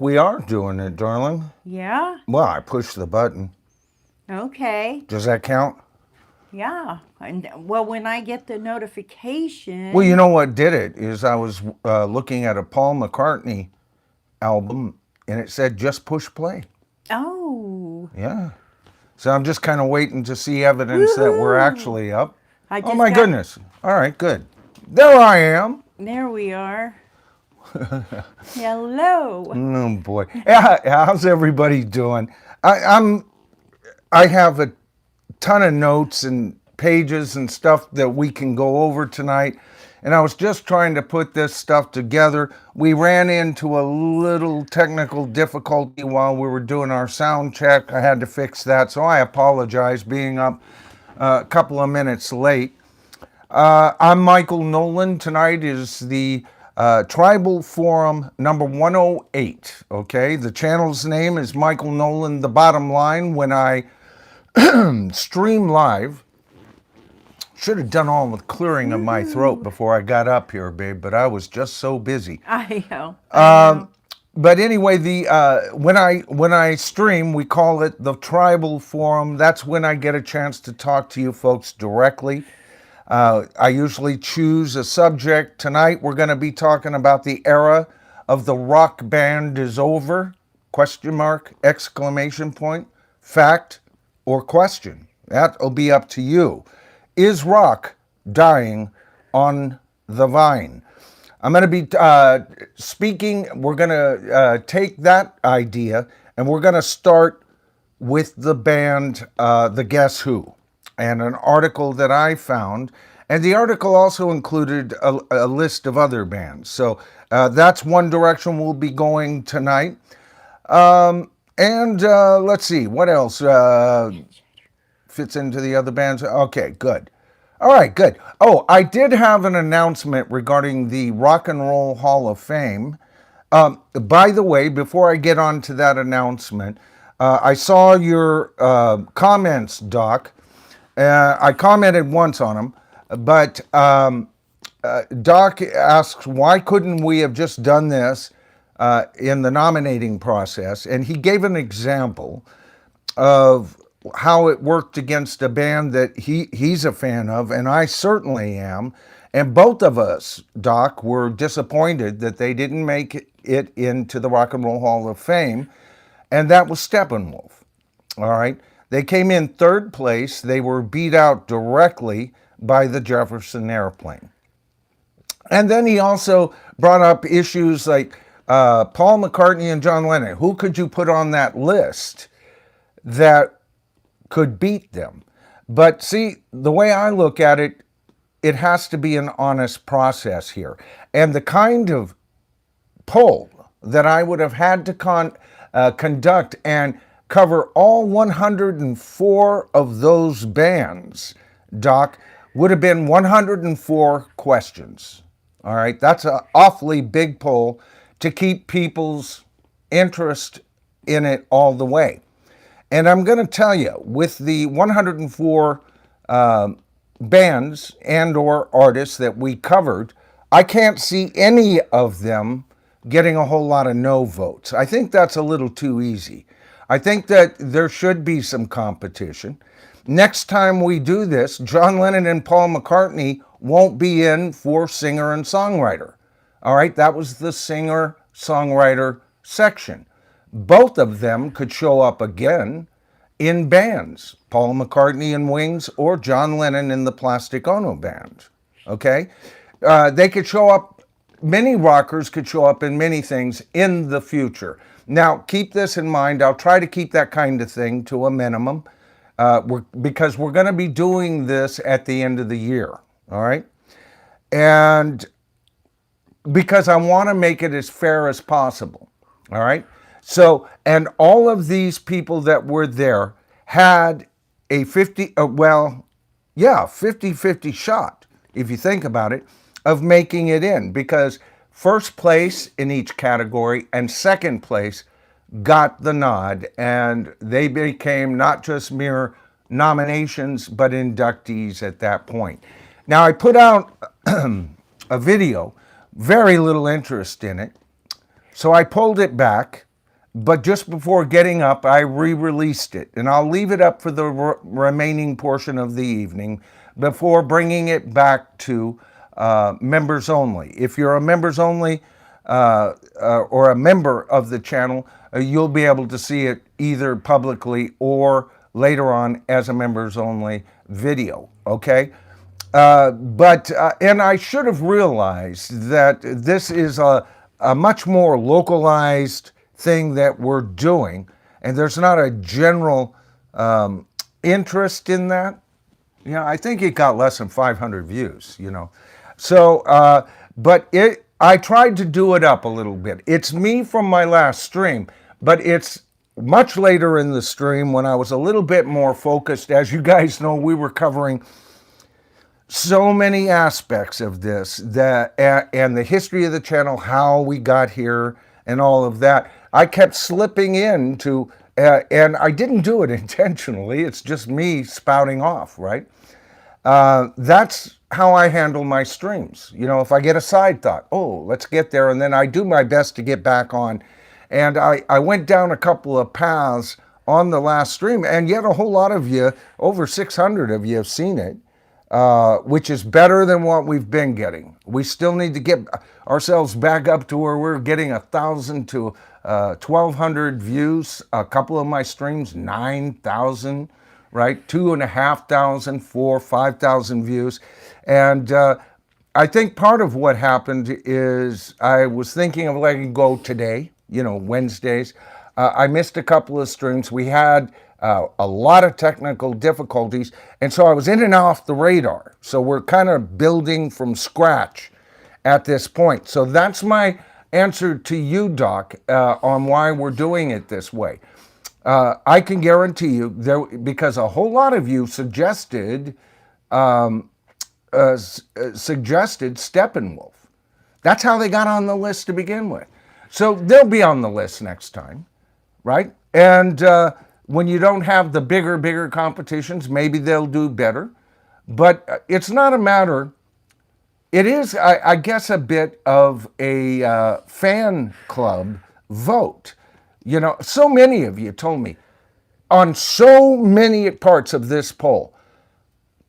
We are doing it, darling. Yeah? Well, I pushed the button. Okay. Does that count? Yeah. And well, when I get the Well, you notification. know what did it is I was looking at a Paul McCartney album and it said just push play. Oh. Yeah. So I'm just kind of waiting to see evidence that we're Woohoo! actually up. I Oh just my got. goodness. All right, good. There I am. There we are. Hello. Oh boy. Yeah, how's everybody doing? I'm I have a ton of notes and pages and stuff that we can go over tonight. And I was just trying to put this stuff together. We ran into a little technical difficulty while we were doing our sound check. I had to fix that, so I apologize being up a couple of minutes late. I'm Michael Nolan. Tonight is the Tribal Forum number 108. Okay, the channel's name is Michael Nolan. The bottom line, when I stream live, should have done all the clearing of my throat Woohoo! before I got up here, babe, but I was just so busy. I know. I know. But anyway, the when I stream, we call it the Tribal Forum. That's when I get a chance to talk to you folks directly. I usually choose a subject. Tonight we're going to be talking about the era of the rock band is over, question mark, exclamation point, fact or question. That'll be up to you. Is rock dying on the vine? I'm going to be speaking, we're going to take that idea and we're going to start with the band The Guess Who and an article that I found. And the article also included a list of other bands. So that's one direction we'll be going tonight. And let's see, what else fits into the other bands? Okay, good. All right, good. Oh, I did have an announcement regarding the Rock and Roll Hall of Fame. By the way, before I get on to that announcement, I saw your comments, Doc. I commented once on them, but Doc asks, why couldn't we have just done this in the nominating process? And he gave an example of how it worked against a band that he's a fan of, and I certainly am. And both of us, Doc, were disappointed that they didn't make it into the Rock and Roll Hall of Fame, and that was Steppenwolf. All right. They came in third place. They were beat out directly by the Jefferson Airplane. And then he also brought up issues like Paul McCartney and John Lennon. Who could you put on that list that could beat them? But see, the way I look at it, it has to be an honest process here. And the kind of poll that I would have had to conduct and cover all 104 of those bands, Doc, would have been 104 questions. All right, that's an awfully big poll to keep people's interest in it all the way. And I'm going to tell you, with the 104 bands and or artists that we covered, I can't see any of them getting a whole lot of no votes. I think that's a little too easy. I think that there should be some competition. Next time we do this, John Lennon and Paul McCartney won't be in for singer and songwriter. All right, that was the singer songwriter section. Both of them could show up again in bands, Paul McCartney and Wings or John Lennon in the Plastic Ono Band. Okay, they could show up. Many rockers could show up in many things in the future. Now, keep this in mind. I'll try to keep that kind of thing to a minimum because we're going to be doing this at the end of the year. All right, and because I want to make it as fair as possible. All right. So, and all of these people that were there had a 50-50 shot, if you think about it, of making it in, because first place in each category and second place got the nod, and they became not just mere nominations, but inductees at that point. Now, I put out a video, very little interest in it, So I pulled it back, but just before getting up, I re-released it. And I'll leave it up for the remaining portion of the evening before bringing it back to members only. If you're a members only or a member of the channel, you'll be able to see it either publicly or later on as a members only video, okay? And I should have realized that this is a much more localized thing that we're doing, and there's not a general interest in that. You know, I think it got less than 500 views, you know. So, I tried to do it up a little bit. It's me from my last stream, but it's much later in the stream when I was a little bit more focused. As you guys know, we were covering so many aspects of this and the history of the channel, how we got here and all of that. I kept slipping into, and I didn't do it intentionally. It's just me spouting off, right? That's how I handle my streams. You know, if I get a side thought, oh, let's get there, and then I do my best to get back on. And I went down a couple of paths on the last stream, and yet a whole lot of you, over 600 of you have seen it, which is better than what we've been getting. We still need to get ourselves back up to where we're getting 1,000 to 1,200 views. A couple of my streams, 9,000, right? 2,500, 4,000, 5,000 views. And I think part of what happened is I was thinking of letting go today, you know, Wednesdays. I missed a couple of streams. We had a lot of technical difficulties, and so I was in and off the radar. So we're kind of building from scratch at this point. So that's my answer to you, Doc, on why we're doing it this way. I can guarantee you, because a whole lot of you suggested Steppenwolf. That's how they got on the list to begin with. So they'll be on the list next time, right? And when you don't have the bigger competitions, maybe they'll do better. But it's not a matter, it is, I guess, a bit of a fan club vote. You know, so many of you told me on so many parts of this poll,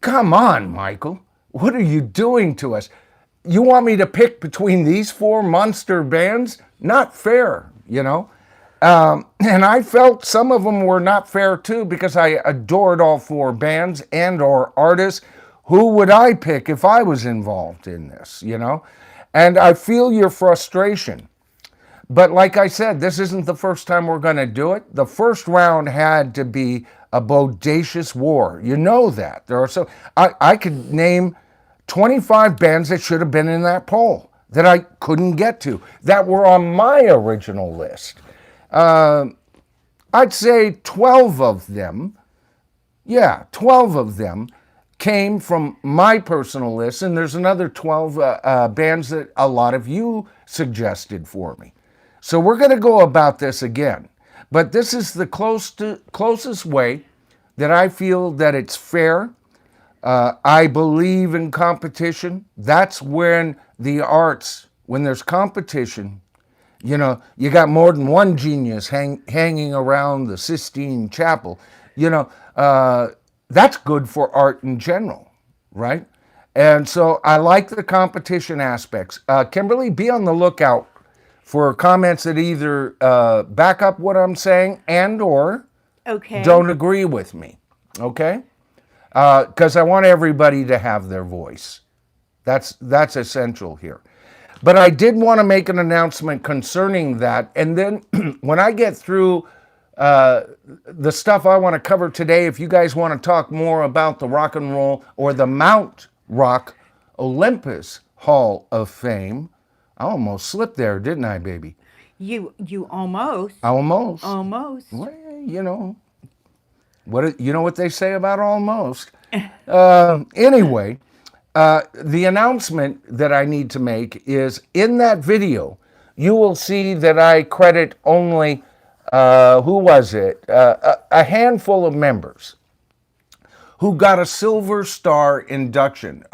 come on, Michael, what are you doing to us? You want me to pick between these four monster bands? Not fair, you know? And I felt some of them were not fair too, because I adored all four bands and or artists. Who would I pick if I was involved in this, you know? And I feel your frustration. But like I said, this isn't the first time we're going to do it. The first round had to be a bodacious war. You know that. There are I could name 25 bands that should have been in that poll that I couldn't get to, that were on my original list. I'd say 12 of them, 12 of them came from my personal list, and there's another 12 bands that a lot of you suggested for me. So we're going to go about this again. But this is the closest way that I feel that it's fair. I believe in competition. That's when the arts, when there's competition, you know, you got more than one genius hanging around the Sistine Chapel. You know, that's good for art in general, right? And so I like the competition aspects. Kimberly, be on the lookout for comments that either back up what I'm saying and or don't agree with me, okay? Because I want everybody to have their voice. That's essential here. But I did want to make an announcement concerning that. And then when I get through the stuff I want to cover today, if you guys want to talk more about the Rock and Roll or the Mount Rock Olympus Hall of Fame, I almost slipped there, didn't I, baby? You almost. Almost. Almost. Well, you know. You know what they say about almost. Anyway, the announcement that I need to make is in that video, you will see that I credit only, who was it? A handful of members who got a Silver Star induction.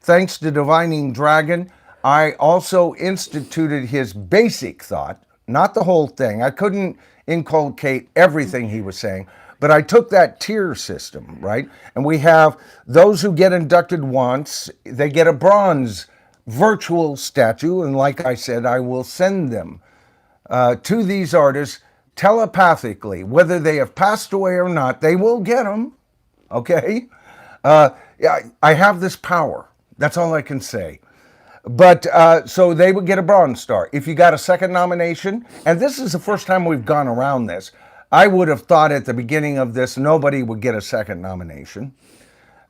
Thanks to Divining Dragon, I also instituted his basic thought, not the whole thing. I couldn't inculcate everything he was saying, but I took that tier system, right? And we have those who get inducted once, they get a bronze virtual statue. And like I said, I will send them to these artists telepathically. Whether they have passed away or not, they will get them, okay? Yeah, I have this power. That's all I can say. But so they would get a bronze star. If you got a second nomination, and this is the first time we've gone around this, I would have thought at the beginning of this nobody would get a second nomination.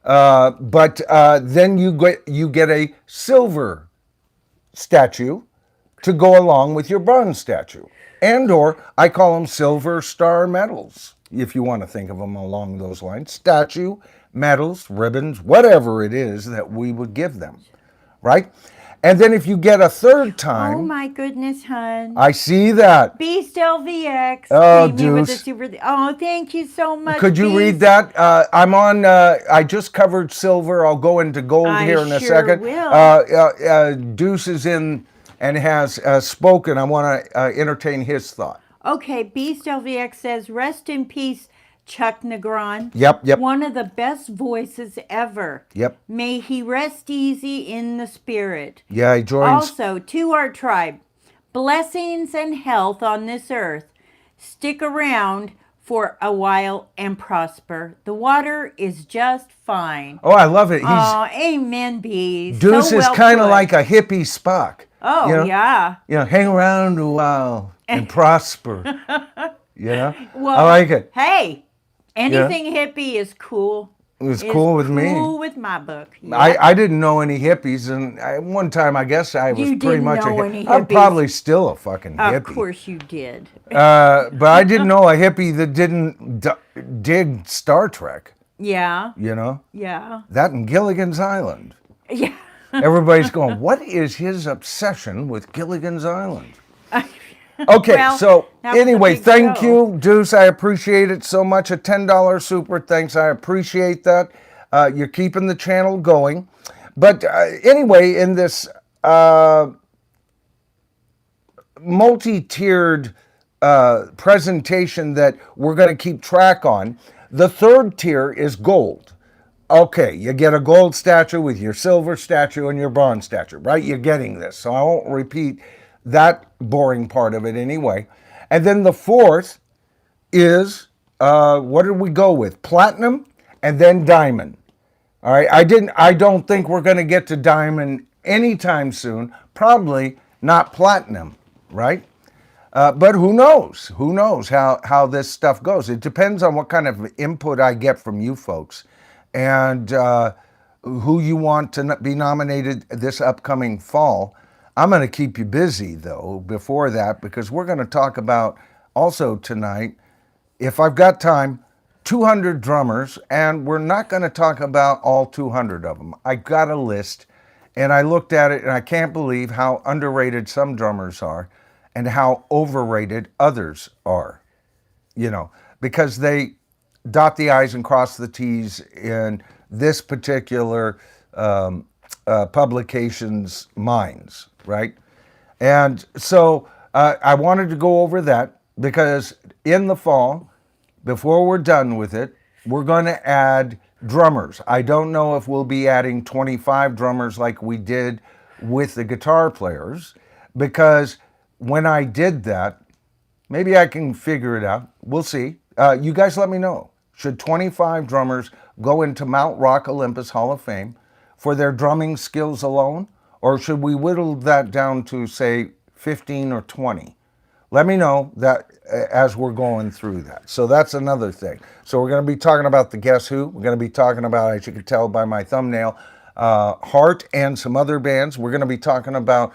But then you get a silver statue to go along with your bronze statue, and or I call them silver star medals, if you want to think of them along those lines. Statue, medals, ribbons, whatever it is that we would give them, right? And then if you get a third Oh time, my goodness, hun. I see that. Beast LVX. Oh, Beat me with the Deuce. super. Oh, thank you so much. Could you read Beast. that? I'm on. I just covered silver. I'll go into gold I here in a sure second. will. Deuce is in and has spoken. I want to entertain his thought. Okay, Beast LVX says, rest in peace, Chuck Negron. Yep. One of the best voices ever. Yep. May he rest easy in the spirit. Yeah, he joins. Also, to our tribe, blessings and health on this earth. Stick around for a while and prosper. The water is just fine. Oh, I love it. Oh, amen, Beast. Deuce So is well kind of put. like a hippie Spock. Oh, you know? yeah. You know, hang around a while and prosper. You know? Well, I like it. Hey, anything hippie is cool. It's cool with me. Cool with my book. Yeah. I didn't know any hippies, and one time I guess I was You pretty didn't much know a any hippie. I'm hippies. probably still a fucking hippie. Of course you did. But I didn't know a hippie that didn't dig Star Trek. Yeah. You know Yeah. that and Gilligan's Island. Yeah. Everybody's going, what is his obsession with Gilligan's Island? Okay, Well, so that was a anyway, big thank show. you, Deuce. I appreciate it so much. A $10 super thanks. I appreciate that. You're keeping the channel going. But anyway, in this multi-tiered presentation that we're going to keep track on, the third tier is gold. Okay, you get a gold statue with your silver statue and your bronze statue, right? You're getting this, so I won't repeat that boring part of it anyway. And then the fourth is, what did we go with? Platinum and then diamond. All right, I don't think we're going to get to diamond anytime soon. Probably not platinum, right? But who knows? Who knows how this stuff goes? It depends on what kind of input I get from you folks and who you want to be nominated this upcoming fall. I'm going to keep you busy, though, before that, because we're going to talk about also tonight, if I've got time, 200 drummers, and we're not going to talk about all 200 of them. I got a list, and I looked at it, and I can't believe how underrated some drummers are and how overrated others are, you know, because they dot the I's and cross the T's in this particular publication's minds, right? And so I wanted to go over that because in the fall, before we're done with it, we're going to add drummers. I don't know if we'll be adding 25 drummers like we did with the guitar players, because when I did that, maybe I can figure it out. We'll see. You guys let me know. Should 25 drummers go into Mount Rock Olympus Hall of Fame for their drumming skills alone? Or should we whittle that down to, say, 15 or 20? Let me know that as we're going through that. So that's another thing. So we're going to be talking about the Guess Who. We're going to be talking about, as you can tell by my thumbnail, Heart and some other bands. We're going to be talking about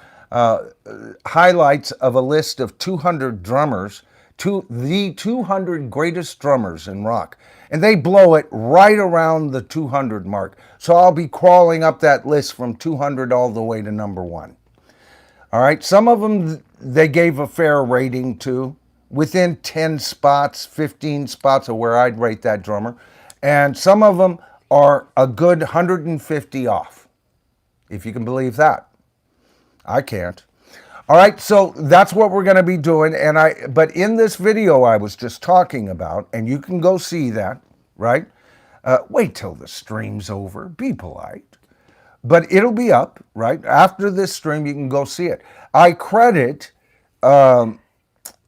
highlights of a list of 200 drummers, the 200 greatest drummers in rock. And they blow it right around the 200 mark. So I'll be crawling up that list from 200 all the way to number 1. All right, some of them they gave a fair rating to, within 10 spots, 15 spots of where I'd rate that drummer. And some of them are a good 150 off, if you can believe that. I can't. All right, so that's what we're going to be doing. But in this video I was just talking about, and you can go see that, right? Wait till the stream's over. Be polite. But it'll be up, right? After this stream, you can go see it. I credit a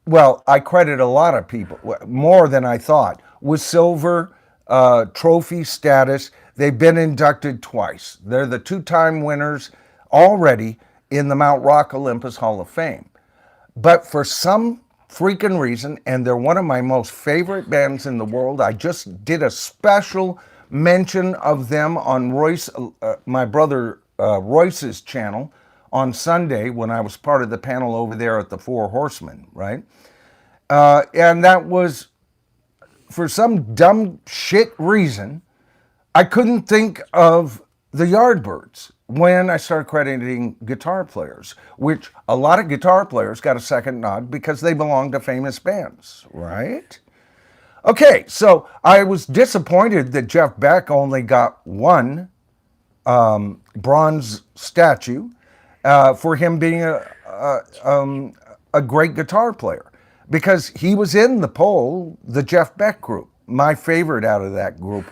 lot of people, more than I thought, with silver trophy status. They've been inducted twice. They're the two-time winners already in the Mount Rock Olympus Hall of Fame. But for some freaking reason, and they're one of my most favorite bands in the world, I just did a special mention of them on my brother Royce's channel on Sunday when I was part of the panel over there at the Four Horsemen, right? And that was, for some dumb shit reason, I couldn't think of the Yardbirds when I started crediting guitar players, which a lot of guitar players got a second nod because they belong to famous bands, right? Okay, so I was disappointed that Jeff Beck only got one bronze statue for him being a great guitar player, because he was in the poll, the Jeff Beck group, my favorite out of that group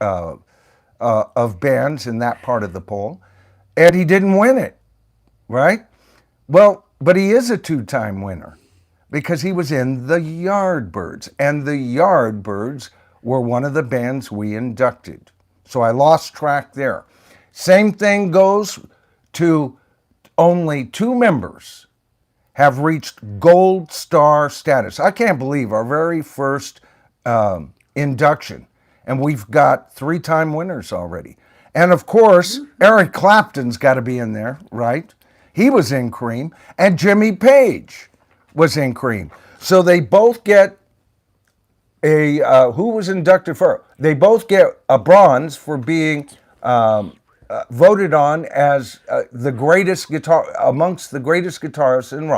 of bands in that part of the poll, and he didn't win it, right? Well, but he is a two-time winner because he was in the Yardbirds, and the Yardbirds were one of the bands we inducted. So I lost track there. Same thing goes to only two members have reached gold star status. I can't believe our very first induction, and we've got three-time winners already. And of course, Eric Clapton's got to be in there, right? He was in Cream, and Jimmy Page was in Cream. So they both get who was inducted first? They both get a bronze for being voted on as the greatest amongst the greatest guitarists in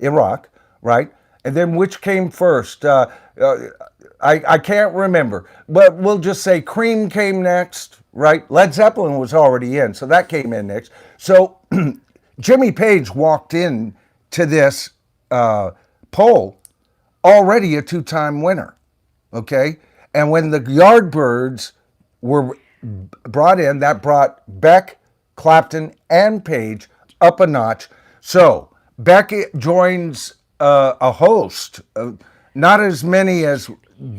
Iraq, right? And then which came first? I can't remember, but we'll just say Cream came next, right? Led Zeppelin was already in, so that came in next. So Jimmy Page walked in to this poll already a two-time winner, okay? And when the Yardbirds were brought in, that brought Beck, Clapton, and Page up a notch. So Beck joins a host, not as many as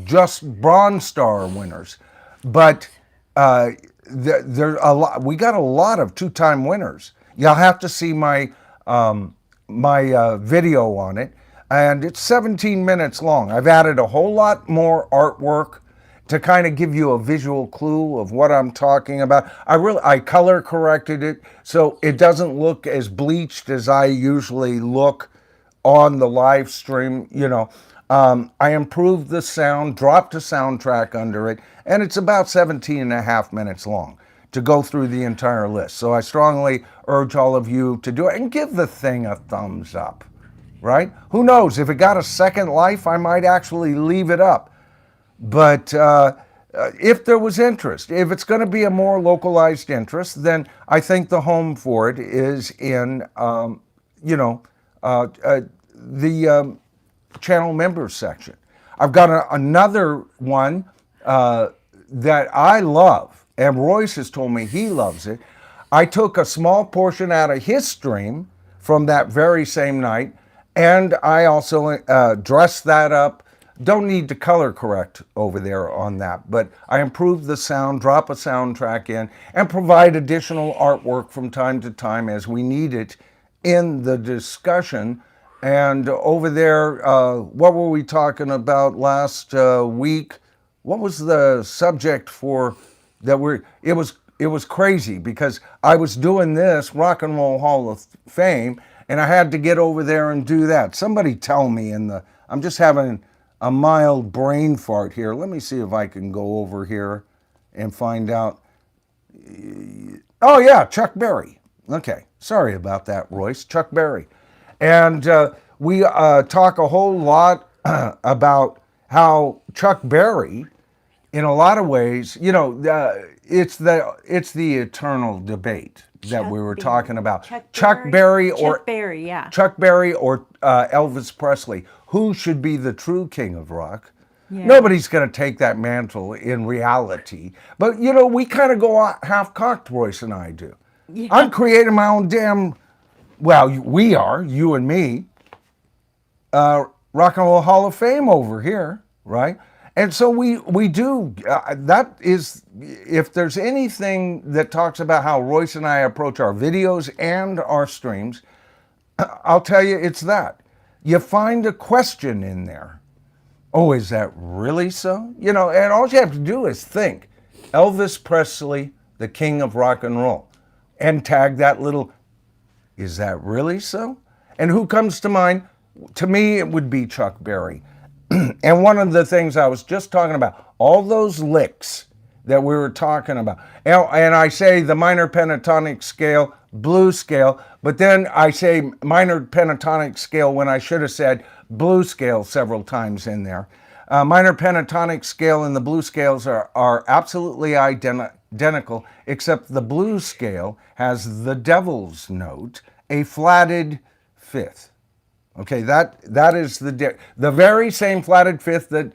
just Bronze Star winners, but there a lot. We got a lot of two-time winners. You'll have to see my video on it, and it's 17 minutes long. I've added a whole lot more artwork to kind of give you a visual clue of what I'm talking about. I color corrected it so it doesn't look as bleached as I usually look on the live stream, you know. I improved the sound, dropped a soundtrack under it, and it's about 17 and a half minutes long to go through the entire list. So I strongly urge all of you to do it and give the thing a thumbs up, right? Who knows, if it got a second life, I might actually leave it up. But if there was interest, if it's going to be a more localized interest, then I think the home for it is in, the channel members section. I've got another one that I love, and Royce has told me he loves it. I took a small portion out of his stream from that very same night, and I also dressed that up. Don't need to color correct over there on that, but I improved the sound, drop a soundtrack in, and provide additional artwork from time to time as we need it in the discussion. And over there, what were we talking about last week? What was the subject for that? It was crazy because I was doing this Rock and Roll Hall of Fame, and I had to get over there and do that. Somebody tell me I'm just having a mild brain fart here. Let me see if I can go over here and find out. Oh yeah, Chuck Berry. Okay, sorry about that, Royce. Chuck Berry. And we talk a whole lot about how Chuck Berry, in a lot of ways, it's the eternal debate that we were Berry. talking about. Chuck Berry, yeah. Chuck Berry or Elvis Presley. Who should be the true king of rock? Yeah. Nobody's going to take that mantle in reality. But, you know, we kind of go half-cocked, Royce and I do. Yeah. I'm creating my own damn, well, we are, you and me, Rock and Roll Hall of Fame over here, right? And so we do, that is, if there's anything that talks about how Royce and I approach our videos and our streams, I'll tell you it's that. You find a question in there. Oh, is that really so? You know, and all you have to do is think, Elvis Presley, the king of rock and roll, and tag that little, is that really so? And who comes to mind? To me, it would be Chuck Berry. And one of the things I was just talking about, all those licks that we were talking about, and I say the minor pentatonic scale, blues scale, but then I say minor pentatonic scale when I should have said blues scale several times in there. Minor pentatonic scale and the blues scales are absolutely identical, except the blues scale has the devil's note, a flatted fifth. Okay, that is the very same flatted fifth that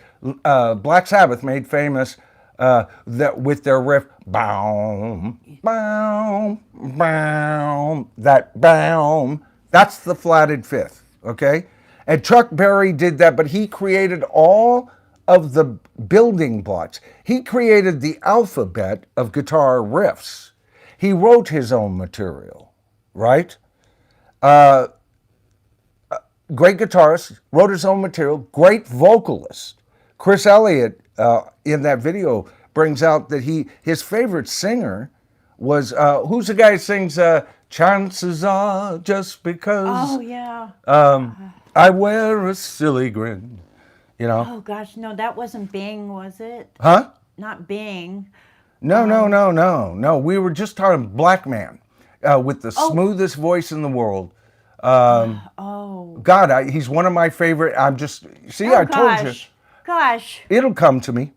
Black Sabbath made famous that with their riff, boom, boom, boom, that boom. That's the flatted fifth. Okay, and Chuck Berry did that, but he created all of the building blocks. He created the alphabet of guitar riffs. He wrote his own material, right? Great guitarist, wrote his own material, great vocalist. Chris Elliott in that video brings out that his favorite singer was, who's the guy who sings Chances Are Just Because Oh, yeah. I Wear a Silly Grin, you know? Oh, gosh, no, that wasn't Bing, was it? Huh? Not Bing. No. We were just talking Black Man with the smoothest voice in the world. God, he's one of my favorite. I told you. Gosh. It'll come to me.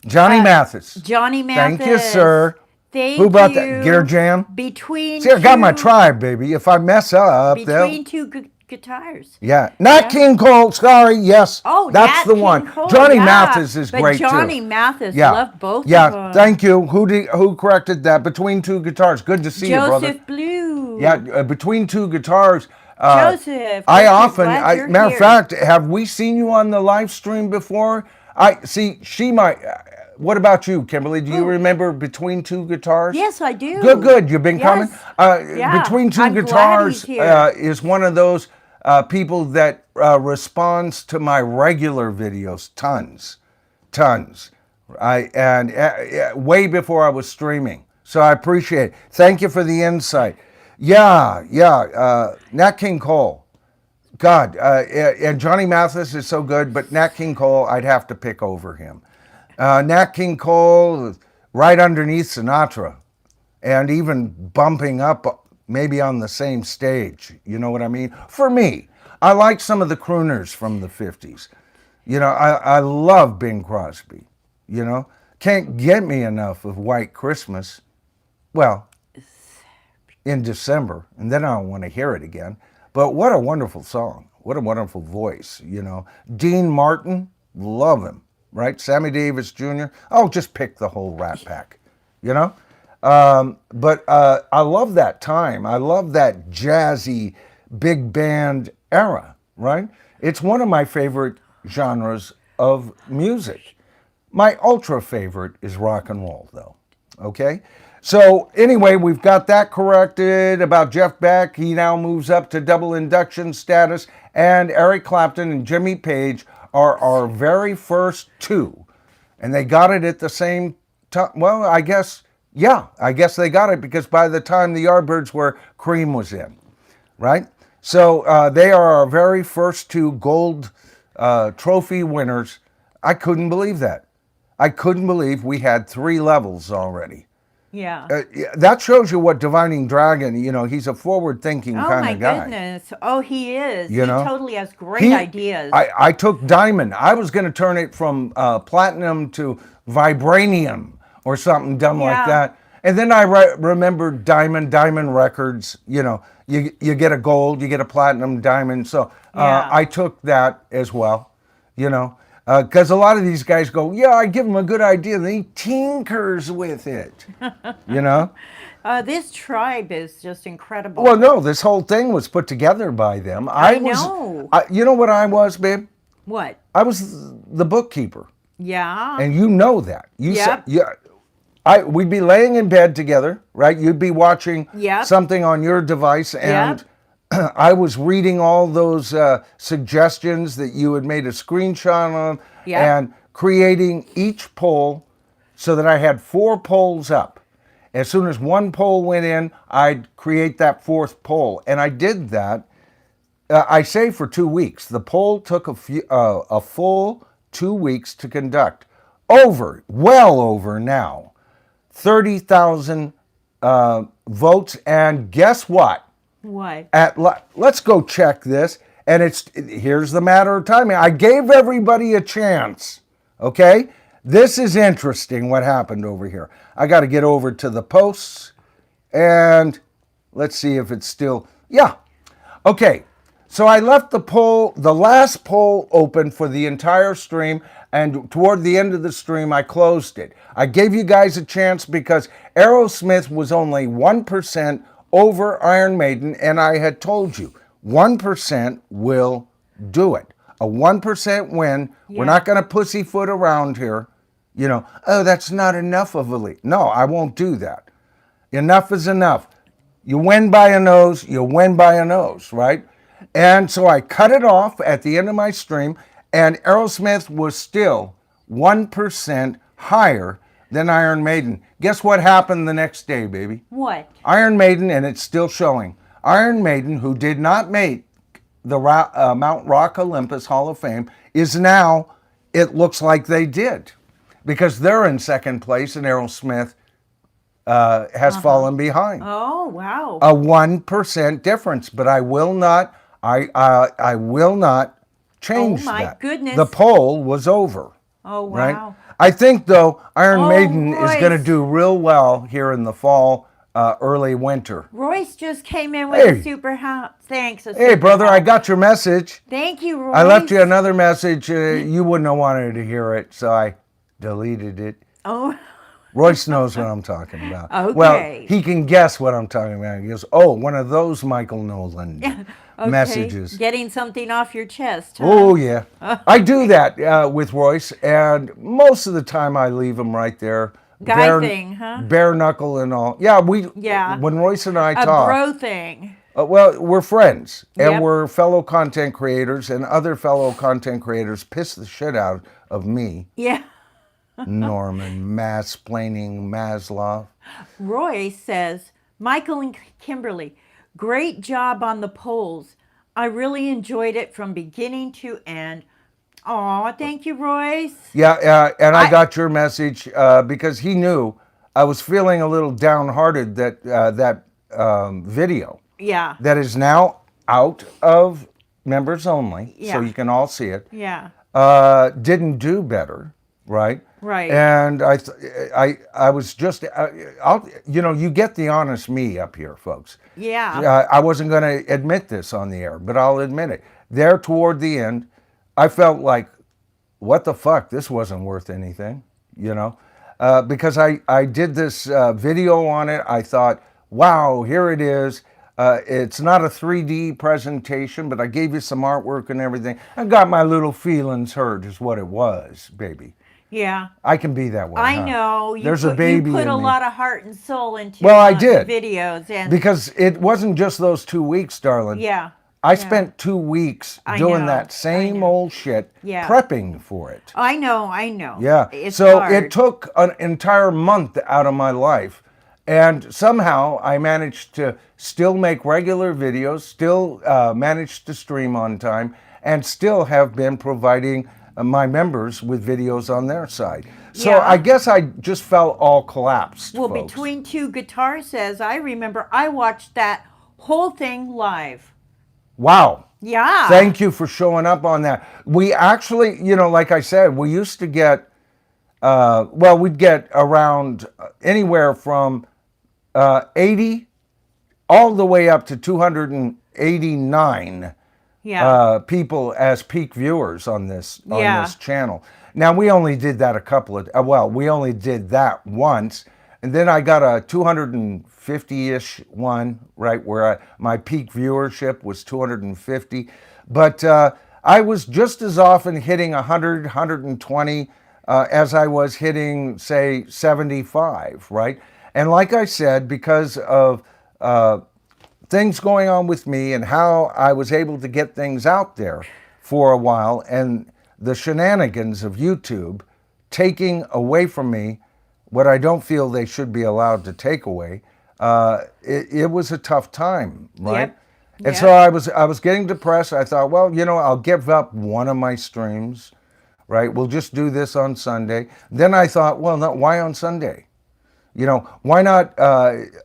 Johnny Mathis. Johnny Mathis. Thank you, sir. Thank Who brought you. that? Gear Jam? Between See, I got my tribe, baby. If I mess up, between two guitars. Yeah. Not King Cole, sorry, yes. Oh, that's the King one. Cole, Johnny yeah. Mathis is great too. But Johnny Mathis, Yeah. loved both of them. Yeah, thank you. Who corrected that? Between two guitars. Good to see you, brother. Joseph Blue. Yeah, between two guitars. Joseph. Matter of fact, have we seen you on the live stream before? She might. What about you, Kimberly? Do you remember Between Two Guitars? Yes, I do. Good. You've been coming. Yeah. Between Two I'm glad Guitars he's here. is one of those people that responds to my regular videos. Tons. Way before I was streaming. So I appreciate it. Thank you for the insight. Yeah. Nat King Cole. God, and Johnny Mathis is so good, but Nat King Cole, I'd have to pick over him. Nat King Cole, right underneath Sinatra, and even bumping up maybe on the same stage. You know what I mean? For me, I like some of the crooners from the 50s. You know, I love Bing Crosby. You know, can't get me enough of White Christmas. Well, in December, and then I don't want to hear it again. But what a wonderful song. What a wonderful voice, you know. Dean Martin, love him, right? Sammy Davis Jr., just pick the whole Rat Pack, you know? But I love that time. I love that jazzy big band era, right? It's one of my favorite genres of music. My ultra favorite is rock and roll, though, okay? So anyway, we've got that corrected about Jeff Beck. He now moves up to double induction status. And Eric Clapton and Jimmy Page are our very first two. And they got it at the same time. Well, I guess they got it because by the time the Yardbirds were, Cream was in, right? So they are our very first two gold trophy winners. I couldn't believe that. I couldn't believe we had 3 levels already. Yeah. That shows you what Divining Dragon, you know, he's a forward-thinking kind of guy. Oh, my goodness. Oh, he is. You know? He totally has great ideas. I took diamond. I was going to turn it from platinum to vibranium or something dumb like that. And then I remember Diamond Records. You know, you get a gold, you get a platinum, diamond. So Yeah. I took that as well. You know, because a lot of these guys go, yeah, I give them a good idea, and he tinkers with it. You know. This tribe is just incredible. Well, no, this whole thing was put together by them. I know. You know what I was, babe? What? I was the bookkeeper, Yeah. and you know that. You Yep. said, yeah. We'd be laying in bed together, right? You'd be watching Yep. something on your device, and I was reading all those suggestions that you had made a screenshot on, Yep. and creating each poll so that I had 4 polls up. As soon as one poll went in, I'd create that 4th poll, and I did that. I say for 2 weeks. The poll took a full 2 weeks to conduct. Well over now, 30,000 votes, and guess what? What? Let's go check this. And here's the matter of timing. I gave everybody a chance. Okay, this is interesting. What happened over here? I got to get over to the posts, and let's see if it's still. Yeah. Okay. So I left the last poll open for the entire stream, and toward the end of the stream, I closed it. I gave you guys a chance because Aerosmith was only 1% over Iron Maiden, and I had told you 1% will do it. A 1% win. Yeah. We're not going to pussyfoot around here. You know, oh, that's not enough of a lead. No, I won't do that. Enough is enough. You win by a nose, you win by a nose, right? And so I cut it off at the end of my stream, and Aerosmith was still 1% higher than Iron Maiden. Guess what happened the next day, baby? What? Iron Maiden, and it's still showing. Iron Maiden, who did not make the Mount Rock Olympus Hall of Fame, is now, it looks like they did. Because they're in second place, and Aerosmith has fallen behind. Oh, wow. A 1% difference, but I will not. I will not change that. Oh, my goodness. The poll was over. Oh, wow. Right? I think though Iron Maiden is going to Royce. do real well here in the fall, early winter. Royce just came in with Hey. a super hat. Thanks. Hey, brother, I got your message. Thank you, Royce. I left you another message. You wouldn't have wanted to hear it, so I deleted it. Oh, Royce knows what I'm talking about. Okay. Well, he can guess what I'm talking about. He goes, oh, one of those Michael Nolan okay. messages. Getting something off your chest, huh? Oh, yeah. I do that with Royce, and most of the time I leave him right there. Guy thing, huh? Bare knuckle and all. Yeah, Yeah. when Royce and I A talk. bro thing. Well, we're friends, and Yep. we're fellow content creators, and other fellow content creators piss the shit out of me. Yeah. Norman, mansplaining Maslow. Royce says, Michael and Kimberly, great job on the polls. I really enjoyed it from beginning to end. Aw, thank you, Royce. Yeah, and I got your message because he knew I was feeling a little downhearted that that video Yeah. that is now out of members only, Yeah. so you can all see it, Yeah. didn't do better, right? Right. And I was just, you get the honest me up here, folks. Yeah. I wasn't going to admit this on the air, but I'll admit it. There toward the end, I felt like, what the fuck? This wasn't worth anything, because I did this video on it. I thought, wow, here it is. It's not a 3D presentation, but I gave you some artwork and everything. I got my little feelings hurt is what it was, baby. Yeah. I can be that way. I huh? know. There's a baby You put in a me. lot of heart and soul into Well, I the did. videos. And Because it wasn't just those 2 weeks, darling. yeah. I spent 2 weeks I doing know, that I same know. old shit, Yeah. prepping for it. I know. Yeah. It's So hard. it took an entire month out of my life. And somehow I managed to still make regular videos, still managed to stream on time, and still have been providing my members with videos on their side. So Yeah. I guess I just felt all collapsed. Well, folks. Between Two Guitars says, I remember I watched that whole thing live. Wow. Yeah. Thank you for showing up on that. We actually, like I said, we used to get, we'd get around anywhere from 80, all the way up to 289 Yeah. people as peak viewers on this Yeah. channel. Now we only did that we only did that once, and then I got a 250-ish one, right, where my peak viewership was 250. But I was just as often hitting 100, 120 as I was hitting, say, 75, right? And like I said, because of things going on with me and how I was able to get things out there for a while, and the shenanigans of YouTube taking away from me what I don't feel they should be allowed to take away, it was a tough time, right? Yep. And so I was getting depressed. I thought, well, I'll give up one of my streams, right? We'll just do this on Sunday. Then I thought, well, no, why on Sunday? Why not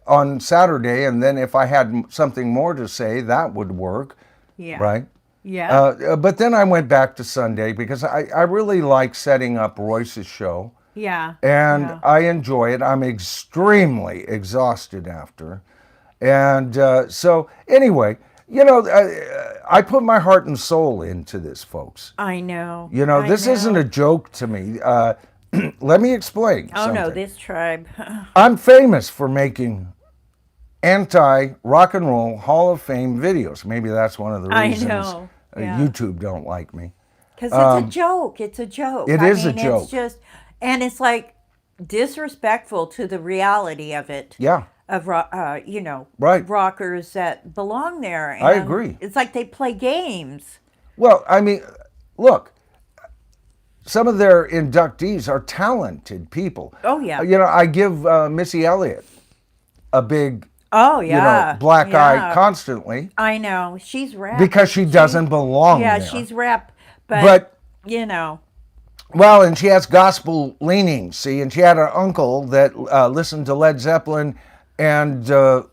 on Saturday? And then if I had something more to say, that would work, Yeah. right? Yeah. But then I went back to Sunday because I really like setting up Royce's show. Yeah. And Yeah. I enjoy it. I'm extremely exhausted after. And so anyway, I put my heart and soul into this, folks. I know. This isn't a joke to me. Let me explain Oh something. no, this tribe. I'm famous for making anti-rock and roll Hall of Fame videos. Maybe that's one of the I reasons know. Yeah. YouTube don't like me. Because it's a joke. It's a joke. It is a joke. It's just, and it's like disrespectful to the reality of it. Yeah. Of Right. rockers that belong there. And I agree. It's like they play games. Well, I mean, look, some of their inductees are talented people. Oh, yeah. I give Missy Elliott a big, Oh yeah. black eye Yeah. constantly I know. She's rap. because she doesn't belong Yeah, there. she's rap. But Well, and she has gospel leanings, see, and she had an uncle that listened to Led Zeppelin and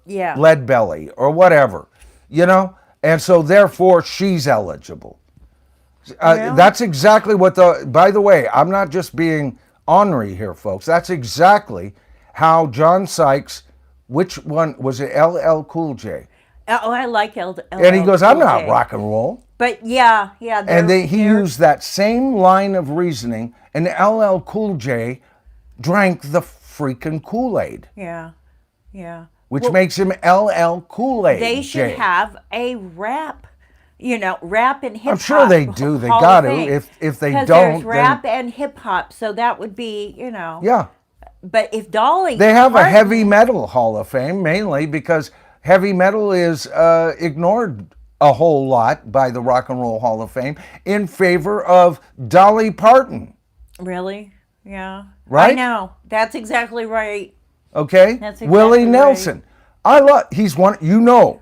Yeah. Lead Belly or whatever, and so therefore she's eligible. Really? That's exactly what by the way, I'm not just being ornery here, folks. That's exactly how John Sykes, which one was it, LL Cool J? oh, I like LL. And he goes, I'm Cool not J. rock and roll. But yeah. And he used that same line of reasoning, and LL Cool J drank the freaking Kool-Aid, Yeah. which makes him LL Kool-Aid. They should have a rap, rap and hip hop. I'm sure they do. They Hall got of to. Fame. If they 'Cause don't, there's rap and hip hop, so that would be, yeah. But if Dolly, They have a heavy metal Hall of Fame, mainly because heavy metal is ignored a whole lot by the Rock and Roll Hall of Fame in favor of Dolly Parton. Really, yeah, Right? I know that's exactly right. Okay? That's Willie exactly Nelson. He's one,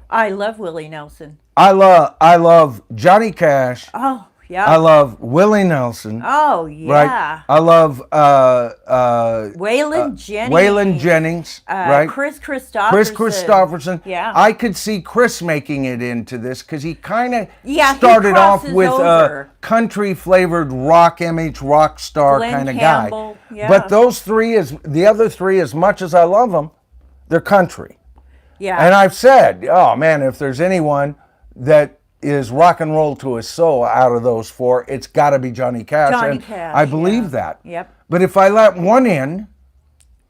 I love Willie Nelson. I love Johnny Cash. Oh yeah. I love Willie Nelson. Oh yeah. Right? I love Waylon Jennings. Waylon Jennings, right? Chris Christopherson. Chris Christopherson. Yeah. I could see Chris making it into this because he kind of Yeah, he started off crosses with a over. country flavored rock image, rock star Glenn kind of Campbell, guy. yeah. But the other three, as much as I love them, they're country. Yeah. And I've said, oh man, if there's anyone that is rock and roll to his soul out of those four, it's got to be Johnny Cash. Johnny and Cash, I believe yeah. that. Yep. But if I let one in,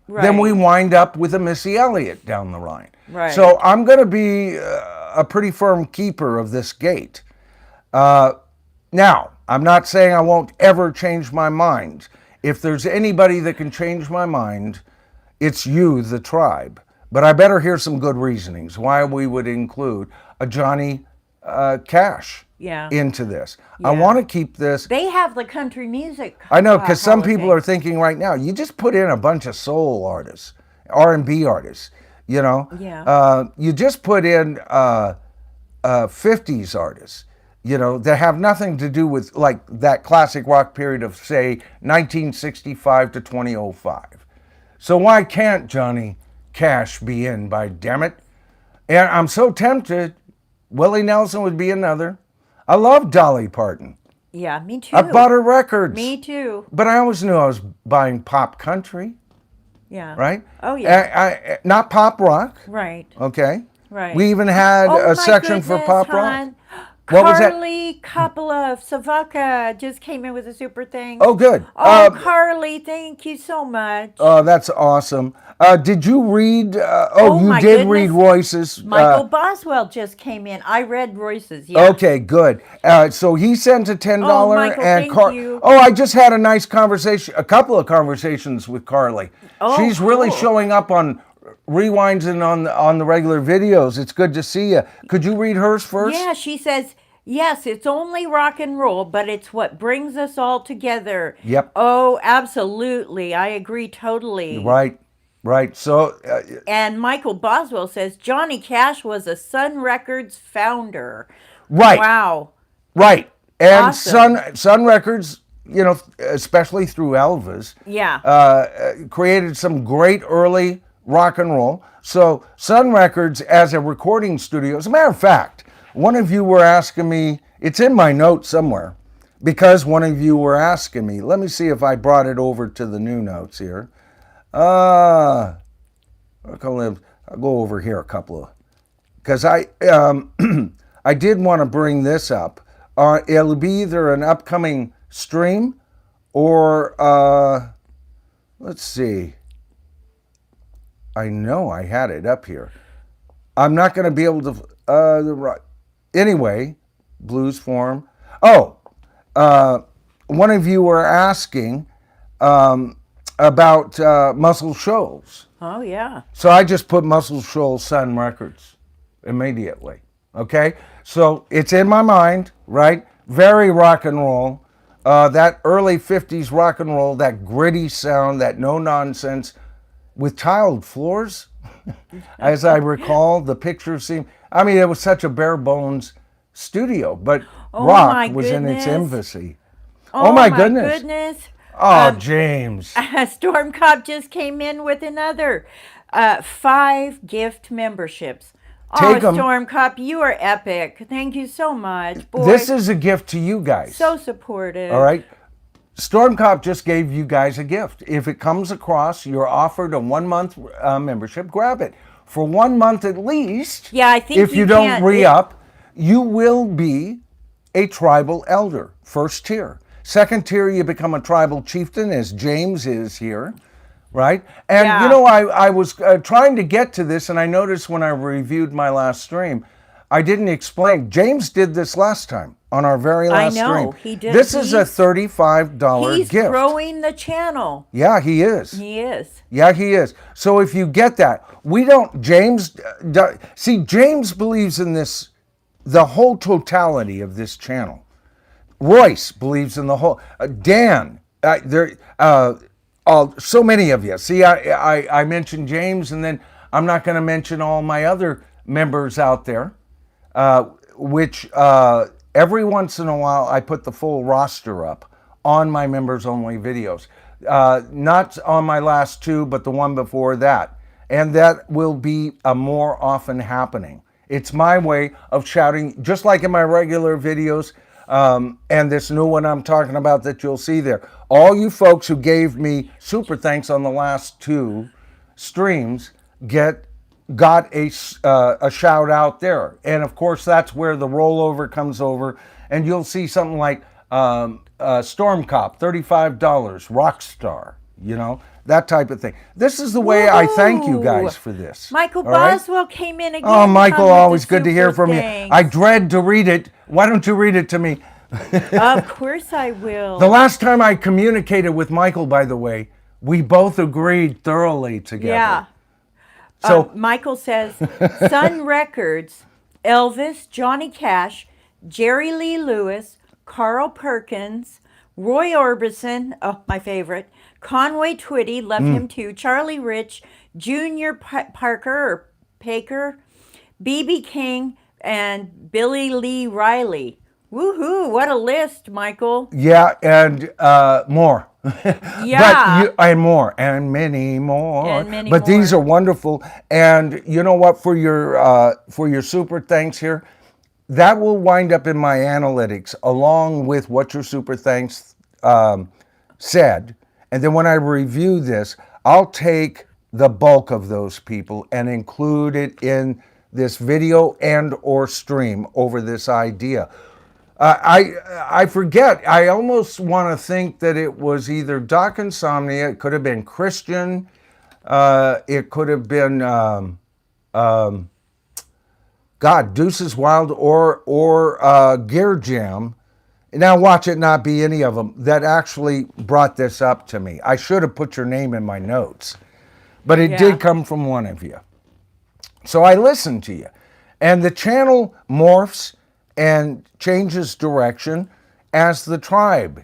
Right. then we wind up with a Missy Elliott down the line. Right. So I'm going to be a pretty firm keeper of this gate. Now, I'm not saying I won't ever change my mind. If there's anybody that can change my mind, it's you, the tribe. But I better hear some good reasonings why we would include a Johnny Cash Yeah. into this. I Yeah. want to keep this. They have the country music. I know, because some Hall of people Fame. are thinking right now, you just put in a bunch of soul artists, R&B artists, Yeah. You just put in 50s artists, that have nothing to do with like that classic rock period of, say, 1965 to 2005. So why can't Johnny Cash be in, by damn it? And I'm so tempted. Willie Nelson would be another. I love Dolly Parton. Yeah, me too. I bought her records. Me too. But I always knew I was buying pop country. Yeah. right? Oh, yeah. Not pop rock, Right. okay? Right. We even had Oh a my section for goodness, pop rock. hon. What was that? Carly Coppola of Savaka just came in with a super thanks. Oh, good. Oh, Carly, thank you so much. That's awesome. Did you read? Oh, You my did read goodness. Royce's. Michael Boswell just came in. I read Royce's, yeah. Okay, good. So he sent a $10 Oh, Michael, and thank you. Oh, I just had a nice conversation, a couple of conversations with Carly. Oh, She's really cool. showing up on rewinds and on the regular videos. It's good to see you. Could you read hers first? Yeah, she says, yes, it's only rock and roll, but it's what brings us all together. Yep. Oh, absolutely. I agree totally. Right. So, And Michael Boswell says Johnny Cash was a Sun Records founder. right. Wow. Right. And Awesome. Sun Records, especially through Elvis, Yeah. created some great early rock and roll. So Sun Records as a recording studio, as a matter of fact, one of you were asking me, it's in my notes somewhere, because one of you were asking me, let me see if I brought it over to the new notes here. I'll go over here a couple of, because I did want to bring this up. It'll be either an upcoming stream or, let's see. I know I had it up here. I'm not going to be able to, anyway, Blues Forum. Oh, one of you were asking about Muscle Shoals. Oh, yeah. So I just put Muscle Shoals Sun Records immediately. Okay? So it's in my mind, right? Very rock and roll. That early 50s rock and roll, that gritty sound, that no nonsense with tiled floors. As I recall, the pictures seem, it was such a bare bones studio, but rock was in its infancy. Oh my goodness. Oh, James. Storm Cop just came in with another 5 gift memberships. Take 'em. Storm Cop, you are epic. Thank you so much. Boy, This is a gift to you guys. so supportive. All right? Storm Cop just gave you guys a gift. If it comes across, you're offered a 1-month membership. Grab it. For 1 month at least, Yeah, I think if you don't re-up, you will be a tribal elder, first tier. Second tier, you become a tribal chieftain, as James is here, right? And Yeah. I was trying to get to this, and I noticed when I reviewed my last stream, I didn't explain. James did this last time on our very last stream. I know, he did. This is a $35 He's gift. growing the channel. Yeah, he is. He is. Yeah, he is. So if you get that, James believes in this, the whole totality of this channel. Royce believes in the whole, Dan, so many of you. See, I mentioned James, and then I'm not going to mention all my other members out there, which every once in a while I put the full roster up on my members only videos. Not on my last 2, but the one before that. And that will be more often happening. It's my way of shouting, just like in my regular videos, and this new one I'm talking about that you'll see there. All you folks who gave me super thanks on the last 2 streams got a shout out there. And of course, that's where the rollover comes over. And you'll see something like Storm Cop, $35, Rockstar, that type of thing. This is the way I thank you guys for this. Michael all right? Boswell came in again. Oh, Michael, with always the good to hear super from you. thanks. I dread to read it. Why don't you read it to me? Of course I will. The last time I communicated with Michael, by the way, we both agreed thoroughly together. Yeah. So Michael says, Sun Records, Elvis, Johnny Cash, Jerry Lee Lewis, Carl Perkins, Roy Orbison, oh, my favorite, Conway Twitty, love him too, Charlie Rich, Junior Parker, or Paker, B.B. King, and Billy Lee Riley. Woohoo, what a list, Michael. yeah, and more. Yeah. And more, and many more. And many but these are more. wonderful. And you know what? For your super thanks here, that will wind up in my analytics along with what your super thanks said. And then when I review this, I'll take the bulk of those people and include it in this video and or stream over this idea. I forget. I almost want to think that it was either Doc Insomnia. It could have been Christian. It could have been God, Deuces Wild or Gear Jam. Now watch it not be any of them that actually brought this up to me. I should have put your name in my notes, but it did come from one of you. So I listened to you, and the channel morphs and changes direction as the tribe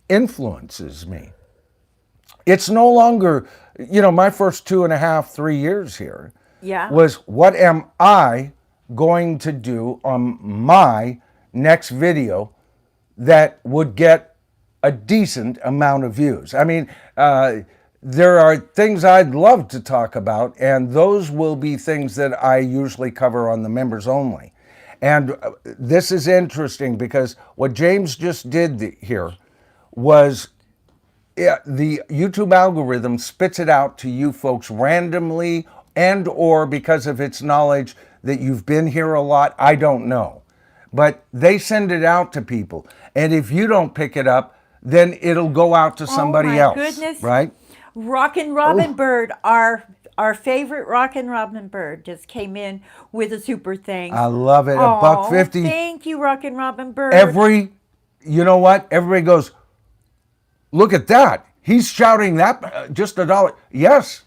influences me. It's no longer, my first 2.5, 3 years here was what am I going to do on my next video that would get a decent amount of views. I mean, there are things I'd love to talk about, and those will be things that I usually cover on the members only. And this is interesting because what James just did here was the YouTube algorithm spits it out to you folks randomly and or because of its knowledge that you've been here a lot. I don't know. But they send it out to people. And if you don't pick it up, then it'll go out to somebody else. Goodness. Right? Rockin' Robin Bird, our favorite Rockin' Robin Bird, just came in with a super thanks. I love it. $1.50. Thank you, Rockin' Robin Bird. You know what? Everybody goes, look at that. He's shouting that, just $1. Yes.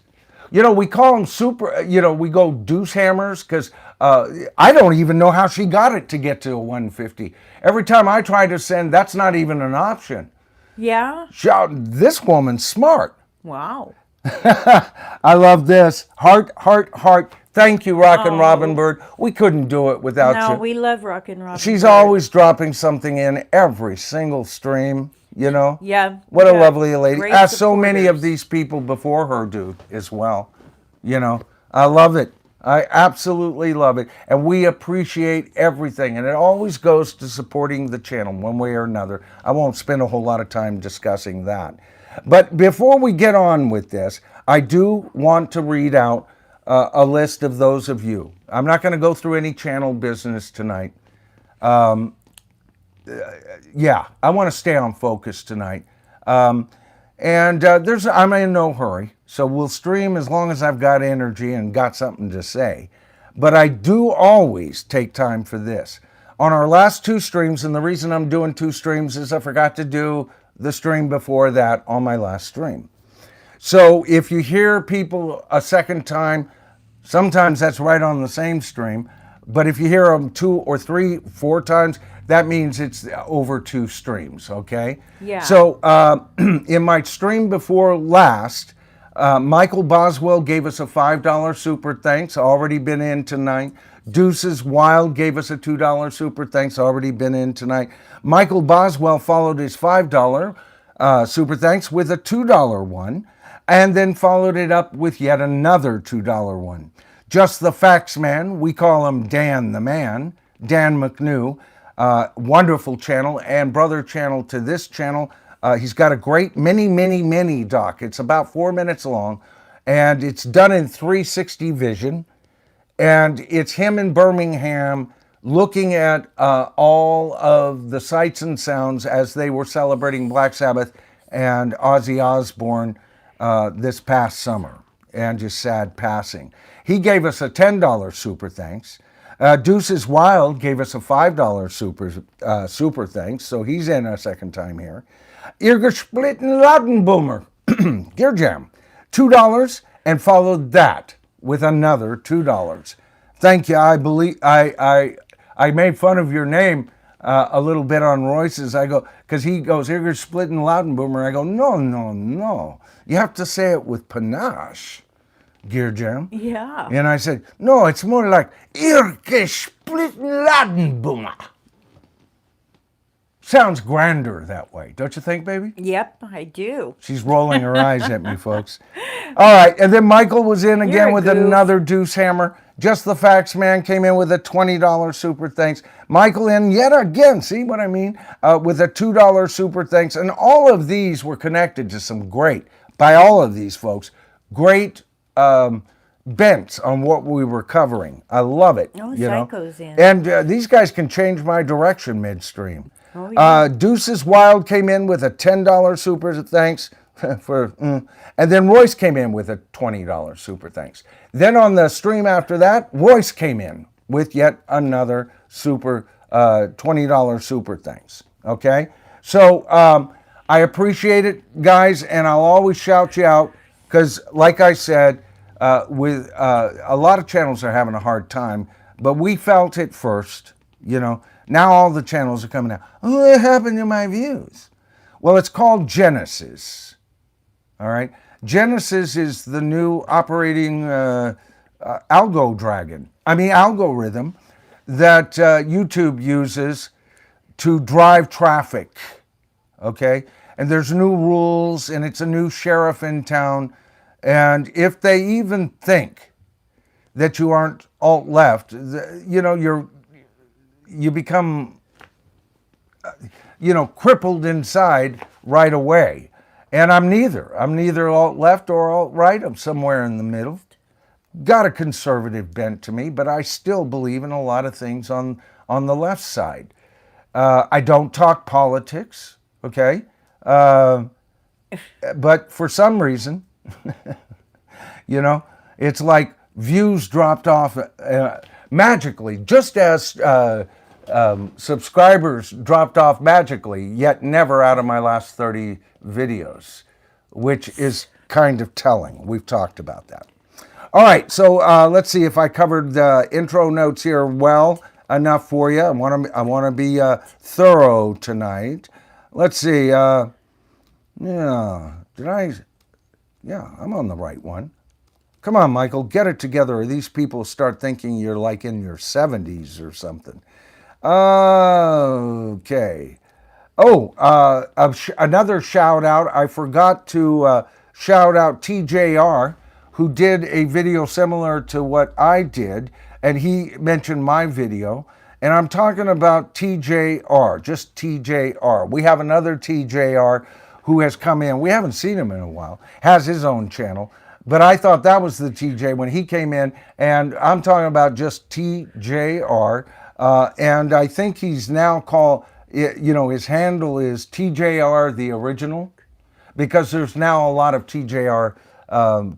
We call them super, we go deuce hammers because I don't even know how she got it to get to a 150. Every time I try to send, that's not even an option. Yeah? Shout, this woman's smart. Wow. I love this. Heart, heart, heart. Thank you, Rockin' Robin Bird. We couldn't do it without you. No, we love Rockin' Robin She's Bird. always dropping something in every single stream, Yeah. What a lovely lady. Great As so many supporters. of these people before her do as well. I love it. I absolutely love it. And we appreciate everything. And it always goes to supporting the channel one way or another. I won't spend a whole lot of time discussing that. But before we get on with this, I do want to read out a list of those of you. I'm not going to go through any channel business tonight. I want to stay on focus tonight. I'm in no hurry, so we'll stream as long as I've got energy and got something to say. But I do always take time for this. On our last 2 streams, and the reason I'm doing 2 streams is I forgot to do the stream before that on my last stream. So if you hear people a second time, sometimes that's right on the same stream. But if you hear them 2 or 3, 4 times, that means it's over 2 streams, okay? Yeah. So in my stream before last, Michael Boswell gave us a $5 super thanks, already been in tonight. Deuces Wild gave us a $2 super thanks, already been in tonight. Michael Boswell followed his $5 super thanks with a $2 one, and then followed it up with yet another $2 one. Just the Facts Man, we call him Dan the Man, Dan McNew, wonderful channel and brother channel to this channel. He's got a great mini doc. It's about 4 minutes long, and it's done in 360 vision. And it's him in Birmingham looking at all of the sights and sounds as they were celebrating Black Sabbath and Ozzy Osbourne this past summer, and just sad passing. He gave us a $10 super thanks. Deuces Wild gave us a $5 super thanks, so he's in a second time here. Irgersplitten Ladenboomer, Gear Jam, $2, and followed that with another $2. Thank you. I believe I made fun of your name a little bit on Royce's. I go, because he goes, Irgersplitten Ladenboomer. I go, no. You have to say it with panache, Gear Jam. Yeah. And I said, no, it's more like Irgersplitten Ladenboomer. Sounds grander that way, don't you think, baby? Yep, I do. She's rolling her eyes at me, folks. All right, and then Michael was in again with another deuce hammer. Just the Facts Man came in with a $20 super thanks. Michael in yet again, see what I mean? With a $2 super thanks. And all of these were connected to some great, by all of these folks, great bent on what we were covering. I love it. Oh, you know, Psycho's in. and these guys can change my direction midstream. Oh, yeah. Deuces Wild came in with a $10 super thanks for, and then Royce came in with a $20 super thanks. Then on the stream after that, Royce came in with yet another super $20 super thanks. Okay, so I appreciate it, guys, and I'll always shout you out because, like I said, with a lot of channels are having a hard time, but we felt it first. You know, now all the channels are coming out. Oh, what happened to my views? Well, it's called Genesis. All right, Genesis is the new operating algorithm that YouTube uses to drive traffic. Okay, and there's new rules, and it's a new sheriff in town. And if they even think that you aren't alt left, you know, you become, you know, crippled inside right away. And I'm neither. I'm neither alt left or alt right. I'm somewhere in the middle. Got a conservative bent to me, but I still believe in a lot of things on the left side. I don't talk politics, okay? But for some reason, you know, it's like views dropped off magically, just as subscribers dropped off magically, yet never out of my last 30 videos, which is kind of telling. We've talked about that. All right, so let's see if I covered the intro notes here well enough for you. I want to be thorough tonight. Let's see. Yeah, did I? Yeah, I'm on the right one. Come on, Michael, get it together, or these people start thinking you're like in your 70s or something. Okay. Oh, another shout out. I forgot to shout out TJR, who did a video similar to what I did, and he mentioned my video. And I'm talking about TJR, just TJR. We have another TJR who has come in. We haven't seen him in a while, has his own channel. But I thought that was the TJ when he came in, and I'm talking about just TJR. And I think he's now called, you know, his handle is TJR the Original, because there's now a lot of TJR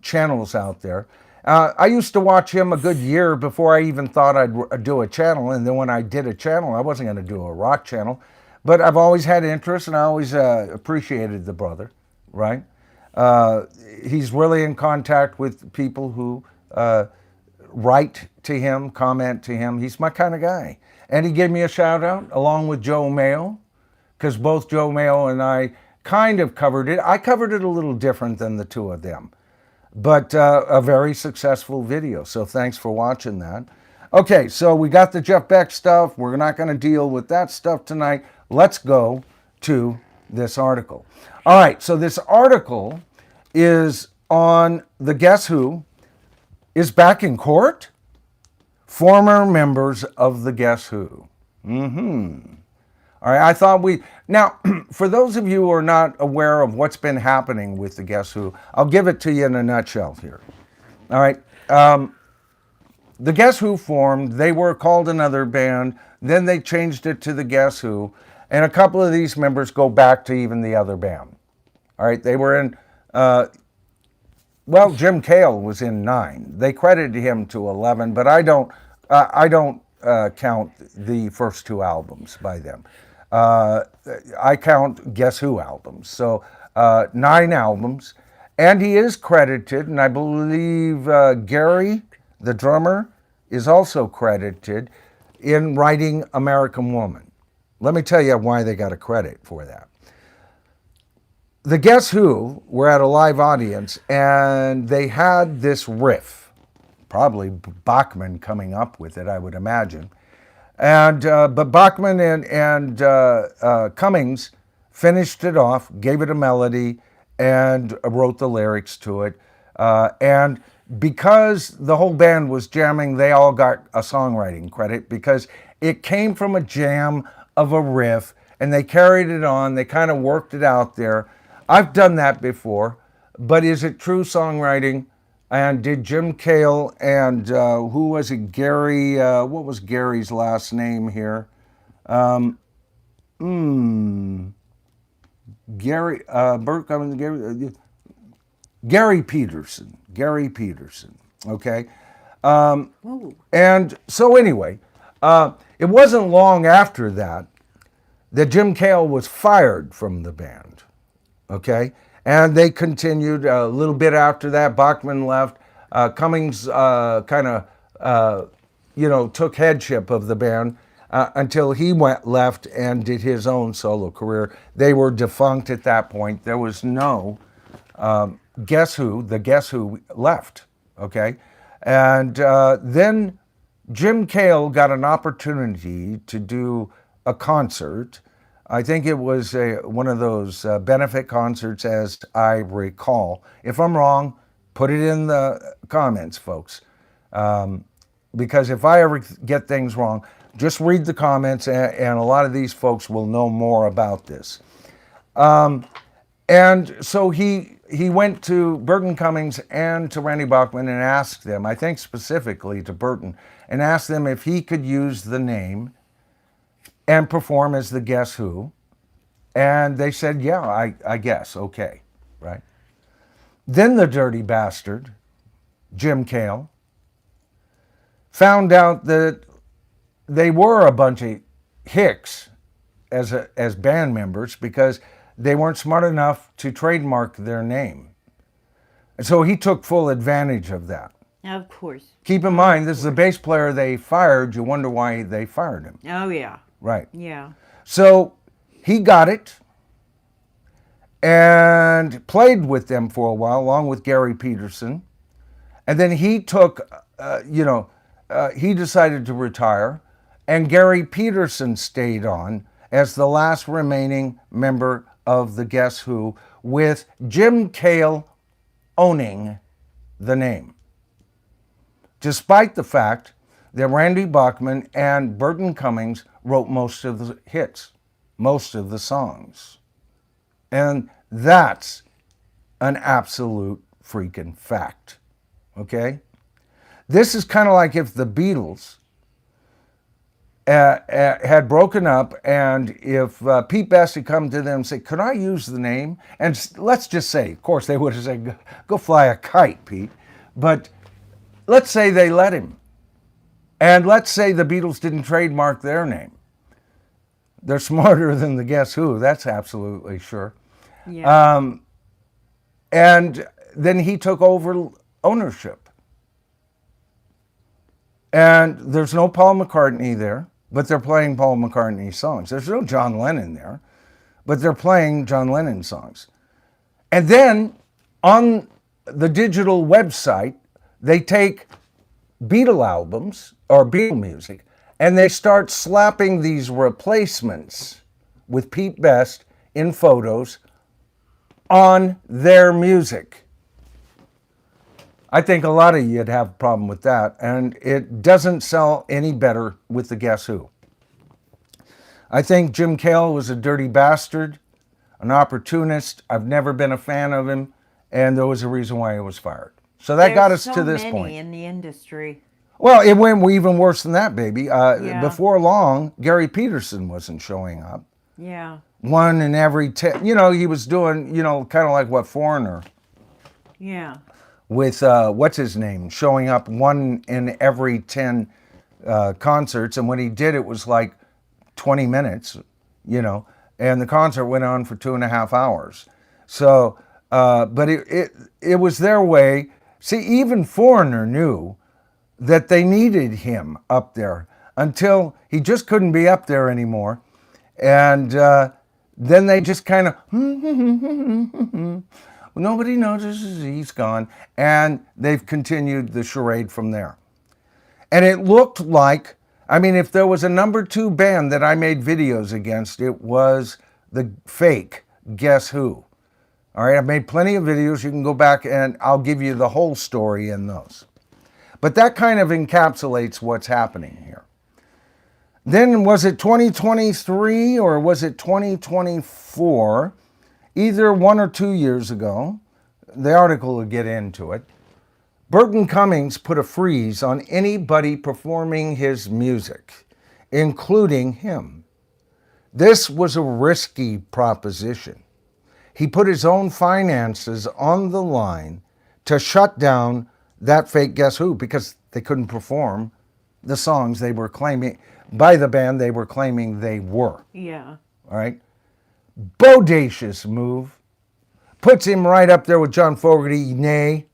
channels out there. I used to watch him a good year before I even thought I'd do a channel. And then when I did a channel, I wasn't going to do a rock channel. But I've always had interest, and I always appreciated the brother, right? He's really in contact with people who write to him, comment to him. He's my kind of guy. And he gave me a shout out along with Joe Mayo, because both Joe Mayo and I kind of covered it. I covered it a little different than the two of them, but a very successful video. So thanks for watching that. Okay, so we got the Jeff Beck stuff. We're not going to deal with that stuff tonight. Let's go to this article. All right, so this article is on the Guess Who is back in court? Former members of the Guess Who. All right, I thought now, for those of you who are not aware of what's been happening with the Guess Who, I'll give it to you in a nutshell here. All right, the Guess Who formed. They were called another band. Then they changed it to the Guess Who. And a couple of these members go back to even the other band. All right, they were in, well, Jim Cale was in 9. They credited him to 11, but I don't count the first 2 albums by them. I count Guess Who albums. So 9 albums. And he is credited, and I believe Gary, the drummer, is also credited in writing American Woman. Let me tell you why they got a credit for that. The Guess Who were at a live audience, and they had this riff, probably Bachman coming up with it, I would imagine. And but Bachman and Cummings finished it off, gave it a melody, and wrote the lyrics to it. And because the whole band was jamming, they all got a songwriting credit because it came from a jam of a riff, and they carried it on. They kind of worked it out there. I've done that before, but is it true songwriting? And did Jim Cale and who was it? Gary, what was Gary's last name here? Gary, Burke, I mean, Gary Peterson. Gary Peterson. Okay. And so anyway, it wasn't long after that Jim Cale was fired from the band. Okay. And they continued a little bit after that. Bachman left. Cummings took headship of the band until he left and did his own solo career. They were defunct at that point. There was no Guess Who. The Guess Who left. Okay. And then Jim Cale got an opportunity to do a concert. I think it was one of those benefit concerts, as I recall. If I'm wrong, put it in the comments, folks. Because if I ever get things wrong, just read the comments, and a lot of these folks will know more about this. And so he went to Burton Cummings and to Randy Bachman and asked them, I think specifically to Burton, and asked them if he could use the name and perform as the Guess Who. And they said, yeah, I guess, okay, right? Then the dirty bastard, Jim Cale, found out that they were a bunch of hicks as band members because they weren't smart enough to trademark their name. And so he took full advantage of that. Of course. Keep in mind, this is the bass player they fired. You wonder why they fired him. Oh, yeah. Right. Yeah. So he got it and played with them for a while, along with Gary Peterson. And then he took, he decided to retire. And Gary Peterson stayed on as the last remaining member of the Guess Who, with Jim Cale owning the name. Despite the fact that Randy Bachman and Burton Cummings wrote most of the hits, most of the songs. And that's an absolute freaking fact. Okay? This is kind of like if the Beatles had broken up, and if Pete Best had come to them and said, could I use the name? And let's just say, of course, they would have said, go fly a kite, Pete. But let's say they let him. And let's say the Beatles didn't trademark their name. They're smarter than the Guess Who, that's absolutely sure. Yeah. And then he took over ownership. And there's no Paul McCartney there, but they're playing Paul McCartney songs. There's no John Lennon there, but they're playing John Lennon songs. And then on the digital website, they take Beatle albums or Beatle music, and they start slapping these replacements with Pete Best in photos on their music. I think a lot of you'd have a problem with that, and it doesn't sell any better with the Guess Who. I think Jim Cale was a dirty bastard, an opportunist. I've never been a fan of him, and there was a reason why he was fired. So that got us to this point. There's so many in the industry. Well, it went even worse than that, baby. Yeah. Before long, Gary Peterson wasn't showing up. Yeah. One in every 10, he was doing, kind of like what Foreigner. Yeah. With, what's his name, showing up 1 in every 10 concerts. And when he did, it was like 20 minutes, and the concert went on for 2.5 hours. So, but it was their way. See, even Foreigner knew that they needed him up there until he just couldn't be up there anymore. And then they just kind of, nobody notices he's gone. And they've continued the charade from there. And it looked like, if there was a number 2 band that I made videos against, it was the fake Guess Who. All right, I've made plenty of videos. You can go back and I'll give you the whole story in those. But that kind of encapsulates what's happening here. Then was it 2023 or was it 2024? Either 1 or 2 years ago, the article will get into it. Burton Cummings put a freeze on anybody performing his music, including him. This was a risky proposition. He put his own finances on the line to shut down that fake Guess Who because they couldn't perform the songs they were claiming, by the band they were claiming they were. Yeah. All right? Bodacious move. Puts him right up there with John Fogerty, nay.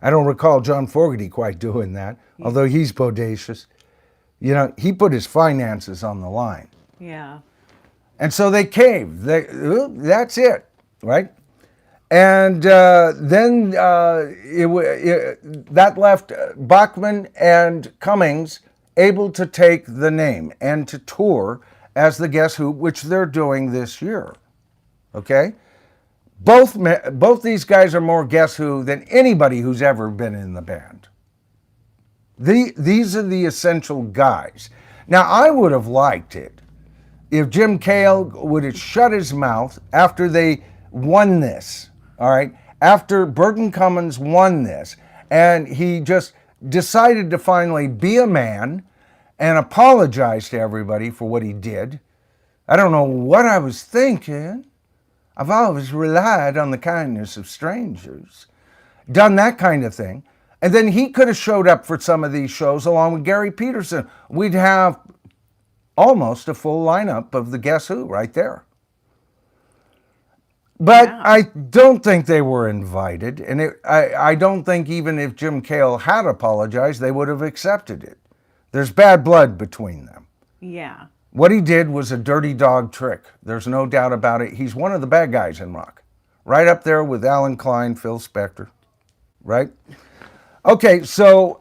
I don't recall John Fogerty quite doing that, although he's bodacious. You know, he put his finances on the line. Yeah. And so they caved. That's it, right? And then that left Bachman and Cummings able to take the name and to tour as the Guess Who, which they're doing this year. Okay? Both these guys are more Guess Who than anybody who's ever been in the band. These are the essential guys. Now, I would have liked it if Jim Cale would have shut his mouth after they won this, all right? After Burton Cummings won this, and he just decided to finally be a man and apologize to everybody for what he did. I don't know what I was thinking. I've always relied on the kindness of strangers. Done that kind of thing. And then he could have showed up for some of these shows along with Gary Peterson. We'd have almost a full lineup of the Guess Who right there. But Yeah. I don't think they were invited. And I don't think even if Jim Cale had apologized, they would have accepted it. There's bad blood between them. Yeah. What he did was a dirty dog trick. There's no doubt about it. He's one of the bad guys in rock. Right up there with Alan Klein, Phil Spector. Right? Okay, so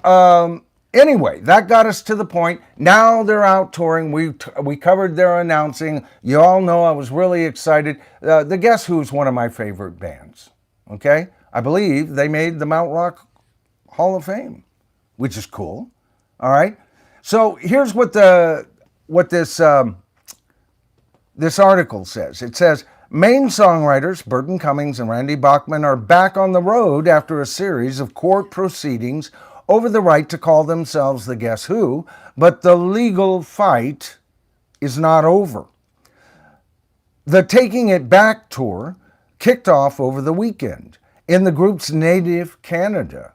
anyway, that got us to the point. Now they're out touring. We covered their announcing. You all know I was really excited. The Guess Who is one of my favorite bands. Okay? I believe they made the Mount Rock Hall of Fame, which is cool. All right? So here's what this article says. It says, main songwriters Burton Cummings and Randy Bachman are back on the road after a series of court proceedings over the right to call themselves the Guess Who, but the legal fight is not over. The Taking It Back tour kicked off over the weekend in the group's native Canada,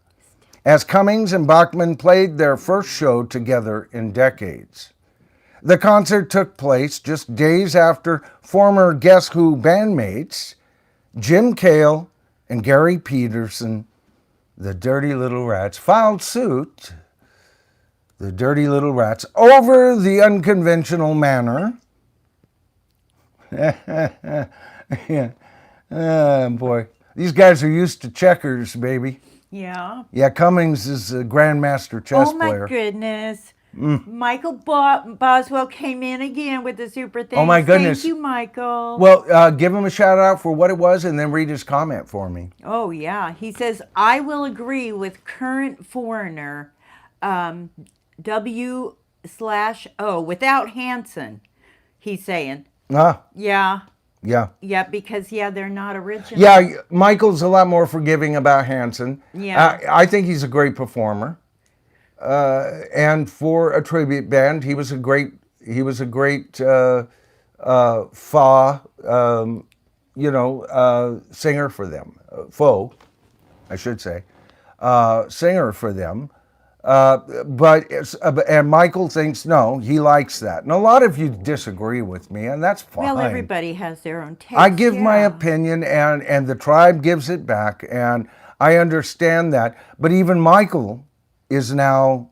as Cummings and Bachman played their first show together in decades. The concert took place just days after former Guess Who bandmates Jim Cale and Gary Peterson, the Dirty Little Rats, filed suit, the Dirty Little Rats, over the unconventional manner. Yeah. Oh, boy. These guys are used to checkers, baby. Yeah. Yeah, Cummings is a grandmaster chess player. Oh, my goodness. Michael Boswell came in again with the super thanks. Oh, my goodness. Thank you, Michael. Well, give him a shout out for what it was and then read his comment for me. Oh, yeah. He says, I will agree with current foreigner W/O without Hanson, he's saying. Yeah. Yeah. Yeah, because, they're not original. Yeah, Michael's a lot more forgiving about Hanson. Yeah. I think he's a great performer. And for a tribute band, he was a great singer for them. I should say. Singer for them. And Michael thinks, no, he likes that. And a lot of you disagree with me, and that's fine. Well, everybody has their own taste. I give my opinion, and the tribe gives it back, and I understand that. But even Michael is now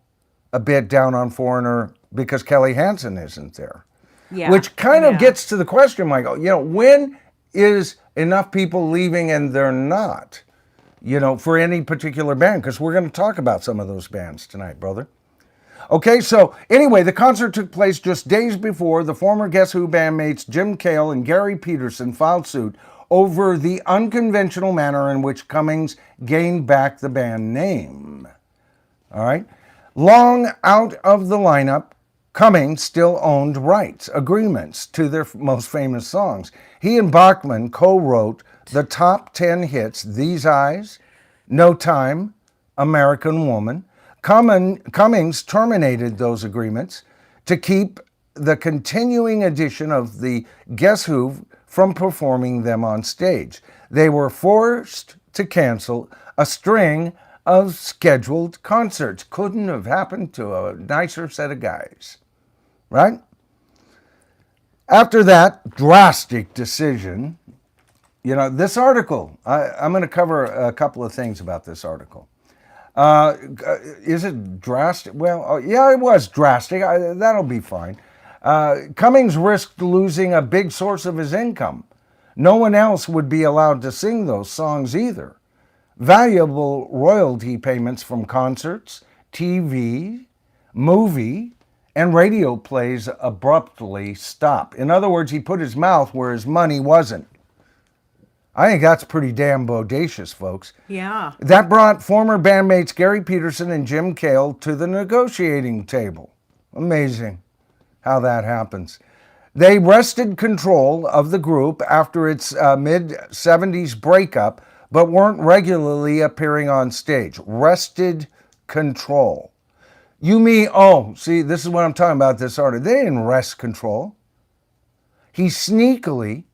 a bit down on Foreigner because Kelly Hansen isn't there. Yeah. Which kind of gets to the question, Michael, when is enough people leaving and they're not? For any particular band, because we're going to talk about some of those bands tonight, brother. Okay, so anyway, the concert took place just days before the former Guess Who bandmates Jim Cale and Gary Peterson filed suit over the unconventional manner in which Cummings gained back the band name. All right? Long out of the lineup, Cummings still owned rights, agreements to their most famous songs. He and Bachman co-wrote the top 10 hits, These Eyes, No Time, American Woman. Cummings terminated those agreements to keep the continuing edition of the Guess Who from performing them on stage. They were forced to cancel a string of scheduled concerts. Couldn't have happened to a nicer set of guys, right? After that drastic decision, this article, I'm going to cover a couple of things about this article. Is it drastic? Well, yeah, it was drastic. That'll be fine. Cummings risked losing a big source of his income. No one else would be allowed to sing those songs either. Valuable royalty payments from concerts, TV, movie, and radio plays abruptly stop. In other words, he put his mouth where his money wasn't. I think that's pretty damn bodacious, folks. Yeah. That brought former bandmates Gary Peterson and Jim Cale to the negotiating table. Amazing how that happens. They wrested control of the group after its mid-70s breakup, but weren't regularly appearing on stage. Wrested control. See, this is what I'm talking about, this artist. They didn't wrest control. He sneakily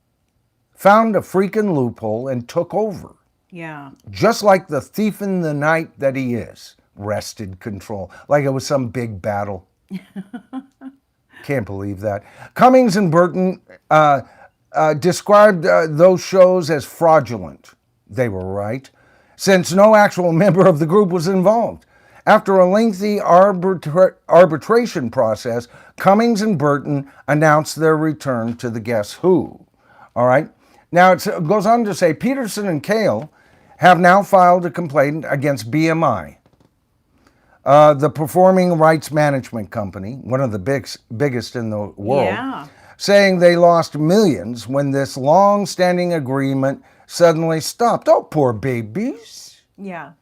found a freaking loophole and took over. Yeah. Just like the thief in the night that he is. Wrested control. Like it was some big battle. Can't believe that. Cummings and Burton described those shows as fraudulent. They were right, since no actual member of the group was involved. After a lengthy arbitration process, Cummings and Burton announced their return to the Guess Who. All right. Now, it goes on to say Peterson and Cale have now filed a complaint against BMI, the Performing Rights Management Company, one of the biggest in the world, saying they lost millions when this long-standing agreement suddenly stopped. Oh, poor babies. Yeah.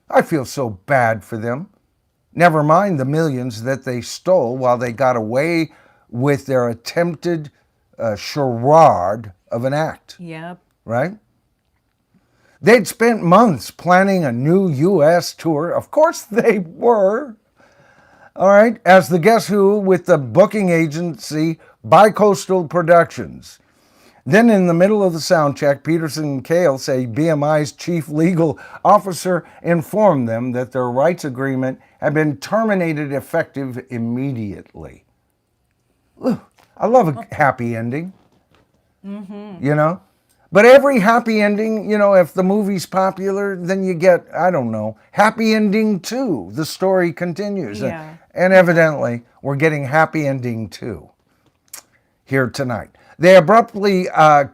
I feel so bad for them. Never mind the millions that they stole while they got away with their attempted charade of an act. Yep. Right? They'd spent months planning a new U.S. tour. Of course they were. All right, as the Guess Who with the booking agency Bicoastal Productions. Then in the middle of the sound check, Peterson and Cale say BMI's chief legal officer informed them that their rights agreement had been terminated effective immediately. Ugh, I love a happy ending. Mm-hmm. But every happy ending, if the movie's popular, then you get, I don't know, happy ending 2. The story continues. Yeah. And evidently, we're getting happy ending 2 here tonight. They abruptly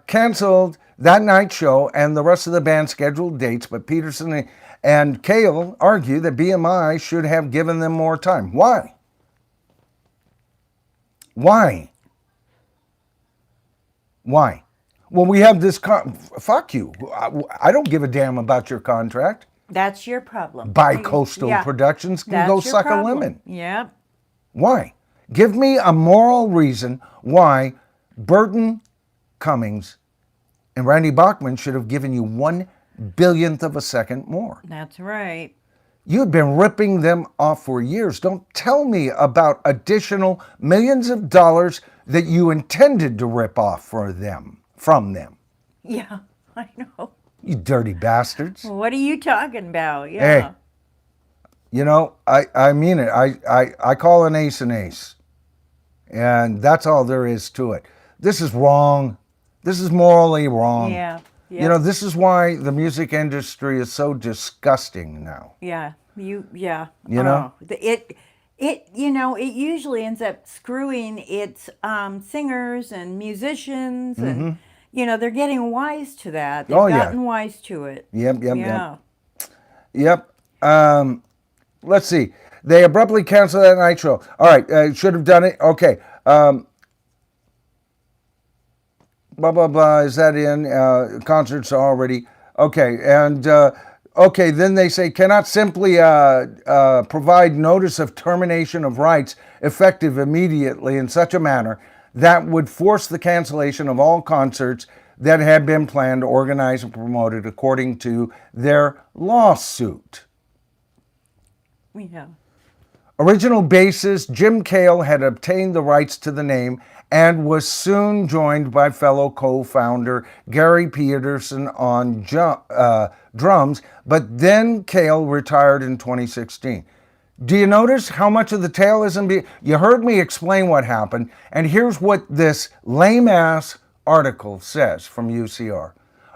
canceled that night show and the rest of the band's scheduled dates, but Peterson and Cale argue that BMI should have given them more time. Why? Well, we have this, fuck you. I don't give a damn about your contract. That's your problem. Bicoastal Productions can go suck a lemon. Yep. Why? Give me a moral reason why Burton, Cummings, and Randy Bachman should have given you 1/1000th of a second more. That's right. You've been ripping them off for years. Don't tell me about additional millions of dollars that you intended to rip off from them. Yeah, I know. You dirty bastards. What are you talking about? Yeah. Hey, I mean it. I call an ace an ace. And that's all there is to it. This is wrong. This is morally wrong. Yeah. Yep. This is why the music industry is so disgusting now. Yeah. It usually ends up screwing its singers and musicians, and they're getting wise to that. They've gotten wise to it. Yep. Let's see. They abruptly canceled that night show. All right, should have done it. Okay. Blah, blah, blah. Is that in? Concerts already. Okay. And Okay, then they say cannot simply provide notice of termination of rights effective immediately in such a manner that would force the cancellation of all concerts that had been planned, organized, and promoted according to their lawsuit. Yeah. Original bassist Jim Cale had obtained the rights to the name and was soon joined by fellow co-founder Gary Peterson on drums, but then Cale retired in 2016. Do you notice how much of the tale isn't you heard me explain what happened, and here's what this lame-ass article says from UCR.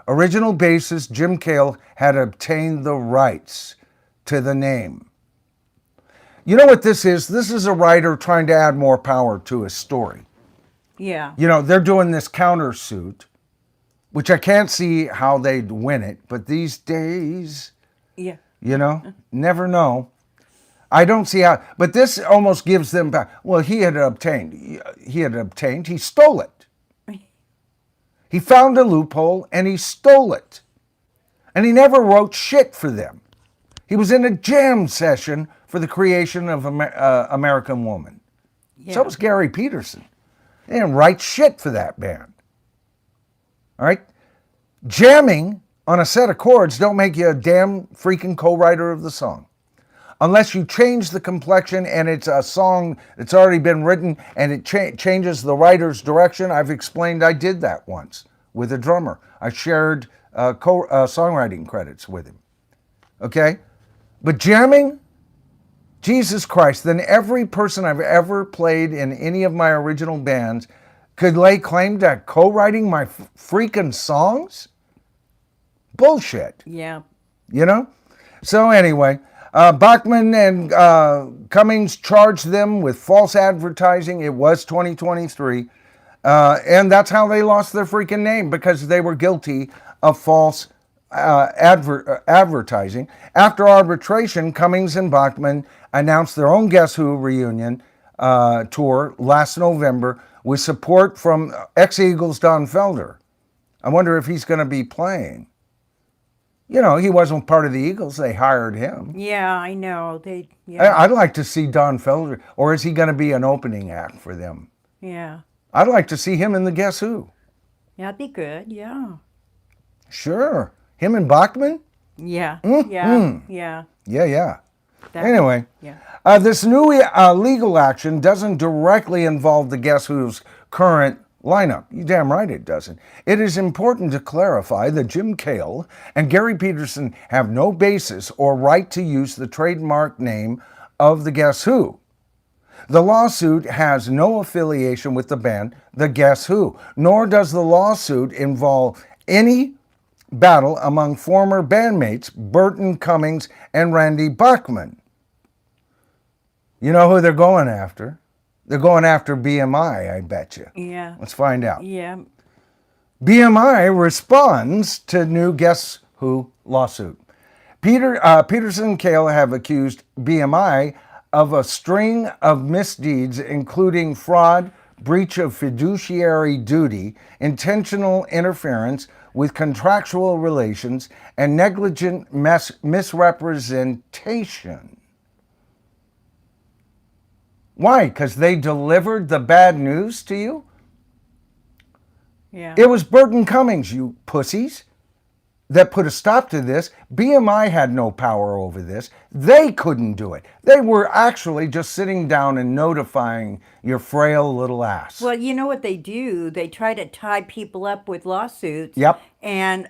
Original bassist Jim Cale had obtained the rights to the name. You know what this is? This is a writer trying to add more power to his story. Yeah. You know, they're doing this countersuit, which I can't see how they'd win it, but these days, Yeah. you know, never know. I don't see how, but this almost gives them back. Well, he stole it. He found a loophole and he stole it. And he never wrote shit for them. He was in a jam session for the creation of American Woman. Yeah. So was Gary Peterson. They didn't write shit for that band. All right? Jamming on a set of chords don't make you a damn freaking co-writer of the song. Unless you change the complexion and it's a song that's already been written and it changes the writer's direction. I've explained I did that once with a drummer. I shared songwriting credits with him. Okay? But jamming, Jesus Christ, then every person I've ever played in any of my original bands could lay claim to co-writing my freaking songs? Bullshit. Yeah. You know? So anyway, Bachman and Cummings charged them with false advertising. It was 2023. And that's how they lost their freaking name, because they were guilty of false advertising. After arbitration, Cummings and Bachman announced their own Guess Who reunion tour last November with support from ex-Eagles Don Felder. I wonder if he's going to be playing. You know, he wasn't part of the Eagles. They hired him. Yeah, I know. Yeah. I'd like to see Don Felder, or is he going to be an opening act for them? Yeah. I'd like to see him in the Guess Who. That'd be good. Yeah. Sure. Him and Bachman? Yeah. Mm-hmm. Yeah. Yeah. That- Anyway, Yeah. this new legal action doesn't directly involve the Guess Who's current lineup. You're damn right it doesn't. It is important to clarify that Jim Cale and Gary Peterson have no basis or right to use the trademark name of the Guess Who. The lawsuit has no affiliation with the band, the Guess Who, nor does the lawsuit involve any battle among former bandmates Burton Cummings and Randy Bachman. You know who they're going after? They're going after BMI, I bet you. Yeah. Let's find out. Yeah. BMI responds to new Guess Who lawsuit. Peterson and Cale have accused BMI of a string of misdeeds, including fraud, breach of fiduciary duty, intentional interference with contractual relations, and negligent misrepresentation. Why? Because they delivered the bad news to you? Yeah. It was Burton Cummings, you pussies, that put a stop to this. BMI had no power over this. They couldn't do it. They were actually just sitting down and notifying your frail little ass. Well, you know what they do? They try to tie people up with lawsuits. Yep. And,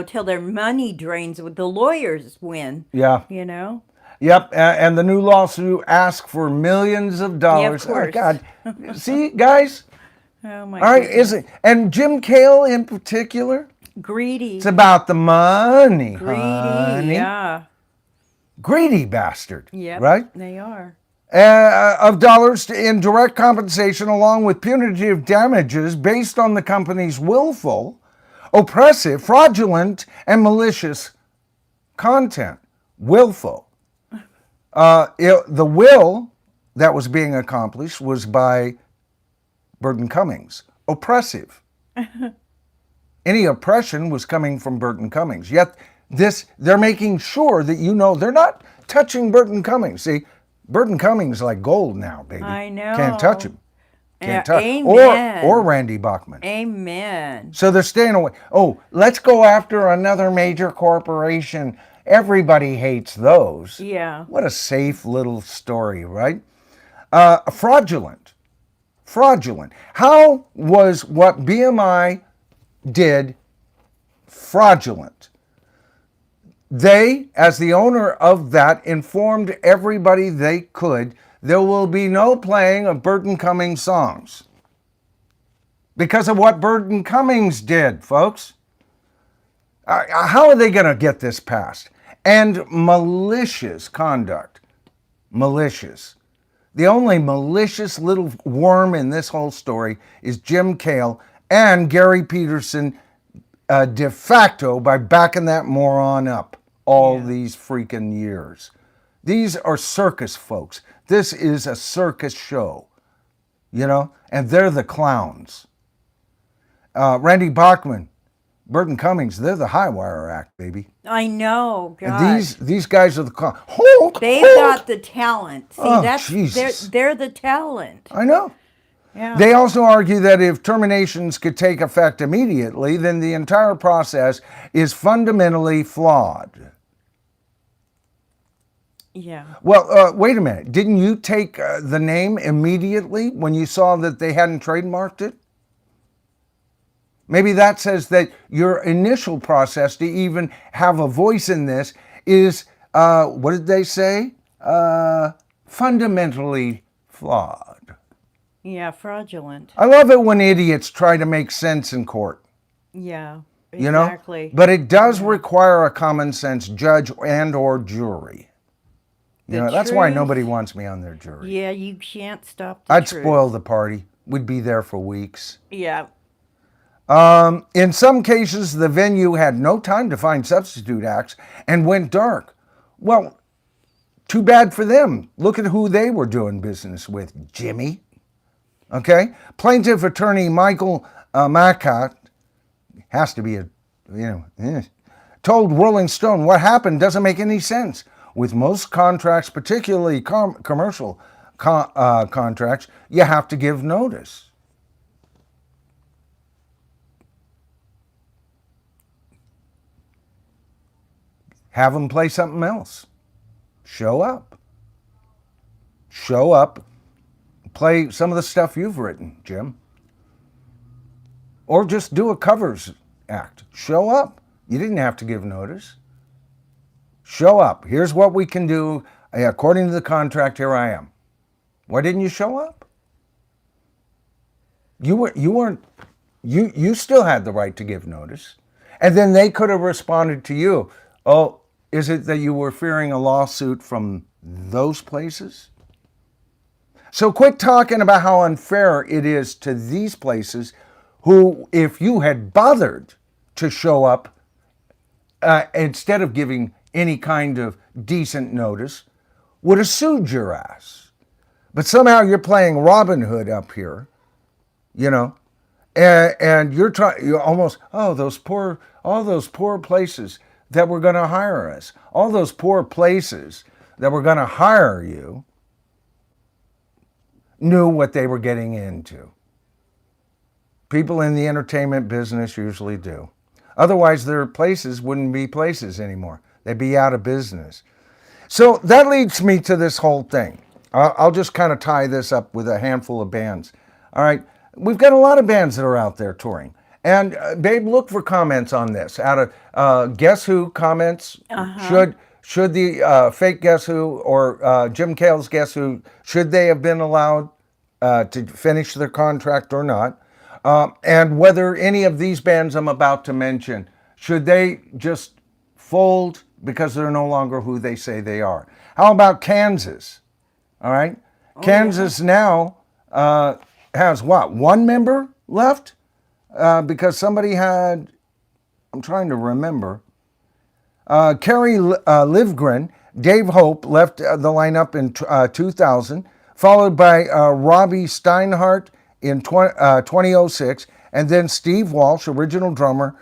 till their money drains, the lawyers win. Yeah. You know? Yep, and the new lawsuit asks for millions of dollars. Yeah, of course. Oh, God. See, guys? Oh, my All right, goodness. is it? And Jim Cale in particular? Greedy. It's about the money, Greedy. honey. Yeah. Greedy bastard. Yep. Right? They are. Of dollars in direct compensation, along with punitive damages based on the company's willful, oppressive, fraudulent, and malicious content. Willful. The will that was being accomplished was by Burton Cummings. Oppressive. Any oppression was coming from Burton Cummings. Yet They're making sure that you know they're not touching Burton Cummings. See, Burton Cummings is like gold now, baby. I know. Can't touch him. Can't touch. Amen. Or Randy Bachman. Amen. So they're staying away. Oh, let's go after another major corporation. Everybody hates those. Yeah. What a safe little story, right? Fraudulent. How was what BMI did fraudulent? They, as the owner of that, informed everybody they could there will be no playing of Burton Cummings songs. Because of what Burton Cummings did, folks. How are they going to get this passed? And malicious conduct. Malicious. The only malicious little worm in this whole story is Jim Cale and Gary Peterson de facto by backing that moron up all these freaking years. These are circus folks. This is a circus show, you know, and they're the clowns. Randy Bachman, Burton Cummings, they're the high wire act, baby. I know, God. And these guys are the clowns. They've got the talent. See, Jesus. they're the talent. I know. Yeah. They also argue that if terminations could take effect immediately, then the entire process is fundamentally flawed. Yeah. Well, wait a minute. Didn't you take the name immediately when you saw that they hadn't trademarked it? Maybe that says that your initial process to even have a voice in this is, what did they say? Fundamentally flawed. Yeah, fraudulent. I love it when idiots try to make sense in court. Yeah, exactly. You know? But it does require a common sense judge and or jury. You know, that's why nobody wants me on their jury. Yeah, you can't stop the I'd truth. spoil the party. We'd be there for weeks. Yeah. In some cases, the venue had no time to find substitute acts and went dark. Well, too bad for them. Look at who they were doing business with, Jimmy. Okay? Plaintiff attorney Michael Macat, has to be told Rolling Stone what happened doesn't make any sense. With most contracts, particularly commercial contracts, you have to give notice. Have them play something else. Show up. Show up. Play some of the stuff you've written, Jim. Or just do a covers act. Show up. You didn't have to give notice. Show up. Here's what we can do. According to the contract, here I am. Why didn't you show up? You still had the right to give notice. And then they could have responded to you. Oh, is it that you were fearing a lawsuit from those places? So quit talking about how unfair it is to these places who, if you had bothered to show up, instead of giving any kind of decent notice, would have sued your ass. But somehow you're playing Robin Hood up here, you know, and you're almost, all those poor places that were going to hire us, all those poor places that were going to hire you knew what they were getting into. People in the entertainment business usually do. Otherwise, their places wouldn't be places anymore. They'd be out of business. So that leads me to this whole thing. I'll just kind of tie this up with a handful of bands. All right. We've got a lot of bands that are out there touring. And babe, look for comments on this. Out of Guess Who comments, should the fake Guess Who or Jim Cale's Guess Who, should they have been allowed to finish their contract or not? And whether any of these bands I'm about to mention, should they just fold because they're no longer who they say they are? How about Kansas? All right. Kansas now has what? One member left? Because somebody had, I'm trying to remember, Kerry Livgren, Dave Hope left the lineup in 2000, followed by Robbie Steinhardt in 2006, and then Steve Walsh, original drummer,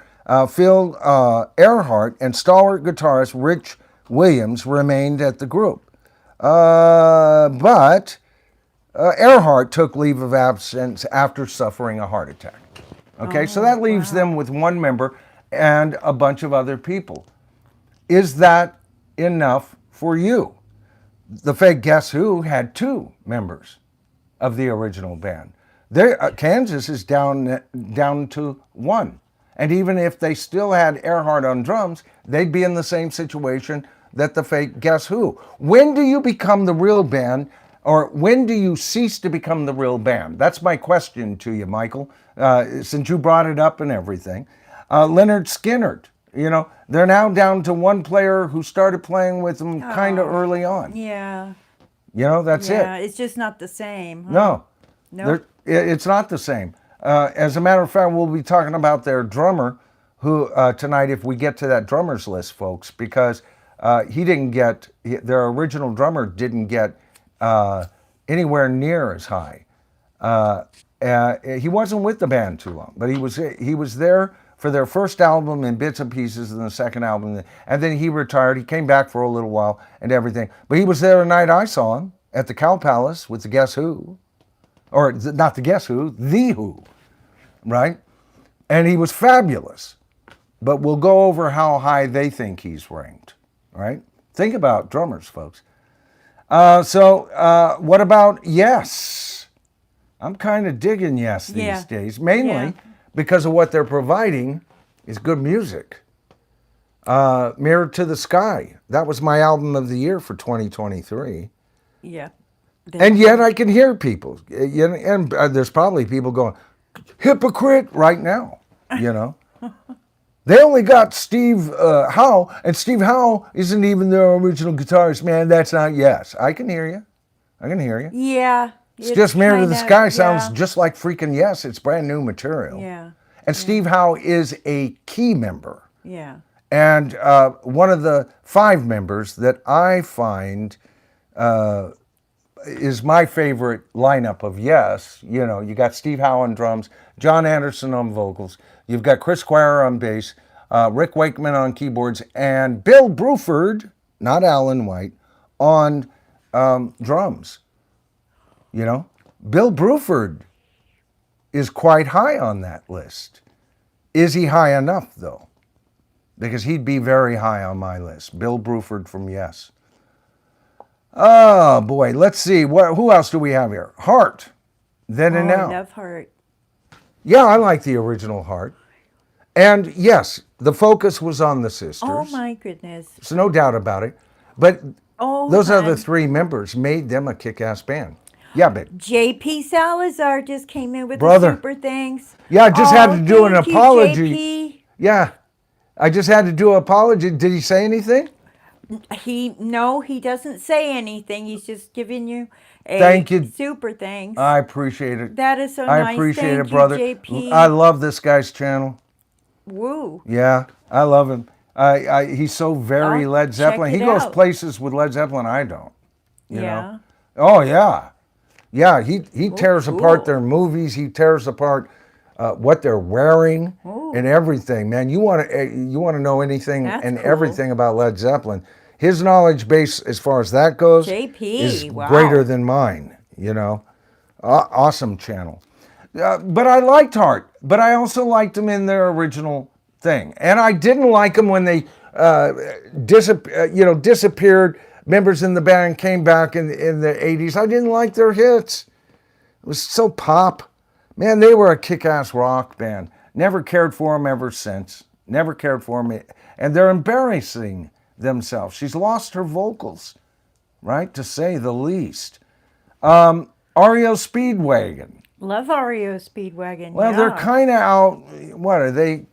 Phil Earhart and stalwart guitarist Rich Williams remained at the group. But Earhart took leave of absence after suffering a heart attack. Okay, so that leaves them with one member and a bunch of other people. Is that enough for you? The fake Guess Who had 2 members of the original band. Kansas is down to 1. And even if they still had Earhart on drums, they'd be in the same situation that the fake Guess Who. When do you become the real band, or when do you cease to become the real band? That's my question to you, Michael, since you brought it up and everything. Leonard Skinner, they're now down to 1 player who started playing with them kind of early on. Yeah. That's it. Yeah, it's just not the same. Huh? No. Nope. It's not the same. As a matter of fact, we'll be talking about their drummer who tonight, if we get to that drummer's list, folks, because their original drummer didn't get anywhere near as high. He wasn't with the band too long, but he was there for their first album in bits and pieces, and the second album, and then he retired. He came back for a little while and everything, but he was there the night I saw him at the Cow Palace with the Guess Who, or not the Guess Who, the Who, right? And he was fabulous. But we'll go over how high they think he's ranked, right? Think about drummers, folks. What about Yes? I'm kind of digging Yes these days, mainly because of what they're providing is good music. Mirror to the Sky. That was my album of the year for 2023. Yeah. And yet I can hear people, and there's probably people going, hypocrite right now, They only got Steve Howe, and Steve Howe isn't even their original guitarist, man. That's not Yes. I can hear you. Yeah. It's just Mirror to the Sky sounds just like freaking Yes. It's brand new material. Yeah. And Steve Howe is a key member. Yeah. And one of the 5 members that I find is my favorite lineup of Yes. You got Steve Howe on drums, John Anderson on vocals, you've got Chris Squire on bass, Rick Wakeman on keyboards, and Bill Bruford, not Alan White, on drums. Bill Bruford is quite high on that list. Is he high enough, though? Because he'd be very high on my list. Bill Bruford from Yes. Oh, boy. Let's see. Who else do we have here? Heart. Then and Now. I love Heart. Yeah, I like the original Heart. And yes, the focus was on the sisters. Oh, my goodness. There's no doubt about it. But those other 3 members made them a kick-ass band. Yeah, babe. JP Salazar just came in with Brother. the super things. Yeah, I just had to do an thank you, apology. JP. Yeah, I just had to do an apology. Did he say anything? No, he doesn't say anything. He's just giving you a Thank you. super thanks. I appreciate it. That is so I nice. appreciate Thank it, brother. You, JP. I love this guy's channel. Woo. Yeah, I love him. He's so very I'll Led Zeppelin. check He it goes out. places with Led Zeppelin I don't. You Yeah. know? Oh, yeah. Yeah, he tears cool. apart their movies. He tears apart what they're wearing and everything. Man, you want to know anything That's and cool. everything about Led Zeppelin. His knowledge base, as far as that goes, JP, is wow. greater than mine. Awesome channel. But I liked Heart, but I also liked them in their original thing, and I didn't like them when they disappeared. Members in the band came back in the 80s. I didn't like their hits. It was so pop. Man, they were a kick-ass rock band. Never cared for them ever since. Never cared for them. And they're embarrassing themselves. She's lost her vocals, right, to say the least. REO Speedwagon. Love REO Speedwagon. Well, yeah. they're kind of out. What are they?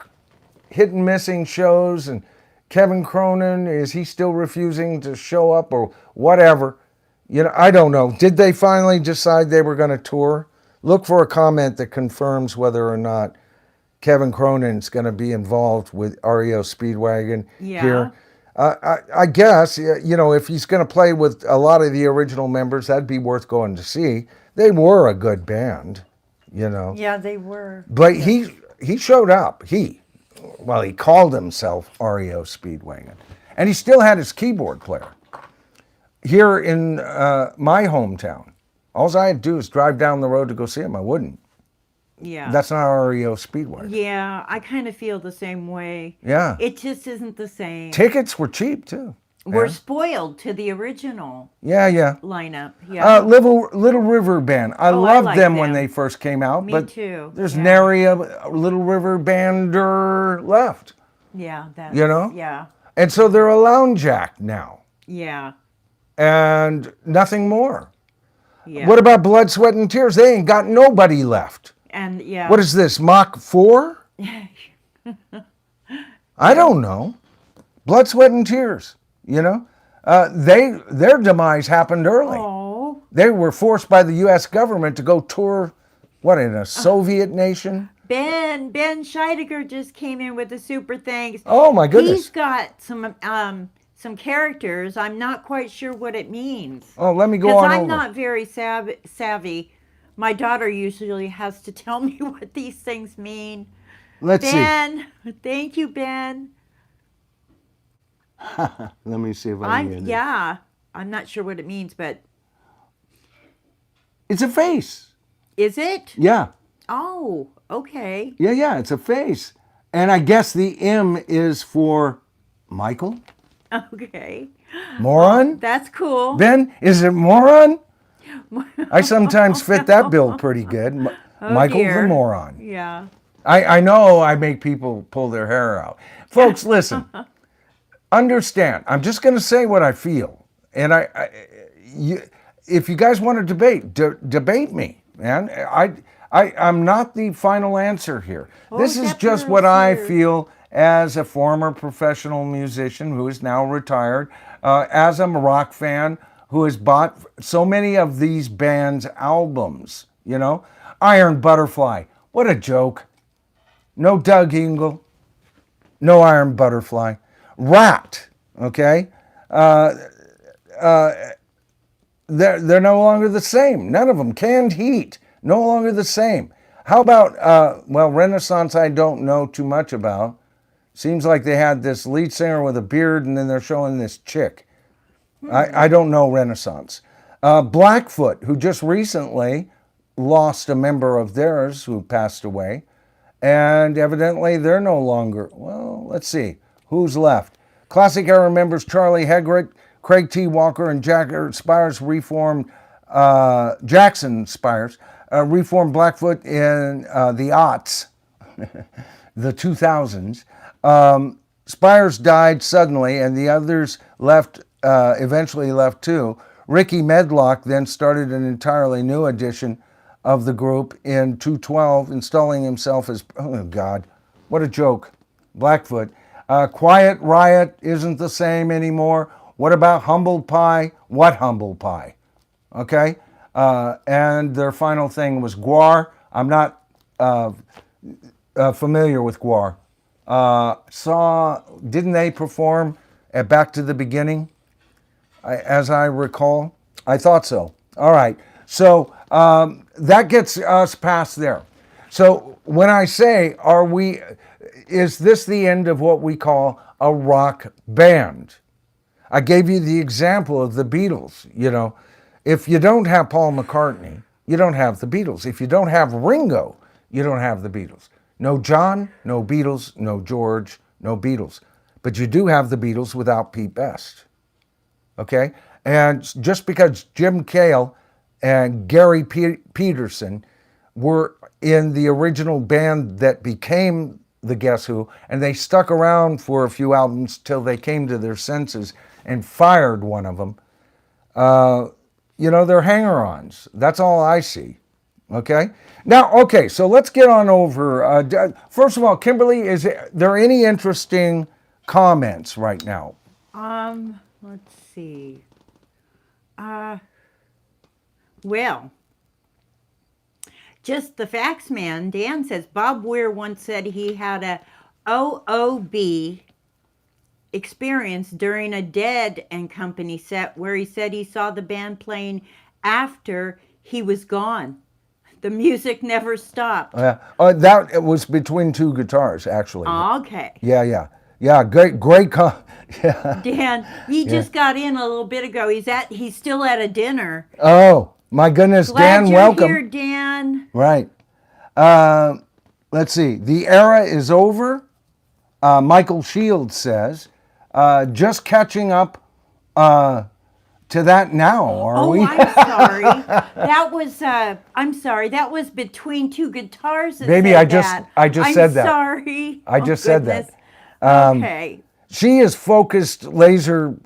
Hit and missing shows, and Kevin Cronin, is he still refusing to show up or whatever? I don't know. Did they finally decide they were going to tour? Look for a comment that confirms whether or not Kevin Cronin's going to be involved with REO Speedwagon here. I guess, if he's going to play with a lot of the original members, that'd be worth going to see. They were a good band, Yeah, they were. But he showed up. well, he called himself REO Speedwagon. And he still had his keyboard player. Here in my hometown, all I had to do is drive down the road to go see him. I wouldn't. Yeah. That's not REO Speedwagon. Yeah, I kind of feel the same way. Yeah. It just isn't the same. Tickets were cheap, too. We're Yeah. spoiled to the original Yeah, yeah. lineup. Yeah. Little River Band. I Oh, I loved like them when them. they first came out. Me but too, There's yeah. nary a Little River Bander left. Yeah, that's, You know? Yeah. And so they're a lounge act now. Yeah. And nothing more. Yeah. What about Blood, Sweat, and Tears? They ain't got nobody left. And yeah. What is this, Mach 4? I don't know. Blood, Sweat, and Tears, you know? Their demise happened early. Oh. They were forced by the U.S. government to go tour, what, in a Soviet nation? Ben Scheidegger just came in with a super thanks. Oh, my goodness. He's got some characters. I'm not quite sure what it means. Oh, let me go Because on I'm over. not very savvy. My daughter usually has to tell me what these things mean. Let's Ben, thank you, Ben. see. Let me see if I can get it. Yeah, I'm not sure what it means, but It's a face. is it? Yeah. Oh, okay. Yeah, it's a face. And I guess the M is for Michael? Okay. Moron? That's cool. Ben, is it moron? I sometimes fit that bill pretty good. Michael dear. the moron. Yeah. I know I make people pull their hair out. Folks, listen. Understand. I'm just going to say what I feel. And if you guys want to debate, debate me, man. I'm not the final answer here. This is just what I feel as a former professional musician who is now retired, as a rock fan who has bought so many of these bands' albums, you know. Iron Butterfly, what a joke. No Doug Ingle, no Iron Butterfly. Rat, okay? They're no longer the same. None of them. Canned Heat, no longer the same. How about, Renaissance I don't know too much about. Seems like they had this lead singer with a beard and then they're showing this chick. I don't know Renaissance. Blackfoot, who just recently lost a member of theirs who passed away. And evidently they're no longer, well, let's see, who's left? Classic era members Charlie Hegrick, Craig T. Walker, and Jackson Spires reformed Blackfoot in the aughts, the 2000s. Spires died suddenly, and the others eventually left too. Ricky Medlock then started an entirely new edition of the group in 2012, installing himself as, oh God, what a joke, Blackfoot. Quiet Riot isn't the same anymore. What about Humble Pie? What Humble Pie? Okay? And their final thing was Gwar. I'm not familiar with Gwar. Didn't they perform at Back to the Beginning? As I recall? I thought so. All right. So that gets us past there. So when I say, is this the end of what we call a rock band? I gave you the example of the Beatles. You know, if you don't have Paul McCartney, you don't have the Beatles. If you don't have Ringo, you don't have the Beatles. No John, no Beatles, no George, no Beatles. But you do have the Beatles without Pete Best. Okay? And just because Jim Cale and Gary Peterson were in the original band that became the Guess Who, and they stuck around for a few albums till they came to their senses and fired one of them, they're hanger-ons. That's all I see. Okay? Now, okay, so let's get on over. First of all, Kimberly, is there any interesting comments right now? Let's see. Well, just the facts man, Dan says, Bob Weir once said he had a OOB experience during a Dead and Company set where he said he saw the band playing after he was gone. The music never stopped. That it was between two guitars, actually. Okay. Yeah. Yeah. Dan, he just got in a little bit ago. He's still at a dinner. Oh, my goodness, Glad Dan, you're welcome. here, Dan. Right. Let's see. The era is over. Michael Shields says, just catching up to that now, are we? I'm sorry. I'm sorry. That was between two guitars. Baby, I just said that. I'm sorry. I just said that. Okay. She is laser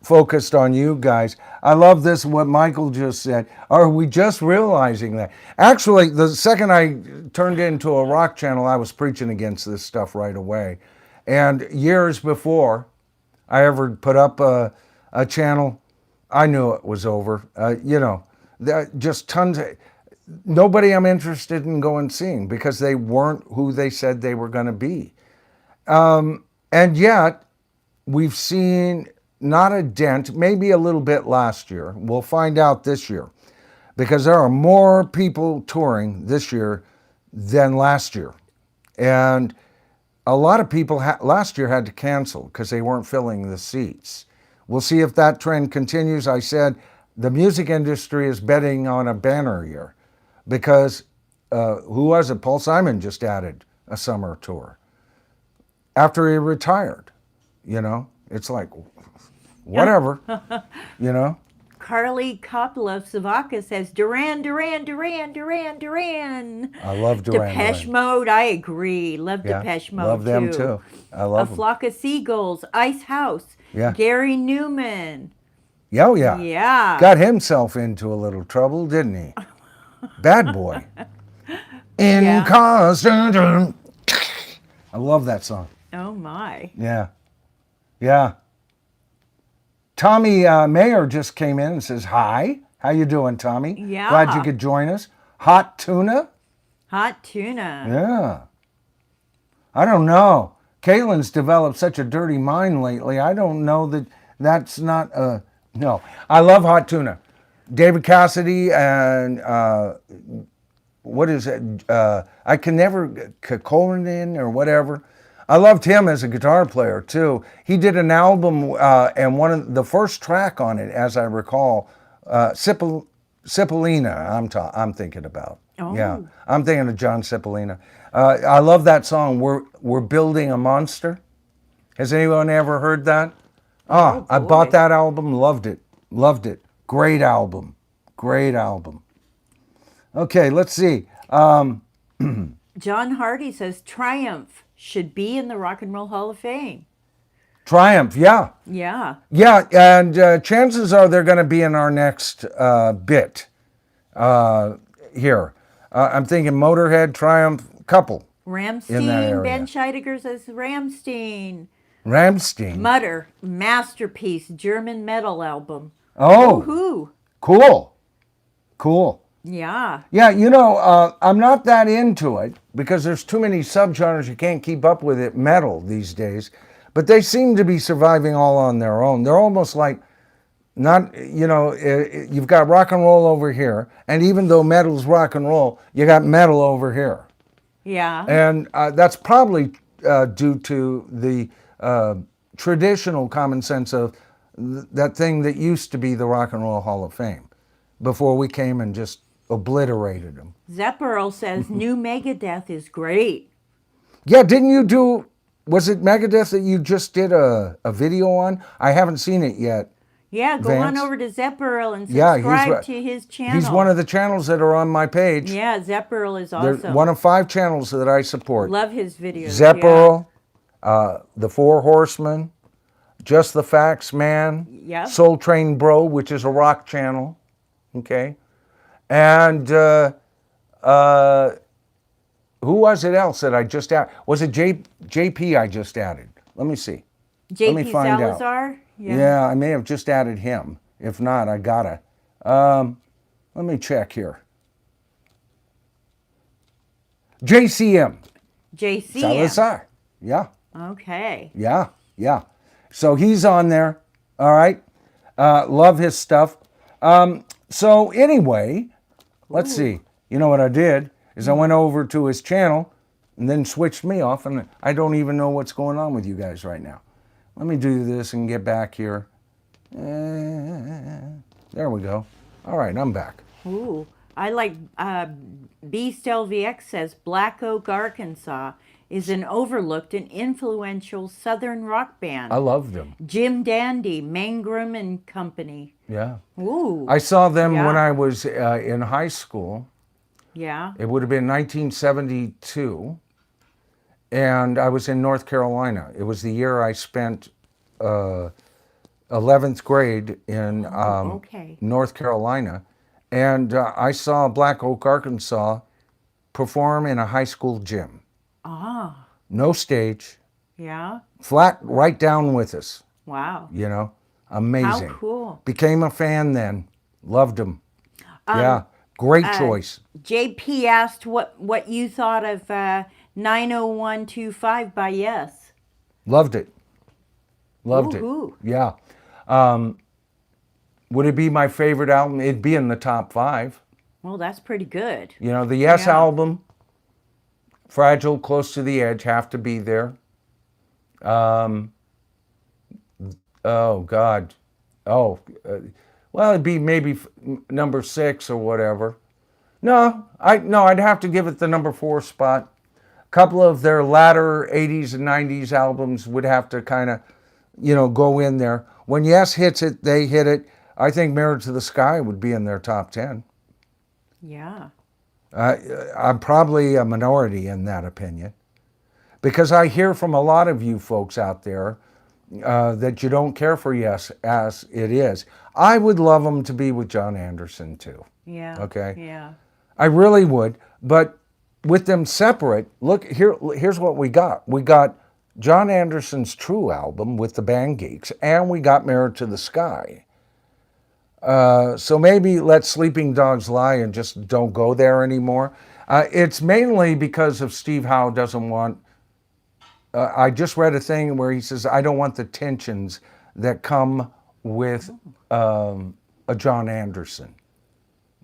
focused on you guys. I love this, what Michael just said. Are we just realizing that? Actually, the second I turned into a rock channel, I was preaching against this stuff right away. And years before I ever put up a channel, I knew it was over. Just tons of... Nobody I'm interested in going seeing because they weren't who they said they were going to be. And yet, we've seen not a dent, maybe a little bit last year. We'll find out this year because there are more people touring this year than last year. And a lot of people last year had to cancel because they weren't filling the seats. We'll see if that trend continues. I said the music industry is betting on a banner year because who was it? Paul Simon just added a summer tour after he retired. It's like, whatever, Carly Coppola of Savaca says, Duran, Duran, Duran, Duran, Duran. I love Duran. Depeche Mode, I agree. Love Depeche Mode, love them too. I love them. Flock of Seagulls, Ice House, Gary Newman. Oh, yeah. Yeah. Got himself into a little trouble, didn't he? Bad boy. I love that song. Oh, my. Yeah. Tommy Mayer just came in and says, hi. How you doing, Tommy? Yeah. Glad you could join us. Hot tuna? Hot tuna. Yeah. I don't know. Kaylin's developed such a dirty mind lately. I don't know that's not no. I love hot tuna. David Cassidy and what is it? I can never, Colin or whatever. I loved him as a guitar player too. He did an album and one of the first track on it, as I recall, Cipollina. I'm thinking about. Oh. Yeah, I'm thinking of John Cipollina. I love that song. We're building a monster. Has anyone ever heard that? I bought that album. Loved it. Great album. Okay, let's see. John Hardy says Triumph should be in the Rock and Roll Hall of Fame. Triumph, yeah. Yeah. Yeah, and chances are they're going to be in our next bit here. I'm thinking Motorhead, Triumph, couple. Rammstein, Ben Scheidegger says Rammstein. Rammstein. Masterpiece, German metal album. Oh. Woohoo. Cool. Yeah. Yeah, I'm not that into it because there's too many subgenres. You can't keep up with it, metal these days. But they seem to be surviving all on their own. They're almost like you've got rock and roll over here. And even though metal's rock and roll, you got metal over here. Yeah. And that's probably due to the traditional common sense of that thing that used to be the Rock and Roll Hall of Fame before we came and just obliterated them. Zepperal says new Megadeth is great. Yeah, didn't you was it Megadeth that you just did a video on? I haven't seen it yet. Yeah, go Vance. on over to Zepperal and subscribe to his channel. He's one of the channels that are on my page. Yeah, Zepperal is awesome. They're one of 5 channels that I support. Love his videos. Zepperal, The Four Horsemen, Just the Facts Man, Yep. Soul Train Bro, which is a rock channel, okay? And who was it else that I just added? Was it JP I just added? Let me see. JP Let me find Salazar? out. Yeah, I may have just added him. If not, I gotta. Let me check here. JCM. Salazar. Yeah. Okay. Yeah. So he's on there. All right. Love his stuff. So anyway, let's see. you know what I did is I went over to his channel and then switched me off, and I don't even know what's going on with you guys right now. Let me do this and get back here. There we go. All right, I'm back. Ooh, I like Beast LVX says Black Oak, Arkansas is an overlooked and influential Southern rock band. I loved them. Jim Dandy, Mangrum and Company. Yeah. Ooh. I saw them Yeah. when I was in high school. Yeah. It would have been 1972. And I was in North Carolina. It was the year I spent 11th grade in Okay. North Carolina. And I saw Black Oak, Arkansas perform in a high school gym. Ah. No stage, Yeah. flat right down with us, Wow. you know. Amazing. How cool. Became a fan then. Loved them. Yeah, great choice. JP asked what you thought of 90125 by Yes. Loved it. Loved Woohoo. it. Yeah. Would it be my favorite album? It'd be in the top 5. Well, that's pretty good. You know, the Yes Yeah. album, Fragile, Close to the Edge have to be there. Oh, God. Oh, well, it'd be maybe number 6 or whatever. No, I'd have to give it the number 4 spot. A couple of their latter 80s and 90s albums would have to kind of, go in there. When Yes hits it, they hit it. I think Mirror to the Sky would be in their top 10. Yeah. I'm probably a minority in that opinion, because I hear from a lot of you folks out there that you don't care for Yes as it is. I would love them to be with John Anderson too. Yeah. Okay. Yeah. I really would, but with them separate, look, here's what we got. We got John Anderson's True album with the Band Geeks, and we got Mirror to the Sky. So maybe let Sleeping Dogs Lie and just don't go there anymore. It's mainly because of Steve Howe doesn't want, I just read a thing where he says, I don't want the tensions that come with a John Anderson.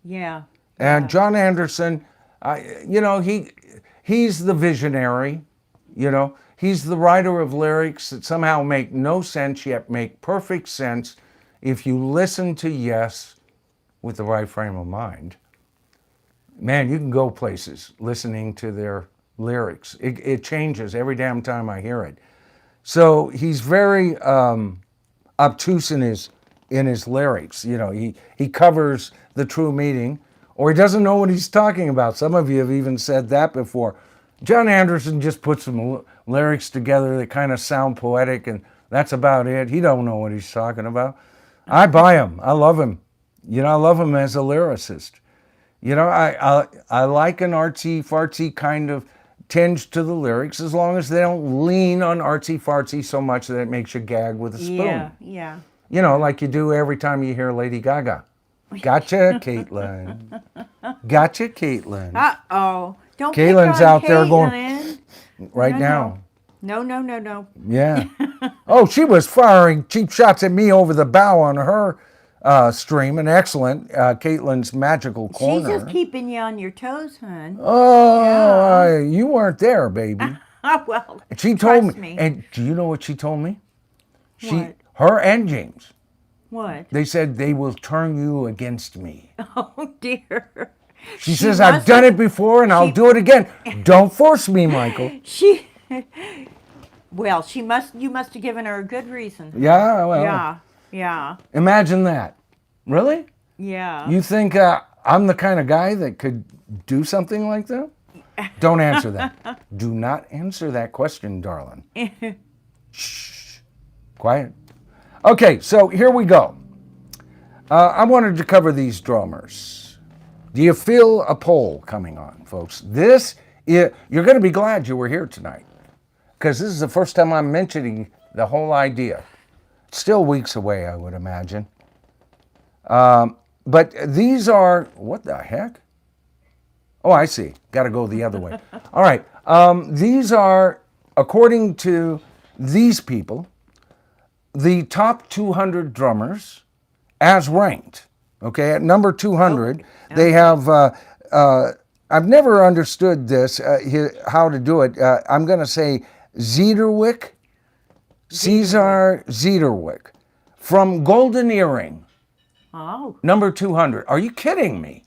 Yeah. And John Anderson, he's the visionary, he's the writer of lyrics that somehow make no sense yet make perfect sense if you listen to Yes with the right frame of mind. Man, you can go places listening to their lyrics. It changes every damn time I hear it. So he's very obtuse in his lyrics. He covers the true meaning, or he doesn't know what he's talking about. Some of you have even said that before. John Anderson just puts some lyrics together that kind of sound poetic, and that's about it. He don't know what he's talking about. I buy him. I love him. I love him as a lyricist. I like an artsy-fartsy kind of tinge to the lyrics, as long as they don't lean on artsy-fartsy so much that it makes you gag with a spoon. Yeah. Like you do every time you hear Lady Gaga. Gotcha, Caitlin. Gotcha, Caitlin. Uh-oh. Don't Caitlin's pick on out there going Caitlin. right now. No. Yeah. Oh, she was firing cheap shots at me over the bow on her stream. An excellent Caitlin's Magical Corner. She's just keeping you on your toes, hon. Oh, you weren't there, baby. Well, She told me. And do you know what she told me? What? Her and James. What? They said they will turn you against me. Oh, dear. She says, I've done it before and I'll do it again. Don't force me, Michael. Well, you must have given her a good reason. Yeah, well. Yeah. Imagine that. Really? Yeah. You think I'm the kind of guy that could do something like that? Don't answer that. Do not answer that question, darling. Shh. Quiet. Okay, so here we go. I wanted to cover these drummers. Do you feel a poll coming on, folks? You're going to be glad you were here tonight, because this is the first time I'm mentioning the whole idea. It's still weeks away, I would imagine. But these are, what the heck? Oh, I see. Got to go the other way. All right. These are, according to these people, the top 200 drummers as ranked. Okay, at number 200, they have I've never understood this, how to do it. I'm going to say Zederwick, Caesar Zederwick, from Golden Earring, Oh, number 200. Are you kidding me?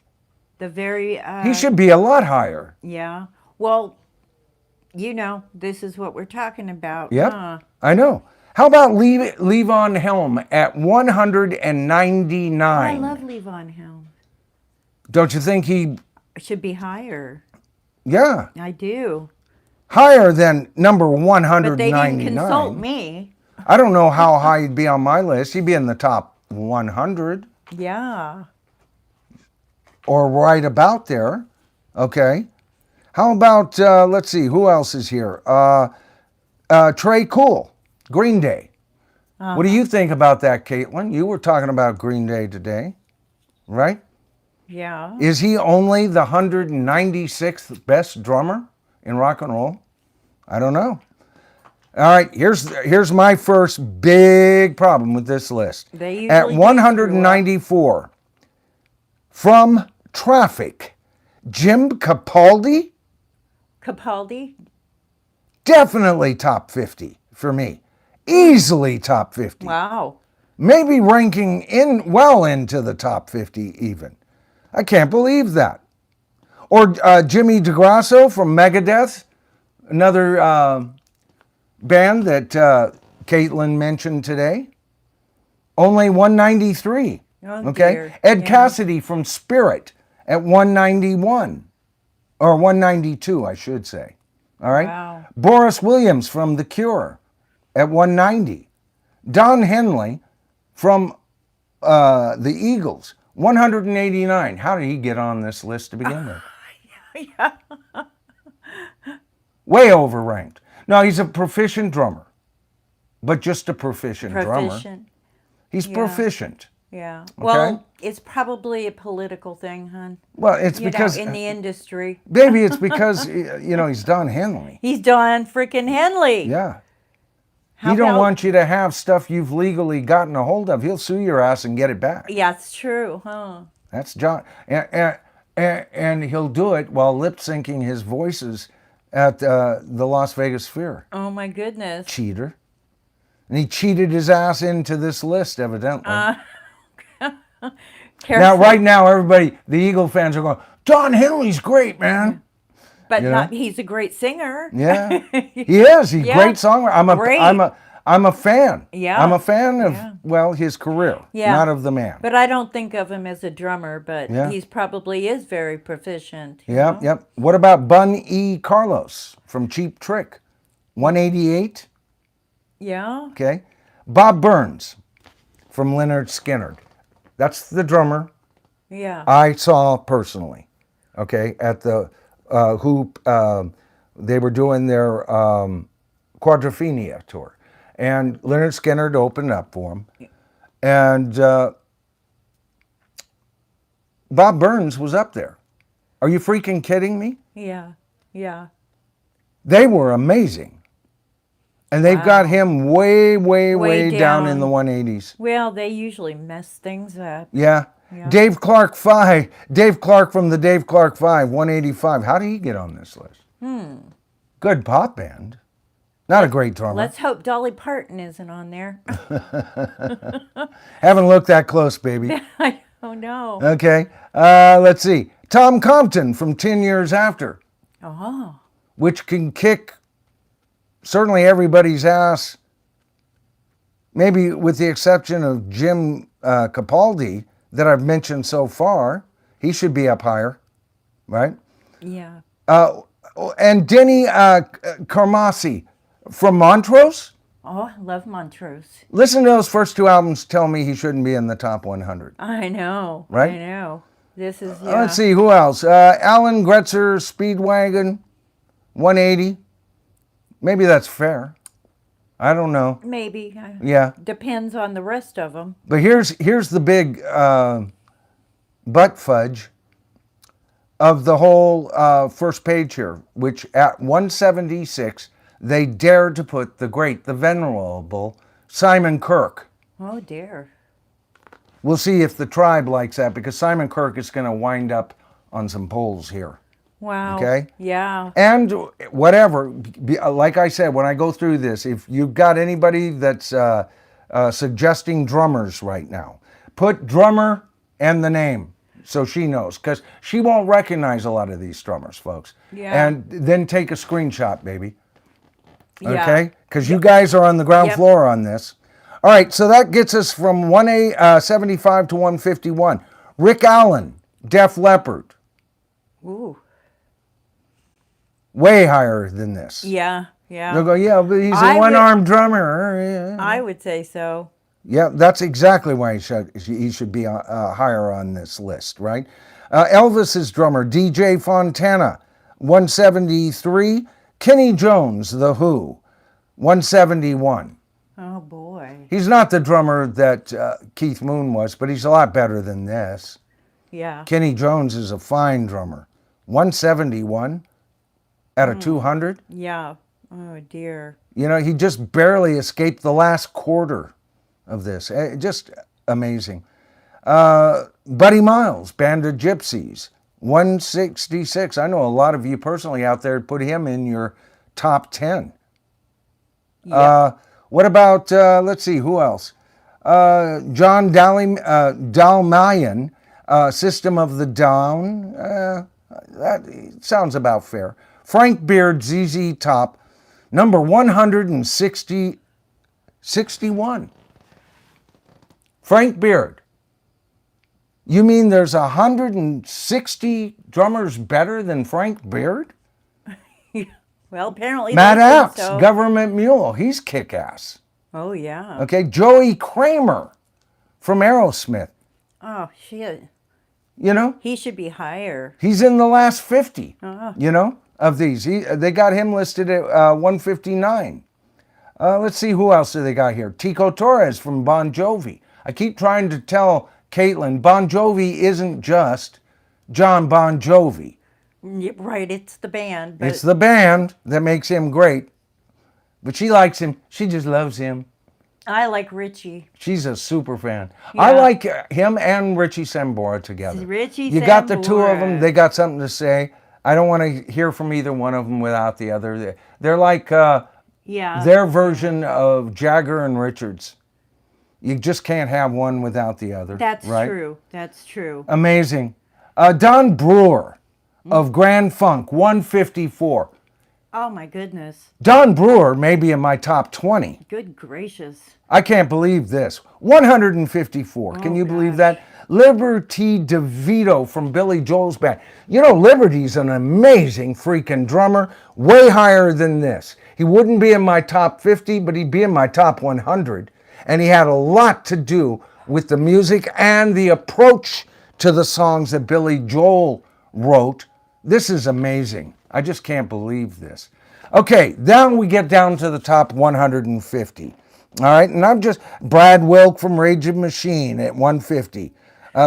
the very. He should be a lot higher. Yeah. Well, this is what we're talking about. Yep, Huh? I know. How about Levon Helm at 199? I love Levon Helm. Don't you think he, Should be higher. yeah, I do. higher than number But 199? they didn't consult me. I don't know how high he'd be on my list. He'd be in the top 100 Yeah. or right about there. Okay. How about, let's see, who else is here? Trey Cool, Green Day. What do you think about that, Caitlin? You were talking about Green Day today, right? Yeah. Is he only the 196th best drummer in rock and roll? I don't know. All right, here's my first big problem with this list. They usually At do 194, from Traffic, Jim Capaldi, Capaldi. definitely top 50 for me. Easily top 50. Wow. Maybe ranking well into the top 50 even. I can't believe that. Or Jimmy DeGrasso from Megadeth, another band that Caitlin mentioned today. Only 193. Oh, Okay. dear. Ed Yeah. Cassidy from Spirit at 191. Or 192, I should say. All right. Wow. Boris Williams from The Cure at 190. Don Henley from the Eagles, 189. How did he get on this list to begin with? Yeah. Way overranked. No, he's a proficient drummer, but just a proficient drummer. Proficient. He's Yeah. proficient. Yeah. Well, it's probably a political thing, hon. Well, it's You because, know, in the industry. maybe it's because, he's Don Henley. He's Don freaking Henley. Yeah. How He don't about- want you to have stuff you've legally gotten a hold of. He'll sue your ass and get it back. Yeah, it's true, huh? That's John. And he'll do it while lip syncing his voices at the Las Vegas Sphere. Oh my goodness. Cheater. And he cheated his ass into this list, evidently. Now, right now, everybody, the Eagle fans are going, Don Henley's great, man. But you not, know? he's a great singer. Yeah, he is. He's a Yeah, great songwriter. great. I'm a fan. Yeah. I'm a fan of, Yeah. well, his career, Yeah. not of the man. But I don't think of him as a drummer, but Yeah. he's probably is very proficient. you Yep, know? yep. What about Bun E. Carlos from Cheap Trick? 188. Yeah. Okay. Bob Burns from Leonard Skinner. That's the drummer Yeah. I saw personally. Okay. At the Hoop, they were doing their Quadrophenia tour. And Leonard Skinner opened up for him. And Bob Burns was up there. Are you freaking kidding me? Yeah. Yeah. They were amazing. And they've got him way, way, way down in down. the 180s. Well, they usually mess things up. Yeah. Yeah. Dave Clark from the Dave Clark 5, 185. How did he get on this list? Good pop band. Not a great drummer. Let's hope Dolly Parton isn't on there. Haven't looked that close, baby. I don't know. Okay. Let's see. Tom Compton from 10 Years After, Oh. which can kick certainly everybody's ass, maybe with the exception of Jim Capaldi that I've mentioned so far. He should be up higher, right? Yeah. And Denny Carmassi from Montrose. Oh, I love Montrose. Listen to those first two albums. Tell me he shouldn't be in the top 100. I know. Right? I know. This is, yeah. Let's see, who else? Alan Gretzer, Speedwagon, 180. Maybe that's fair. I don't know. Maybe. Yeah. Depends on the rest of them. But here's the big butt fudge of the whole first page here, which at 176, they dared to put the great, the venerable Simon Kirke. Oh, dear. We'll see if the tribe likes that, because Simon Kirke is going to wind up on some polls here. Wow. Okay? Yeah. And whatever, like I said, when I go through this, if you've got anybody that's suggesting drummers right now, put drummer and the name so she knows, because she won't recognize a lot of these drummers, folks. Yeah. And then take a screenshot, baby. Yeah. Okay? Because you guys are on the ground Yep. floor on this. All right, so that gets us from 175 to 151. Rick Allen, Def Leppard, Ooh. way higher than this. Yeah. Yeah. They'll go, yeah, but he's a I would- one-armed drummer. Yeah. I would say so. Yeah, that's exactly why he should be higher on this list, right? Elvis's drummer, DJ Fontana, 173. Kenny Jones, The Who, 171. Oh boy. He's not the drummer that Keith Moon was, but he's a lot better than this. Yeah. Kenny Jones is a fine drummer. 171 out of 200. Yeah. Oh dear. You know, he just barely escaped the last quarter of this. Just amazing. Buddy Miles, Band of Gypsies, 166. I know a lot of you personally out there put him in your top 10. Yeah. What about, let's see, who else? John Dalmayan, System of the Down. That sounds about fair. Frank Beard, ZZ Top, number 161. Frank Beard. You mean there's 160 drummers better than Frank Beard? Well, apparently. Matt they think Apps, so. Government Mule. He's kick-ass. Oh yeah. Okay, Joey Kramer from Aerosmith. Oh shit. You know, He should be higher. he's in the last 50, Uh-huh. you know, of these. They got him listed at 159. Let's see, who else do they got here? Tico Torres from Bon Jovi. I keep trying to tell Caitlin, Bon Jovi isn't just John Bon Jovi. Yep, right. It's the band. But It's the band that makes him great. But she likes him. She just loves him. I like Richie. She's a super fan. I Yeah. like him and Richie Sambora together. Richie You got the two of Sambora. them. They got something to say. I don't want to hear from either one of them without the other. They're like Yeah. their version of Jagger and Richards. You just can't have one without the other. That's right? true. That's true. Amazing. Don Brewer of Grand Funk, 154. Oh my goodness. Don Brewer may be in my top 20. Good gracious. I can't believe this. 154. Can you believe that? Liberty DeVito from Billy Joel's band. You know, Liberty's an amazing freaking drummer, way higher than this. He wouldn't be in my top 50, but he'd be in my top 100. And he had a lot to do with the music and the approach to the songs that Billy Joel wrote. This is amazing. I just can't believe this. Okay, then we get down to the top 150. All right, and I'm just Brad Wilk from Rage of Machine at 150.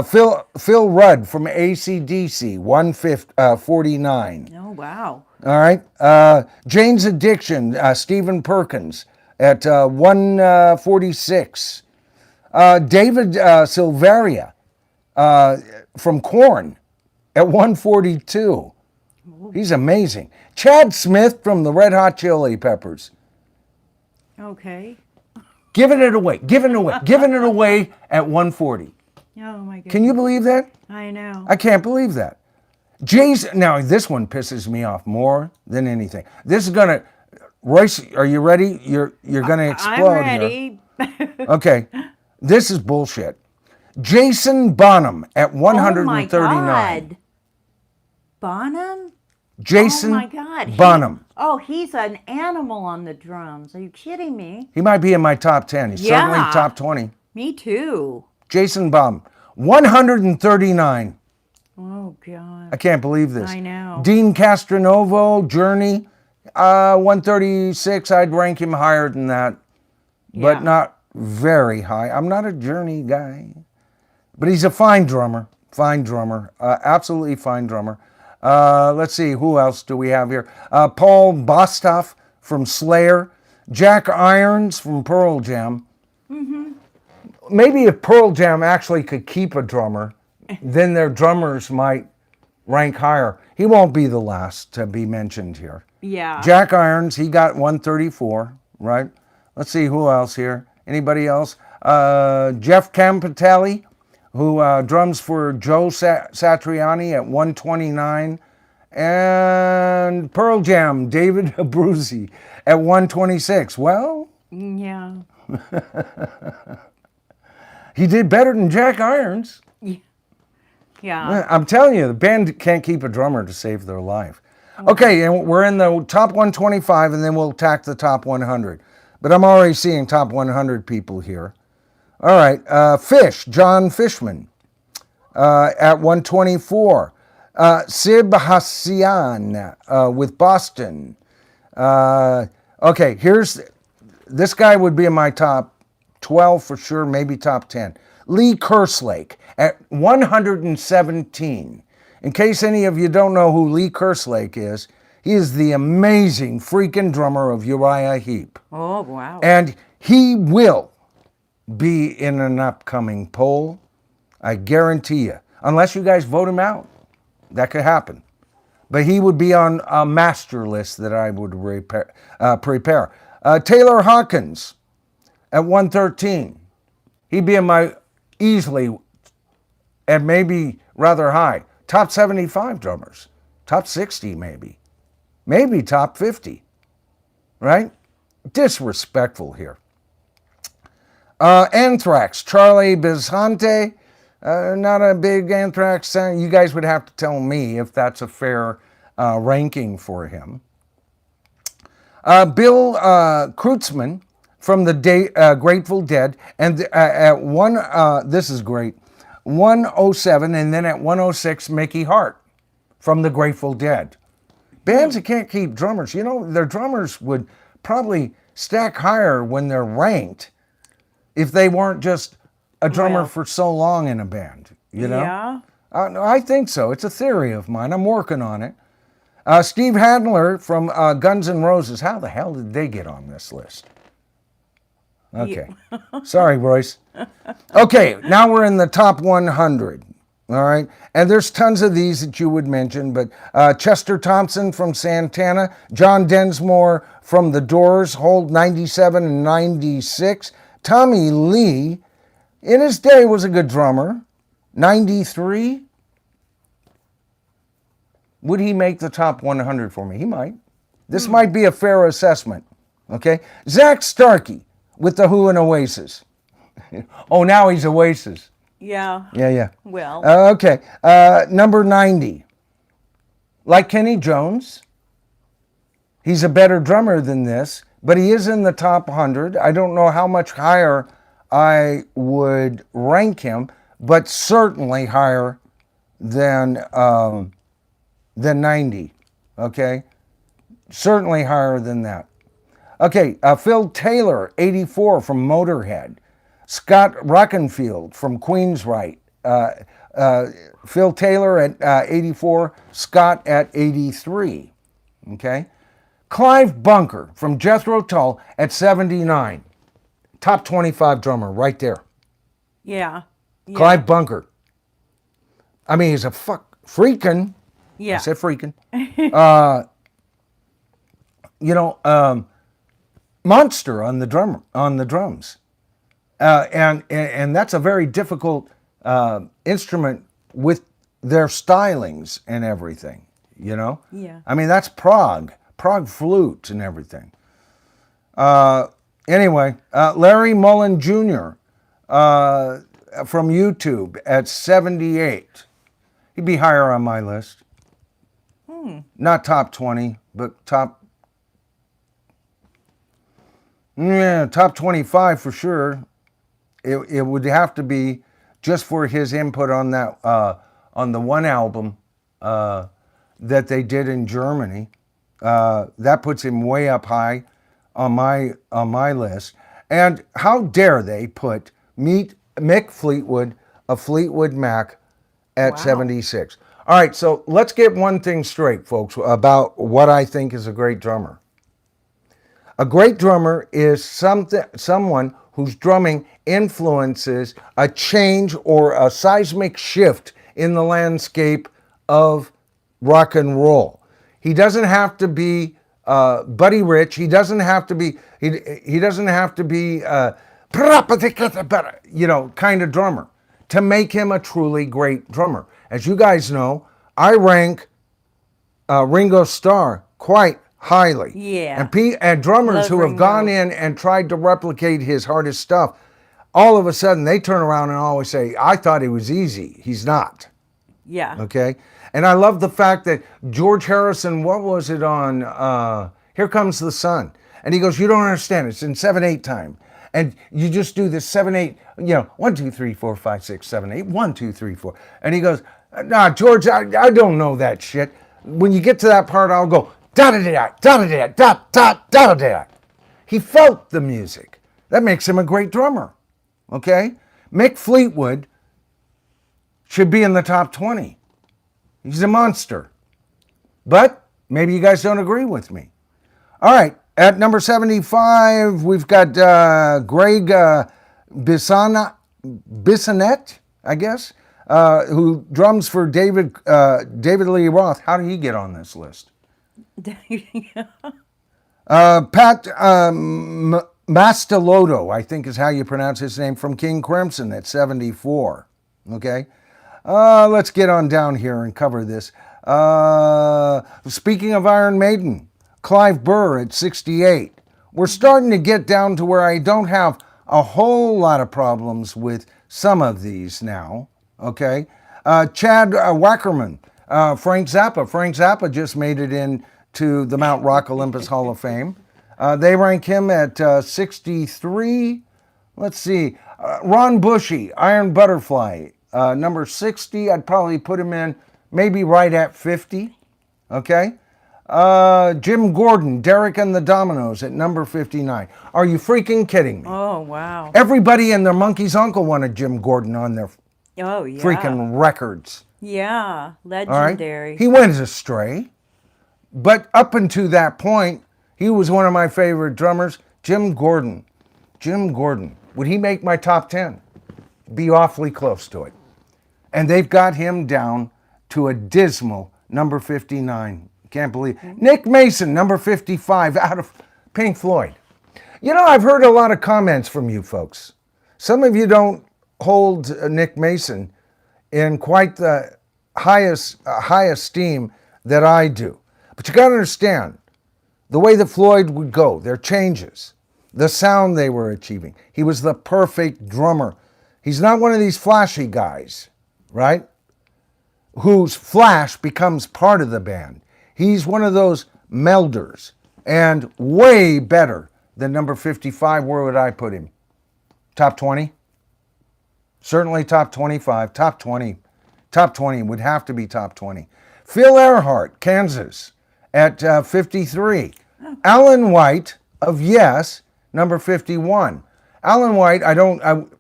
Phil Rudd from AC/DC, 149. Oh wow. All right, Jane's Addiction, Stephen Perkins at 146. David Silveria from Korn at 142. He's amazing. Chad Smith from the Red Hot Chili Peppers. Okay. Giving it away at 140. Oh my goodness. Can you believe that? I know. I can't believe that. Jason, now this one pisses me off more than anything. This is gonna, Royce, are you ready? You're gonna explode I'm here. ready. Okay, this is bullshit. Jason Bonham at 139. Oh my God. Bonham? Jason Oh my God. Bonham. He's an animal on the drums. Are you kidding me? He might be in my top 10. He's certainly Yeah. top 20. Me too. Jason Bonham, 139. Oh God. I can't believe this. I know. Dean Castronovo, Journey, 136. I'd rank him higher than that, but Yeah. not very high. I'm not a Journey guy, but he's a fine drummer. Absolutely fine drummer. Let's see, who else do we have here? Paul Bostaph from Slayer, Jack Irons from Pearl Jam. Maybe if Pearl Jam actually could keep a drummer, then their drummers might rank higher. He won't be the last to be mentioned here. Yeah. Jack Irons, he got 134, right? Let's see who else here. Anybody else? Jeff Campitelli, who drums for Joe Satriani at 129. And Pearl Jam, David Abruzzi at 126. Well, Yeah. he did better than Jack Irons. Yeah. I'm telling you, the band can't keep a drummer to save their life. Okay, and we're in the top 125, and then we'll attack the top 100. But I'm already seeing top 100 people here. All right, Fish, John Fishman at 124. Sib Hassian with Boston. Okay, this guy would be in my top 12 for sure, maybe top 10. Lee Kerslake at 117. In case any of you don't know who Lee Kerslake is, he is the amazing freaking drummer of Uriah Heep. Oh, wow. And he will be in an upcoming poll, I guarantee you. Unless you guys vote him out. That could happen. But he would be on a master list that I would prepare. Taylor Hawkins at 113. He'd be in my easily, and maybe rather high, top 75 drummers. Top 60 maybe. Maybe top 50. Right? Disrespectful here. Anthrax, Charlie Bizante. Not a big Anthrax fan. You guys would have to tell me if that's a fair ranking for him. Bill Kreutzmann from the Grateful Dead, and at this is great, 107, and then at 106, Mickey Hart from the Grateful Dead. Bands that can't keep drummers, you know, their drummers would probably stack higher when they're ranked if they weren't just a drummer for so long in a band, you know? Yeah. I think so. It's a theory of mine. I'm working on it. Steve Handler from Guns N' Roses. How the hell did they get on this list? Okay. Sorry, Royce. Okay, now we're in the top 100. All right. And there's tons of these that you would mention, but Chester Thompson from Santana, John Densmore from The Doors, hold 97 and 96. Tommy Lee, in his day, was a good drummer. 93. Would he make the top 100 for me? He might. This might be a fair assessment. Okay? Zach Starkey with The Who and Oasis. Oh, now he's Oasis. Yeah. Yeah. Well. Okay. Number 90. Like Kenny Jones. He's a better drummer than this, but he is in the top 100. I don't know how much higher I would rank him, but certainly higher than 90. Okay? Certainly higher than that. Okay, Phil Taylor, 84 from Motorhead. Scott Rockenfield from Queensryche. Phil Taylor at 84, Scott at 83. Okay? Clive Bunker from Jethro Tull at 79. Top 25 drummer right there. Yeah. Clive Bunker. I mean, he's a freaking. Yeah. I said freaking. Monster on the drums. And that's a very difficult instrument with their stylings and everything, you know? Yeah. I mean, that's Prague flute and everything. Anyway, Larry Mullen Jr. From YouTube at 78. He'd be higher on my list. Not top 20, but top 25 for sure. It would have to be just for his input on that on the one album that they did in Germany. That puts him way up high on my list. And how dare they put Mick Fleetwood of Fleetwood Mac at 76. All right, so let's get one thing straight, folks, about what I think is a great drummer. A great drummer is someone whose drumming influences a change or a seismic shift in the landscape of rock and roll. He doesn't have to be Buddy Rich. He doesn't have to be. He doesn't have to be kind of drummer to make him a truly great drummer. As you guys know, I rank Ringo Starr quite highly. Yeah. And drummers Love who have Ringo. gone in and tried to replicate his hardest stuff, all of a sudden they turn around and always say, I thought he was easy. He's not. Yeah. Okay? And I love the fact that George Harrison, what was it on Here Comes the Sun? And he goes, you don't understand. It's in 7/8 time. And you just do this 7/8, 1, 2, 3, 4, 5, 6, 7, 8, 1, 2, 3, 4. And he goes, nah, George, I don't know that shit. When you get to that part, I'll go, da-da-da-da, da-da-da-da, da-da-da-da. He felt the music. That makes him a great drummer. Okay? Mick Fleetwood should be in the top 20. He's a monster. But maybe you guys don't agree with me. All right. At number 75, we've got Greg Bissonette, I guess, who drums for David Lee Roth. How did he get on this list? Pat Mastelotto, I think is how you pronounce his name, from King Crimson at 74. Okay? Let's get on down here and cover this. Speaking of Iron Maiden, Clive Burr at 68. We're starting to get down to where I don't have a whole lot of problems with some of these now. Okay? Chad Wackerman, Frank Zappa. Frank Zappa just made it into the Mount Rock Olympus Hall of Fame. They rank him at 63. Let's see. Ron Bushy, Iron Butterfly, number 60. I'd probably put him in maybe right at 50. Okay? Jim Gordon, Derek and the Dominoes at number 59. Are you freaking kidding me? Oh, wow. Everybody and their monkey's uncle wanted Jim Gordon on their Oh, yeah. freaking records. Yeah. All right? Legendary. He went astray. But up until that point, he was one of my favorite drummers. Jim Gordon. Jim Gordon. Would he make my top 10? Be awfully close to it. And they've got him down to a dismal number 59. Can't believe it. Nick Mason, number 55, out of Pink Floyd. I've heard a lot of comments from you folks. Some of you don't hold Nick Mason in quite the high esteem that I do. But you got to understand, the way that Floyd would go, their changes, the sound they were achieving. He was the perfect drummer. He's not one of these flashy guys, right? Whose flash becomes part of the band. He's one of those melders, and way better than number 55. Where would I put him? Top 20? Certainly top 25. Top 20. Top 20 would have to be top 20. Phil Earhart, Kansas, at 53. Alan White of Yes, number 51. Alan White,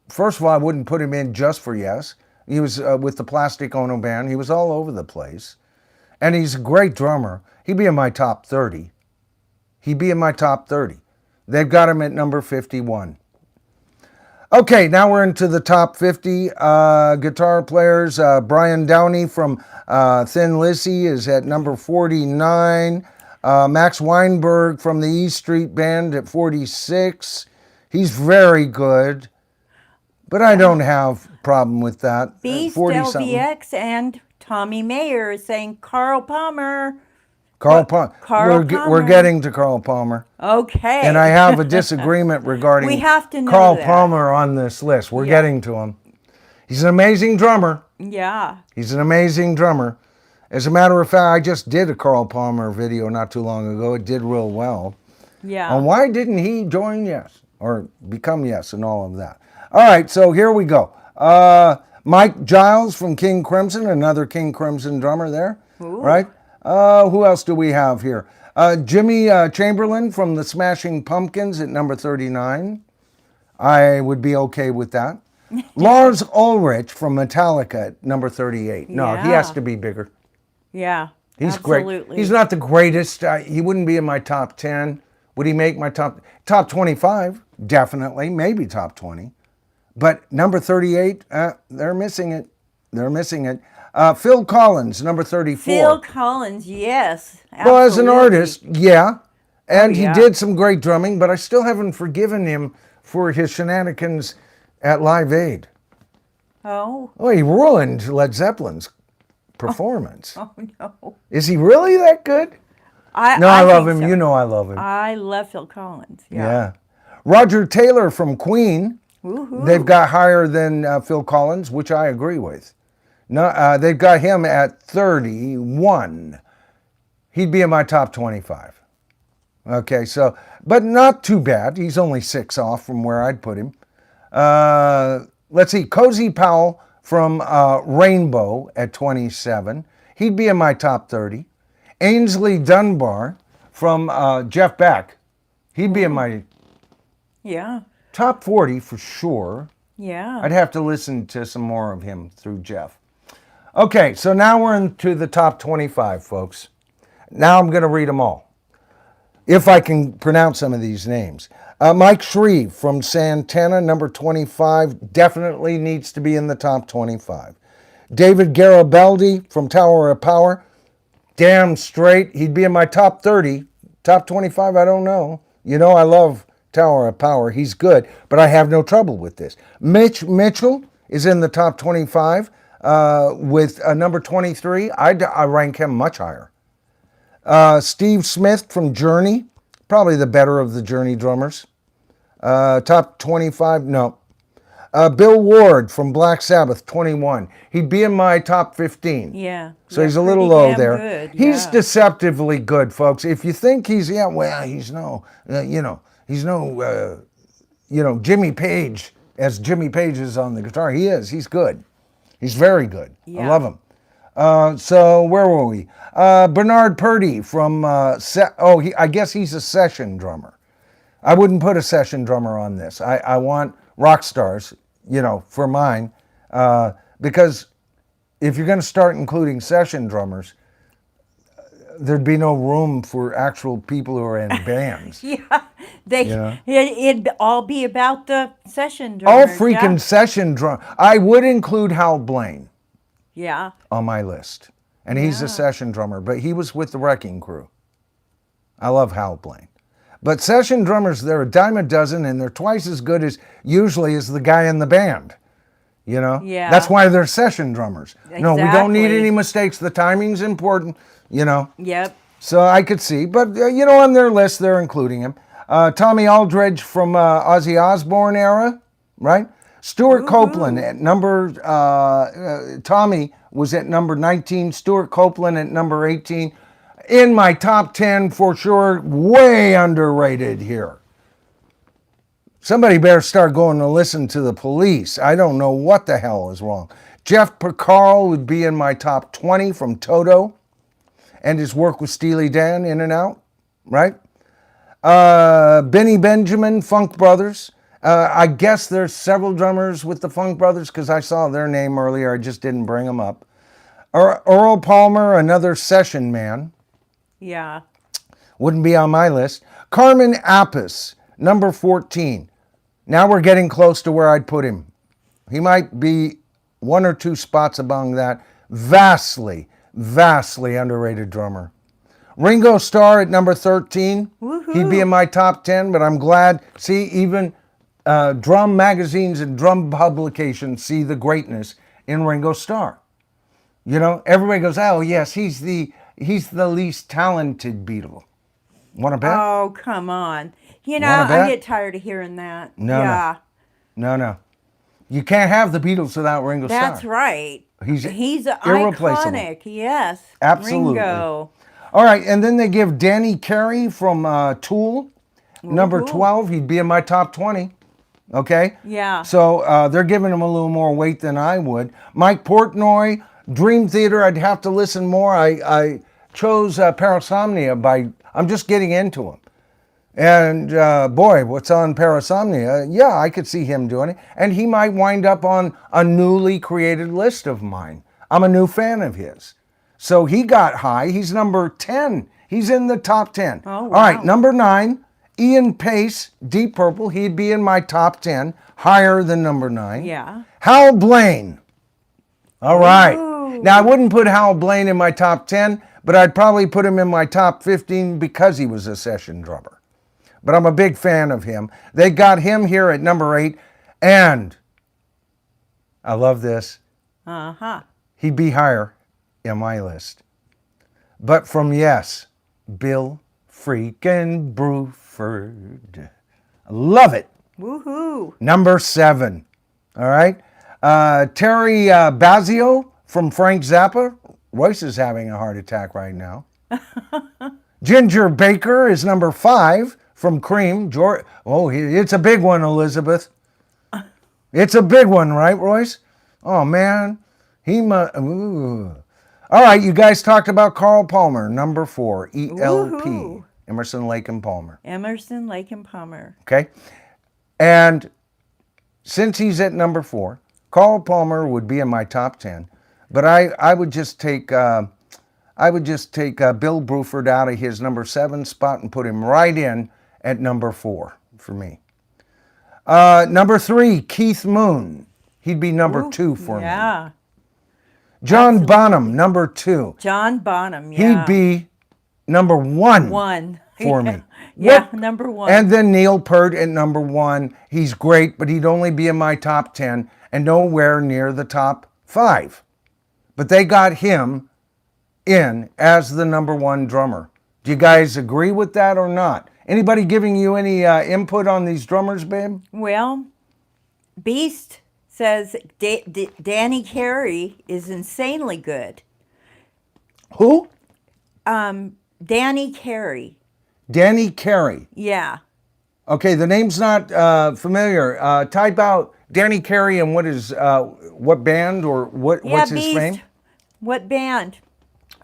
first of all, I wouldn't put him in just for Yes. He was with the Plastic Ono Band. He was all over the place. And he's a great drummer. He'd be in my top 30. He'd be in my top 30. They've got him at number 51. Okay, now we're into the top 50 guitar players. Brian Downey from Thin Lizzy is at number 49. Max Weinberg from the E Street Band at 46. He's very good, but I don't have a problem with that. Beast 40-something. LVX and Tommy Mayer is saying Carl Palmer. Carl Palmer. Carl We're Palmer. getting to Carl Palmer. Okay. And I have a disagreement regarding We have to know Carl that. Palmer on this list. We're Yeah. getting to him. He's an amazing drummer. Yeah. He's an amazing drummer. As a matter of fact, I just did a Carl Palmer video not too long ago. It did real well. Yeah. On why didn't he join Yes or become Yes and all of that. All right, so here we go. Mike Giles from King Crimson, another King Crimson drummer there, Ooh. right? Who else do we have here? Jimmy Chamberlain from the Smashing Pumpkins at number 39. I would be okay with that. Lars Ulrich from Metallica at number 38. No, he has Yeah. to be bigger. Yeah. He's absolutely. great. He's not the greatest. He wouldn't be in my top 10. Would he make my top 25? Definitely, maybe top 20. But number 38, they're missing it. They're missing it. Phil Collins, number 34. Phil Collins, yes. Well, as an absolutely. artist, yeah. And he yeah. did some great drumming, but I still haven't forgiven him for his shenanigans at Live Aid. Oh, Oh, he ruined Led Zeppelin's performance. oh no. Is he really that good? I love think him. so. You know I love him. I love Phil Collins. Yeah. Roger Taylor from Queen. Woohoo. They've got higher than Phil Collins, which I agree with. No, they've got him at 31. He'd be in my top 25. Okay, so, but not too bad. He's only 6 off from where I'd put him. Let's see, Cozy Powell from Rainbow at 27. He'd be in my top 30. Ainsley Dunbar from Jeff Beck. He'd be in my Yeah. top 40 for sure. Yeah. I'd have to listen to some more of him through Jeff. Okay, so now we're into the top 25, folks. Now I'm going to read them all, if I can pronounce some of these names. Mike Shreve from Santana, number 25, definitely needs to be in the top 25. David Garibaldi from Tower of Power, damn straight, he'd be in my top 30. Top 25, I don't know. You know I love Tower of Power. He's good, but I have no trouble with this. Mitch Mitchell is in the top 25 with number 23. I rank him much higher. Steve Smith from Journey, probably the better of the Journey drummers. Top 25, no. Bill Ward from Black Sabbath, 21. He'd be in my top 15. Yeah. So Yeah, he's a little pretty low damn there. good, He's yeah. deceptively good, folks. If you think he's, he's no, Jimmy Page, as Jimmy Page is on the guitar. He is. He's good. He's very good. I Yeah. love him. So where were we? Bernard Purdy from, I guess he's a session drummer. I wouldn't put a session drummer on this. I want rock stars, for mine, because if you're going to start including session drummers, there'd be no room for actual people who are in bands. Yeah. Yeah. It'd all be about the session All drummers. freaking session drum. I would include Hal Blaine Yeah. on my list, and he's a session drummer, but he was with the Wrecking Crew. I love Hal Blaine. But session drummers, they're a dime a dozen, and they're twice as good as usually as the guy in the band. Yeah. That's why they're session drummers. No, we don't need Exactly. any mistakes. The timing's important. Yep. So I could see, but on their list, they're including him. Tommy Aldridge from Ozzy Osbourne era, right? Stuart Copeland at number, Tommy was at number 19, Stuart Copeland at number 18. In my top 10 for sure, way underrated here. Somebody better start going to listen to the Police. I don't know what the hell is wrong. Jeff Porcaro would be in my top 20 from Toto, and his work with Steely Dan, In and Out, right? Benny Benjamin, Funk Brothers. I guess there's several drummers with the Funk Brothers because I saw their name earlier. I just didn't bring them up. Earl Palmer, another session man. Yeah. Wouldn't be on my list. Carmen Appice, number 14. Now we're getting close to where I'd put him. He might be 1 or 2 spots among that. Vastly underrated drummer. Ringo Starr at number 13. Woohoo. He'd be in my top 10, but I'm glad. See, even drum magazines and drum publications see the greatness in Ringo Starr. Everybody goes, oh, yes, he's the least talented Beatle. Want to bet? Oh, come on. Wanna I bet? get tired of hearing that. No, yeah. No. You can't have the Beatles without Ringo Starr. That's right. He's irreplaceable. iconic. Yes. Absolutely. Ringo. All right, and then they give Danny Carey from Tool, number 12. He'd be in my top 20. Okay? Yeah. So they're giving him a little more weight than I would. Mike Portnoy, Dream Theater, I'd have to listen more. I chose Parasomnia I'm just getting into him. And boy, what's on Parasomnia? Yeah, I could see him doing it. And he might wind up on a newly created list of mine. I'm a new fan of his. So he got high. He's number 10. He's in the top 10. Oh, wow. All right, number 9, Ian Pace, Deep Purple. He'd be in my top 10, higher than number 9. Yeah. Hal Blaine. All right. Ooh. Now, I wouldn't put Hal Blaine in my top 10, but I'd probably put him in my top 15 because he was a session drummer. But I'm a big fan of him. They got him here at number 8, and I love this. He'd be higher in my list. But from Yes, Bill freaking Bruford. I love it. Woohoo. Number 7. All right. Terry Bazio from Frank Zappa. Royce is having a heart attack right now. Ginger Baker is number 5 from Cream. It's a big one, Elizabeth. It's a big one, right, Royce? Oh, man. All right, you guys talked about Carl Palmer, number 4, ELP. Woohoo. Emerson, Lake and Palmer. Emerson, Lake and Palmer. Okay. And since he's at number 4, Carl Palmer would be in my top 10. But I would just take Bill Bruford out of his number 7 spot and put him right in at number 4 for me. Number 3, Keith Moon. He'd be number 2 for me. Yeah. John Bonham, number 2. John Bonham, yeah. He'd be number 1 for me. Yeah, number 1. And then Neil Peart at number 1. He's great, but he'd only be in my top 10 and nowhere near the top 5. But they got him in as the number 1 drummer. Do you guys agree with that or not? Anybody giving you any input on these drummers, babe? Well, Beast says Danny Carey is insanely good. Who? Danny Carey. Danny Carey. Yeah. Okay, the name's not familiar. Type out Danny Carey and what band or what's his Beast. name? What band?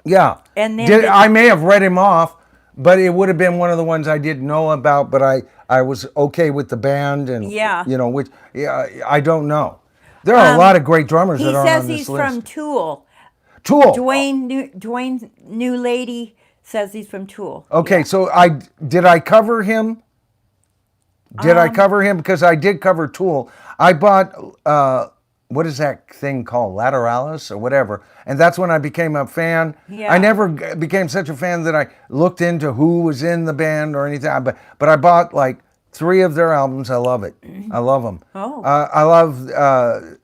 Yeah. And then I may have read him off, but it would have been one of the ones I didn't know about, but I was okay with the band and I don't know. There are a lot of great drummers that are on this list. He says he's from Tool. Tool. Dwayne New Lady says he's from Tool. Okay, so did I cover him? Did I cover him? Because I did cover Tool. I bought, what is that thing called? Lateralis or whatever. And that's when I became a fan. Yeah. I never became such a fan that I looked into who was in the band or anything. But I bought like 3 of their albums. I love it. I love them. Oh. I love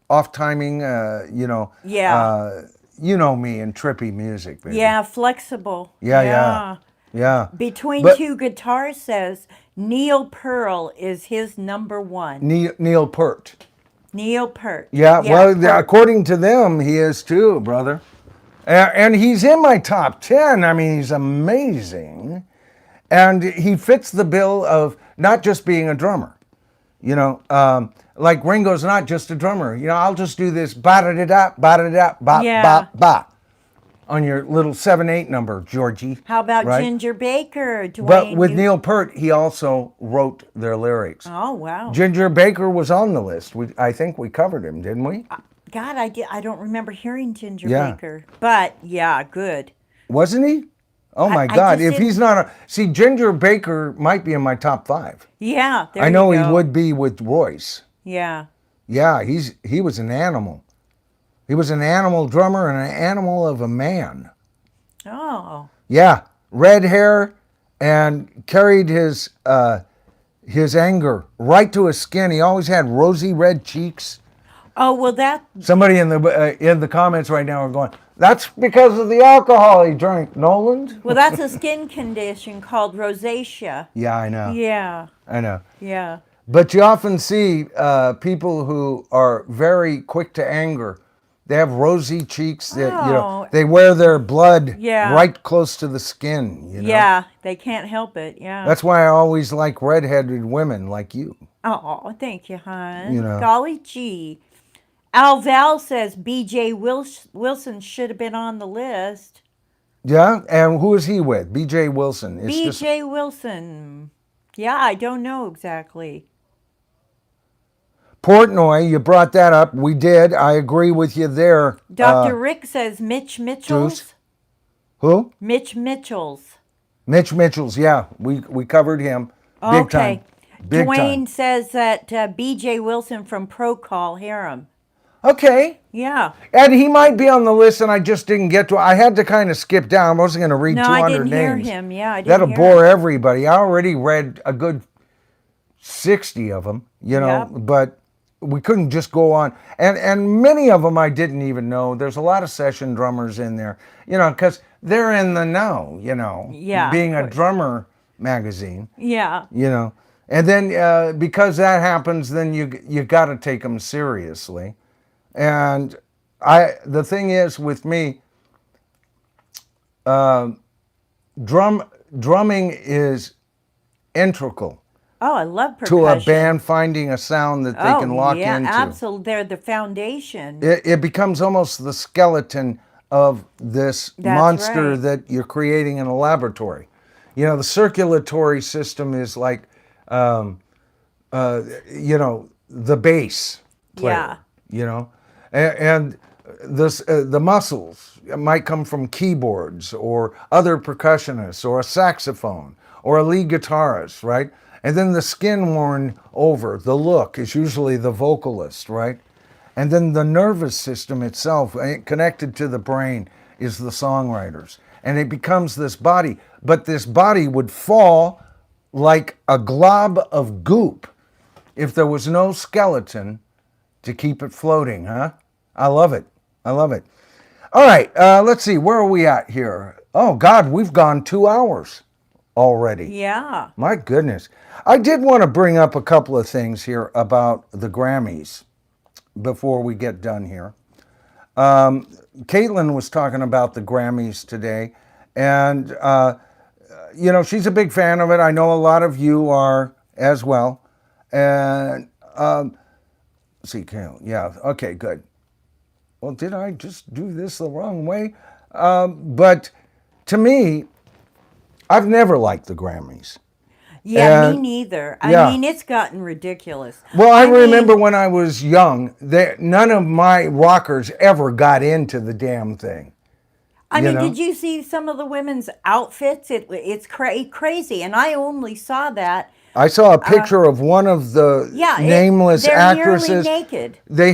Off Timing, Yeah. you know me and trippy music, baby. Yeah, flexible. Yeah. Between Two Guitars says Neil Pearl is his number 1. Neil Peart. Neil Peart. Yeah, well, Peart. according to them, he is too, brother. And he's in my top 10. I mean, he's amazing. And he fits the bill of not just being a drummer. You know, like Ringo's not just a drummer. You know, I'll just do this ba-da-da-da, ba-da-da-da, ba-ba-ba on your little 7/8 number, Georgie. How about right? Ginger Baker? But with Neil Peart, he also wrote their lyrics. Oh, wow. Ginger Baker was on the list. I think we covered him, didn't we? God, I don't remember hearing Ginger Baker. But, yeah, good. Wasn't he? Oh, my God. If he's not see, Ginger Baker might be in my top 5. Yeah, there I know you go. he would be with Royce. Yeah. Yeah, he was an animal. He was an animal drummer and an animal of a man. Oh. Yeah, red hair and carried his anger right to his skin. He always had rosy red cheeks. Oh, well, that... Somebody in the comments right now are going, that's because of the alcohol he drank, Noland. Well, that's a skin condition called rosacea. Yeah, I know. Yeah. I know. Yeah. But you often see people who are very quick to anger. They have rosy cheeks. They wear their blood right close to the skin. You know? Yeah, they can't help it. Yeah. That's why I always like redheaded women like you. Oh, thank you, hon. You know. Golly gee. Al Val says B.J. Wilson should have been on the list. Yeah, and who is he with? B.J. Wilson. B.J. Wilson. Yeah, I don't know exactly. Portnoy, you brought that up. We did. I agree with you there. Dr. Rick says Mitch Mitchell's. Deuce. Who? Mitch Mitchell's. Mitch Mitchell's, yeah. We covered him. Big time. Big Dwayne time. says that B.J. Wilson from Procol Harum. Okay. Yeah. And he might be on the list, and I just didn't get to. I had to kind of skip down. I wasn't going to read No, 200 I didn't hear names. him. Yeah, I didn't That'll hear bore him. everybody. I already read a good 60 of them, Yep. but we couldn't just go on. And many of them I didn't even know. There's a lot of session drummers in there, because they're in the know, Yeah, being of a course. drummer magazine, Yeah. And then because that happens, then you got to take them seriously. And the thing is with me, drumming is integral Oh, I love to a percussion. band finding a sound that they Oh, can lock yeah, into. absolutely. They're the foundation. It becomes almost the skeleton of this That's monster right. that you're creating in a laboratory. The circulatory system is like, the bass player. And the muscles might come from keyboards or other percussionists or a saxophone or a lead guitarist, right? And then the skin worn over, the look is usually the vocalist, right? And then the nervous system itself, connected to the brain, is the songwriters. And it becomes this body. But this body would fall like a glob of goop if there was no skeleton to keep it floating, huh? I love it. I love it. All right, let's see. Where are we at here? Oh, God, we've gone 2 hours already. Yeah. My goodness. I did want to bring up a couple of things here about the Grammys before we get done here. Caitlin was talking about the Grammys today, and, she's a big fan of it. I know a lot of you are as well. And, see, Carol, yeah, okay, good. Well, did I just do this the wrong way? But to me, I've never liked the Grammys. Yeah, me And- neither. yeah. I mean, it's gotten ridiculous. Well, I mean, remember when I was young, none of my rockers ever got into the damn thing. I mean, know? did you see some of the women's outfits? It's crazy, and I only saw that. I saw a picture of one of the Yeah, nameless they're actresses. nearly naked. They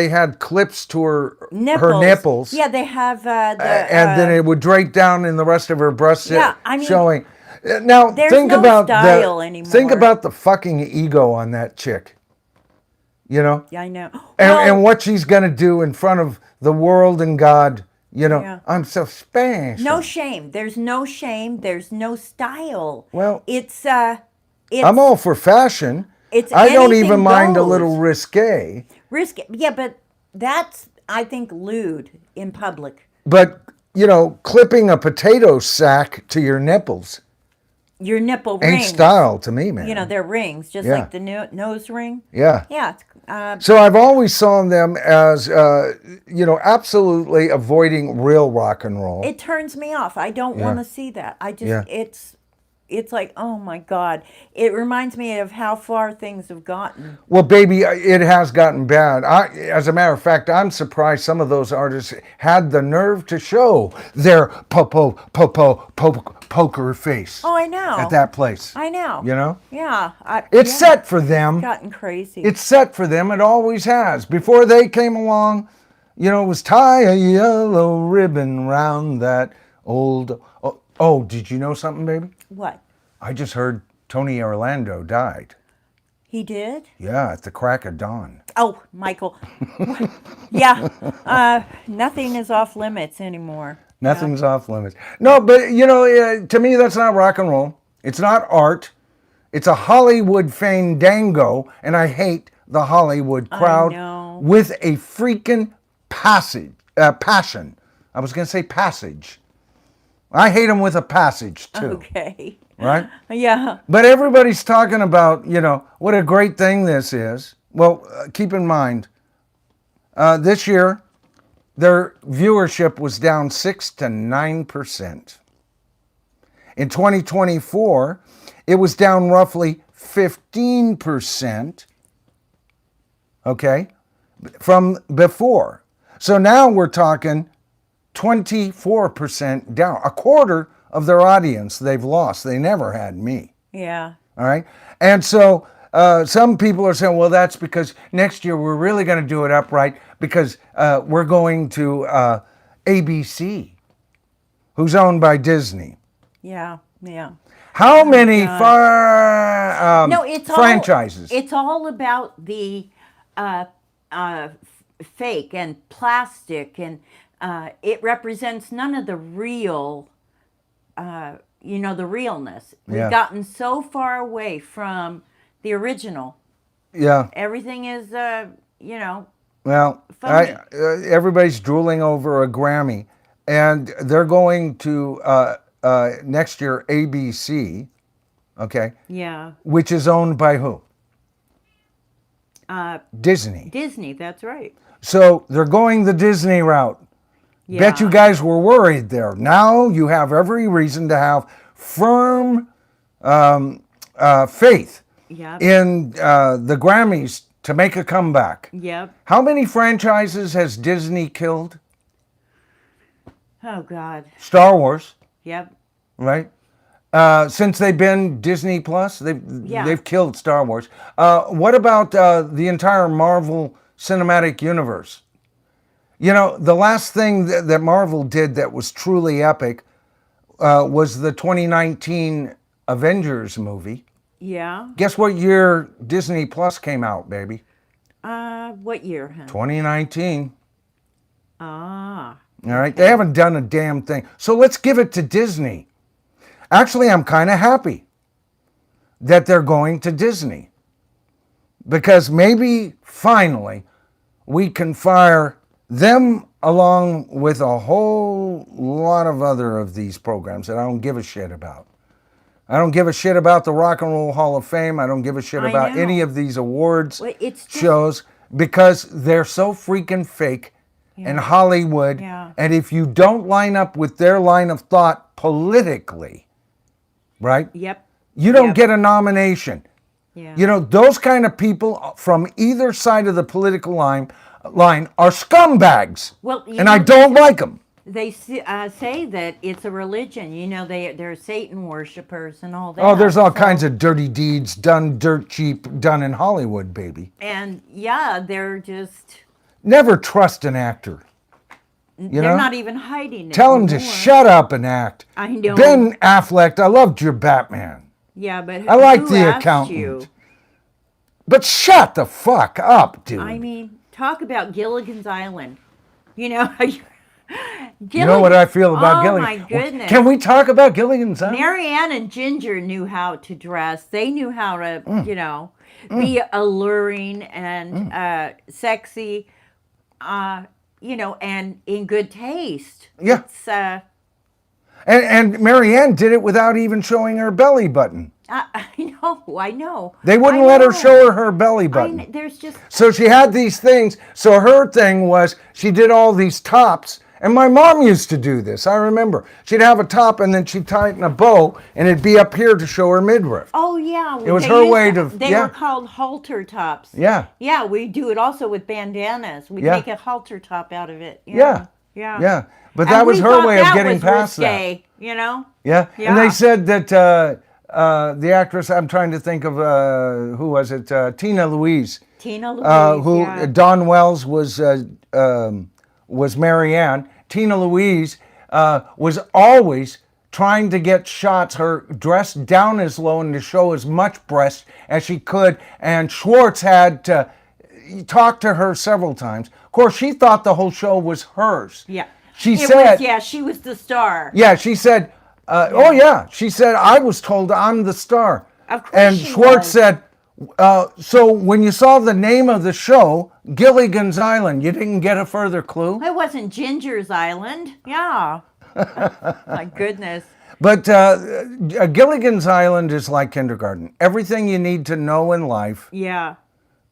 had clips to her nipples. Yeah, they have and then it would drape down in the rest of her breasts, Yeah, I mean, showing. Now there's think no about style anymore. Think about the fucking ego on that chick. Yeah, I know. And what she's gonna do in front of the world and God. Yeah. I'm so special. No shame. There's no shame. There's no style. Well, it's I'm all for fashion. It's I don't anything even mind a goes. little risque. Risky. Yeah, but that's, I think, lewd in public. But, clipping a potato sack to your nipples Your nipple ain't rings. style to me, man. They're rings, just Yeah. like the nose ring. Yeah. Yeah. So I've always saw them as, absolutely avoiding real rock and roll. It turns me off. I don't want to see that. I just, Yeah. it's like, oh my God. It reminds me of how far things have gotten. Well, baby, it has gotten bad. As a matter of fact, I'm surprised some of those artists had the nerve to show their poker face. Oh, I know. At that place. I know. Yeah. It's set for them. It's gotten crazy. It's set for them. It always has. Before they came along, it was tie a yellow ribbon round that old... Oh, did you know something, baby? What? I just heard Tony Orlando died. He did? Yeah, at the crack of dawn. Oh, Michael. Yeah. Nothing is off limits anymore. Nothing's off limits. No, but, to me, that's not rock and roll. It's not art. It's a Hollywood fandango, and I hate the Hollywood crowd know. with a freaking passion. I was going to say passage. I hate them with a passage, too. Okay. Right? Yeah. But everybody's talking about, what a great thing this is. Well, keep in mind, this year, their viewership was down 6 to 9%. In 2024, it was down roughly 15%, okay, from before. So now we're talking 24% down. A quarter of their audience they've lost. They never had me. Yeah. All right. And so some people are saying, well, that's because next year we're really going to do it upright because we're going to ABC, who's owned by Disney. Yeah. Yeah. How many No, it's franchises? It's all about the fake and plastic, and it represents none of the real, the realness. We've Yeah. gotten so far away from the original. Yeah. Everything is, Well, phony. everybody's drooling over a Grammy, and they're going to next year ABC, okay, Yeah. which is owned by who? Disney. Disney, that's right. So they're going the Disney route. Yeah. Bet you guys were worried there. Now you have every reason to have firm faith Yep. in the Grammys to make a comeback. Yep. How many franchises has Disney killed? Oh, God. Star Wars, Yep. right? Since they've been Disney Plus, Yeah. they've killed Star Wars. What about the entire Marvel Cinematic Universe? You know, the last thing that Marvel did that was truly epic was the 2019 Avengers movie. Yeah. Guess what year Disney Plus came out, baby? What year, huh? 2019. Ah. All right, they haven't done a damn thing. So let's give it to Disney. Actually, I'm kind of happy that they're going to Disney because maybe finally we can fire them along with a whole lot of other of these programs that I don't give a shit about. I don't give a shit about the Rock and Roll Hall of Fame. I don't give a shit I about know. any of these awards Well, it's just- shows because they're so freaking fake and Hollywood. Yeah. And if you don't line up with their line of thought politically, right? Yep. You don't Yep. get a nomination. Yeah. You know, those kind of people from either side of the political line are scumbags. Well, you and I know, don't like them. They say that it's a religion. You know, they're Satan worshipers and all that. Oh, there's all kinds of dirty deeds done dirt cheap done in Hollywood, baby. And yeah, they're just. Never trust an actor. You They're know? not even hiding it. Tell him to anymore. shut up and act. I know. Ben Affleck, I loved your Batman. Yeah, but I like who the asked accountant. you? But shut the fuck up, dude. I mean, talk about Gilligan's Island. You know, you know what I feel about Oh Gilligan? my goodness! Can we talk about Gilligan's Island? Marianne and Ginger knew how to dress. They knew how to, be alluring and sexy, and in good taste. Yeah. It's, And Marianne did it without even showing her belly button. I know. They wouldn't I let her know. show her belly button. There's just So she had these things. So her thing was she did all these tops. And my mom used to do this. I remember. She'd have a top and then she'd tie it in a bow and it'd be up here to show her midriff. Oh yeah, It was they her used way They yeah. were called halter tops. Yeah. Yeah, we do it also with bandanas. We Yeah. make a halter top out of it. Yeah. Yeah. Yeah. But And that was we her thought way of that getting was past that. risque, you know? Yeah. Yeah. And they said that the actress, I'm trying to think of, who was it? Tina Louise. Tina Louise. Who yeah. Dawn Wells was Marianne. Tina Louise was always trying to get shots, her dressed down as low and to show as much breast as she could. And Schwartz had to talk to her several times. Of course, she thought the whole show was hers. Yeah. She It said, was, she was the star. yeah, she said, oh yeah, she said, I was told I'm the star. Of course And she Schwartz was. said, so when you saw the name of the show, Gilligan's Island, you didn't get a further clue? It wasn't Ginger's Island. Yeah. My goodness. But Gilligan's Island is like kindergarten. Everything you need to know in life Yeah.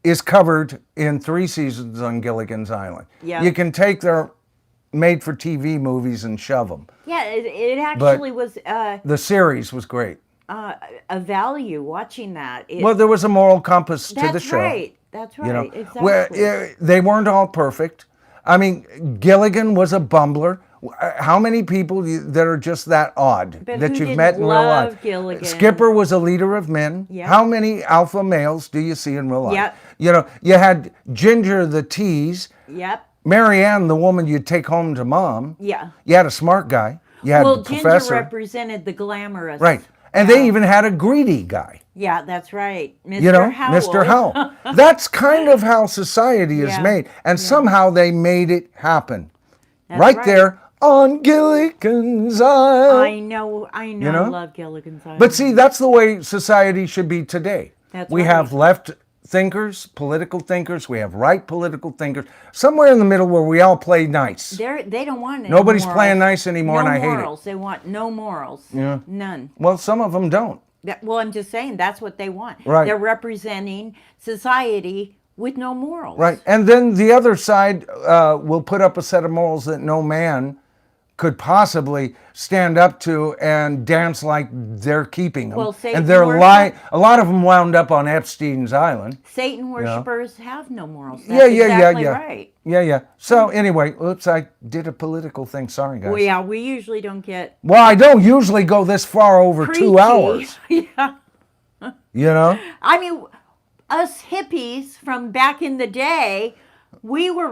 is covered in 3 seasons on Gilligan's Island. Yeah. You can take their made-for-TV movies and shove them. Yeah, it actually was The series was great. a value watching that. Well, there was a moral compass to the That's show. right. That's right. You know, Exactly. where they weren't all perfect. I mean, Gilligan was a bumbler. How many people that are just that odd But that who you've didn't met in real love life? Gilligan? Skipper was a leader of men. Yep. How many alpha males do you see in real life? Yep. You know, you had Ginger the tease, Yep. Marianne, the woman you'd take home to mom. Yeah. You had a smart guy. You had Well, the Ginger professor. represented the glamorous. Right. And Yeah. they even had a greedy guy. Yeah, that's right. Mr. You know, Howell. Mr. Howell. That's kind of how society is Yeah. made. And Yeah. somehow they made it happen. That's Right there on Gilligan's Isle. I know. You know? I love Gilligan's Island. But see, that's the way society should be today. That's we right. have left thinkers, political thinkers. We have right political thinkers. Somewhere in the middle where we all play nice. They don't want any Nobody's morals. playing nice anymore, no and I hate it. morals. They want no morals. Yeah. None. Well, some of them don't. Well, I'm just saying that's what they want. Right. They're representing society with no morals. Right. And then the other side will put up a set of morals that no man could possibly stand up to and dance like they're keeping them. Well, Satan and they're worship- a lot of them wound up on Epstein's Island. Satan worshippers have no morals. Yeah, That's yeah, exactly yeah. right. Yeah, yeah. So anyway, oops, I did a political thing. Sorry, guys. Well, yeah, we usually don't get Well, I don't usually go this far over preachy. 2 hours. Yeah. You know? I mean, us hippies from back in the day, we were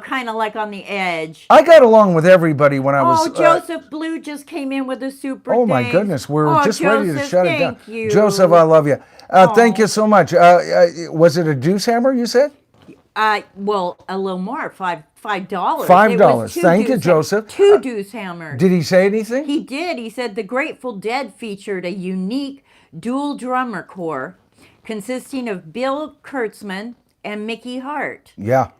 kind of like on the edge. I got along with everybody when I was. Oh, Joseph Blue just came in with a super. Oh my thing. goodness, we're Oh, just ready to Joseph, shut it down. thank you. Joseph, I love you. Thank you so much. Was it a deuce hammer? You said Well, a little more, $5. $5. Thank you, Joseph. 2 deuce hammers. Did he say anything? He did. He said the Grateful Dead featured a unique dual drummer corps consisting of Bill Kurtzman and Mickey Hart, Yeah,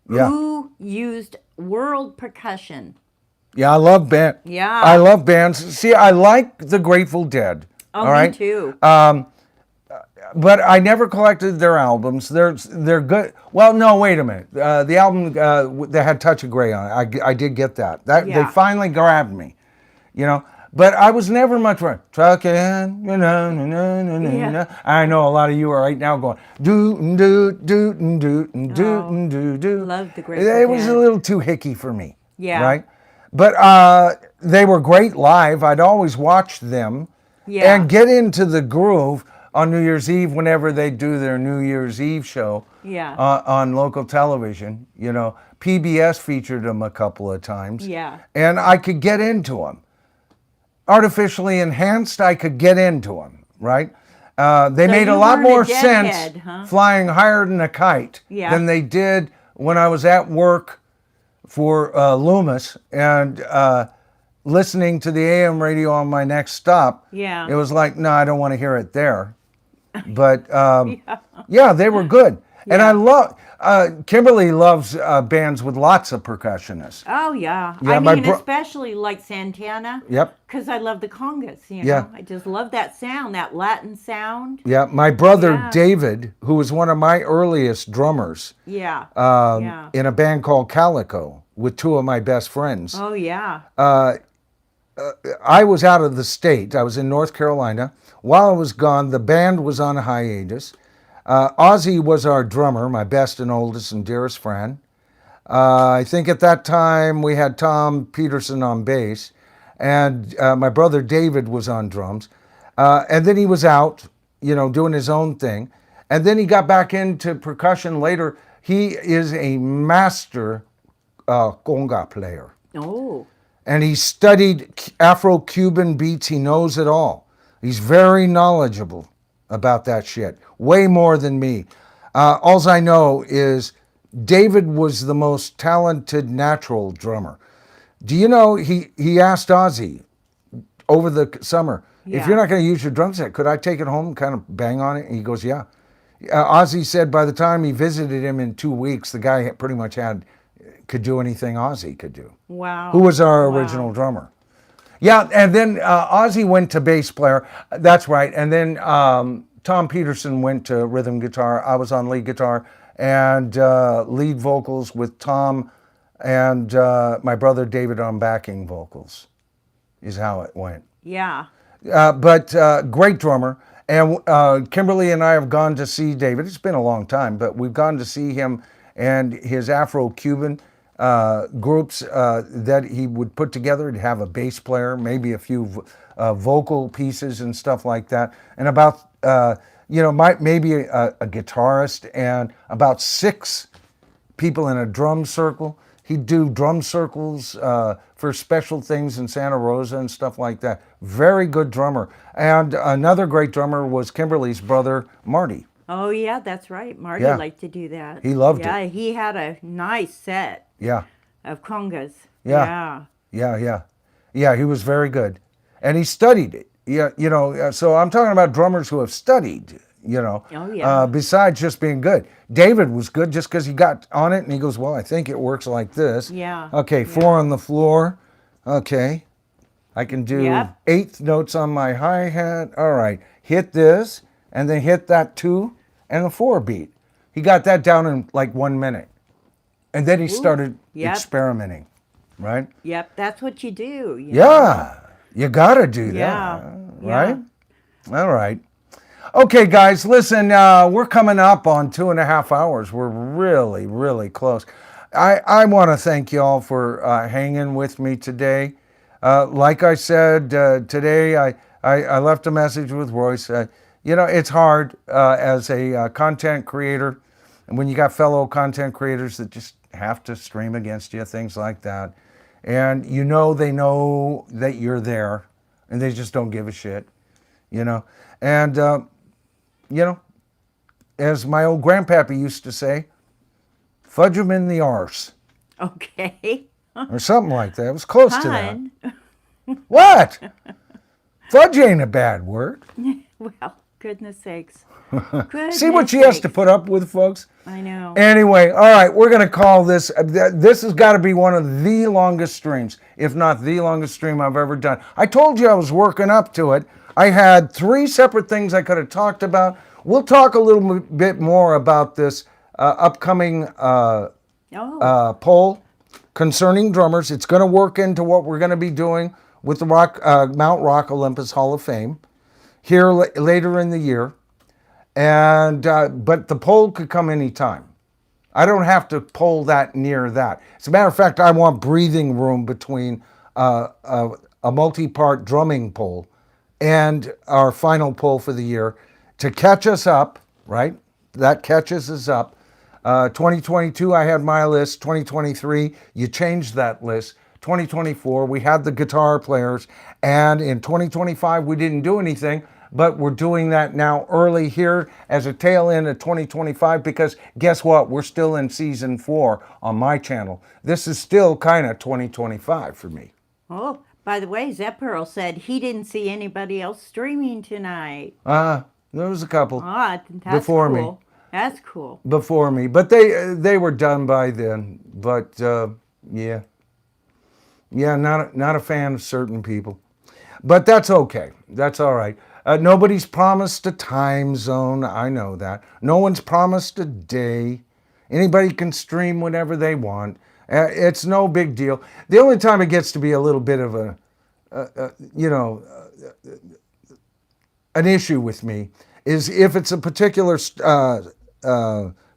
yeah, who used world percussion. yeah. I love band. Yeah. I love bands. See, I like the Grateful Dead. Oh, all me right, too. but I never collected their albums. They're good. Well, no, wait a minute. The album that had Touch of Grey on it, I did get that. They Yeah. finally grabbed me, you know. But I was never much for trucking. Yeah. I know a lot of you are right now going do do do do do do do. Love the Grateful It was Dead. a little too hicky for me. Yeah. Right. But they were great live. I'd always watch them. Yeah. And get into the groove on New Year's Eve whenever they do their New Year's Eve show. Yeah. On local television. You know, PBS featured them a couple of times. Yeah. And I could get into them. Artificially enhanced, I could get into them, right? They made a you lot weren't a more deadhead, sense huh? flying higher than a kite Yeah. than they did when I was at work for Loomis and listening to the AM radio on my next stop. Yeah. It was like, no, I don't want to hear it there. But yeah, they were good. And I love, Kimberly loves bands with lots of percussionists. Oh, yeah. Yeah, I my mean, bro- especially like Santana. Yep. Because I love the congas, you know. Yeah. I just love that sound, that Latin sound. Yeah, my brother Yeah. David, who was one of my earliest drummers Yeah. Yeah. in a band called Calico with 2 of my best friends. Oh, yeah. I was out of the state. I was in North Carolina. While I was gone, the band was on hiatus. Ozzy was our drummer, my best and oldest and dearest friend. I think at that time we had Tom Peterson on bass, and my brother David was on drums. And then he was out, you know, doing his own thing. And then he got back into percussion later. He is a master conga player. Oh. And he studied Afro-Cuban beats. He knows it all. He's very knowledgeable about that shit. Way more than me. Alls I know is David was the most talented natural drummer. Do you know, he asked Ozzy over the summer, if Yeah. you're not going to use your drum set, could I take it home and kind of bang on it? And he goes, yeah. Ozzy said by the time he visited him in 2 weeks, the guy pretty much could do anything Ozzy could do. Wow. Who was our Wow. original drummer. Yeah, and then Ozzy went to bass player. That's right. And then Tom Peterson went to rhythm guitar. I was on lead guitar and lead vocals with Tom and my brother David on backing vocals is how it went. Yeah. But great drummer. And Kimberly and I have gone to see David. It's been a long time, but we've gone to see him and his Afro-Cuban groups that he would put together. He'd have a bass player, maybe a few vocal pieces and stuff like that, and about maybe a guitarist and about 6 people in a drum circle. He'd do drum circles for special things in Santa Rosa and stuff like that. Very good drummer. And another great drummer was Kimberly's brother, Marty. Oh, yeah, that's right. Marty Yeah. liked to do that. He loved it. Yeah, he had a nice set Yeah, of congas. Yeah. yeah. He was very good, and he studied it. Yeah, so I'm talking about drummers who have studied. Oh, yeah. Besides just being good. David was good just because he got on it and he goes, well, I think it works like this. Yeah. Okay, 4 on the floor. Okay. I can do Yep. 8th notes on my hi-hat. All right. Hit this and then hit that 2 and the 4 beat. He got that down in like 1 minute. And then he started Yep. experimenting, right? Yep, that's what you do. Yeah. You got to do that, Yeah. right? All right. Okay, guys, listen, we're coming up on 2.5 hours. We're really, really close. I want to thank you all for hanging with me today. Like I said, today I left a message with Royce. It's hard as a content creator, and when you got fellow content creators that just have to stream against you, things like that. And they know that you're there, and they just don't give a shit, And, as my old grandpappy used to say, fudge 'em in the arse, Okay. or something like that. It was close to that. Fun. What? Fudge ain't a bad word. Well, goodness sakes. See what she has to put up with, folks? I know. Anyway, all right, we're going to call this, this has got to be one of the longest streams, if not the longest stream I've ever done. I told you I was working up to it. I had 3 separate things I could have talked about. We'll talk a little bit more about this upcoming poll concerning drummers. It's going to work into what we're going to be doing with the Mount Rock Olympus Hall of Fame here later in the year. And but the poll could come anytime. I don't have to poll that near that. As a matter of fact, I want breathing room between a multi-part drumming poll and our final poll for the year to catch us up, right? That catches us up. 2022, I had my list. 2023, you changed that list. 2024, we had the guitar players. And in 2025, we didn't do anything, but we're doing that now early here as a tail end of 2025 because guess what? We're still in season 4 on my channel. This is still kind of 2025 for me. Oh, by the way, Zeppearl said he didn't see anybody else streaming tonight. There was a couple That's before cool. me. That's cool. Before me, but they were done by then. But yeah, not a fan of certain people, but that's okay. That's all right. Nobody's promised a time zone. I know that. No one's promised a day. Anybody can stream whenever they want. It's no big deal. The only time it gets to be a little bit of an issue with me is if it's a particular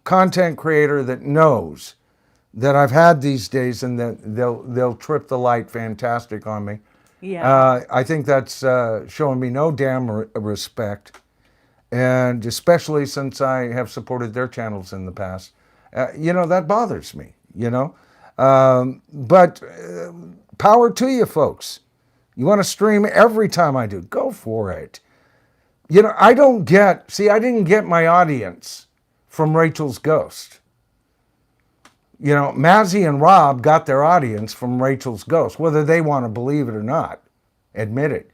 content creator that knows that I've had these days and that they'll trip the light fantastic on me. Yeah. I think that's showing me no damn respect, and especially since I have supported their channels in the past. That bothers me, But power to you, folks. You want to stream every time I do, go for it. I didn't get my audience from Rachel's Ghost. Mazzy and Rob got their audience from Rachel's Ghost, whether they want to believe it or not. Admit it.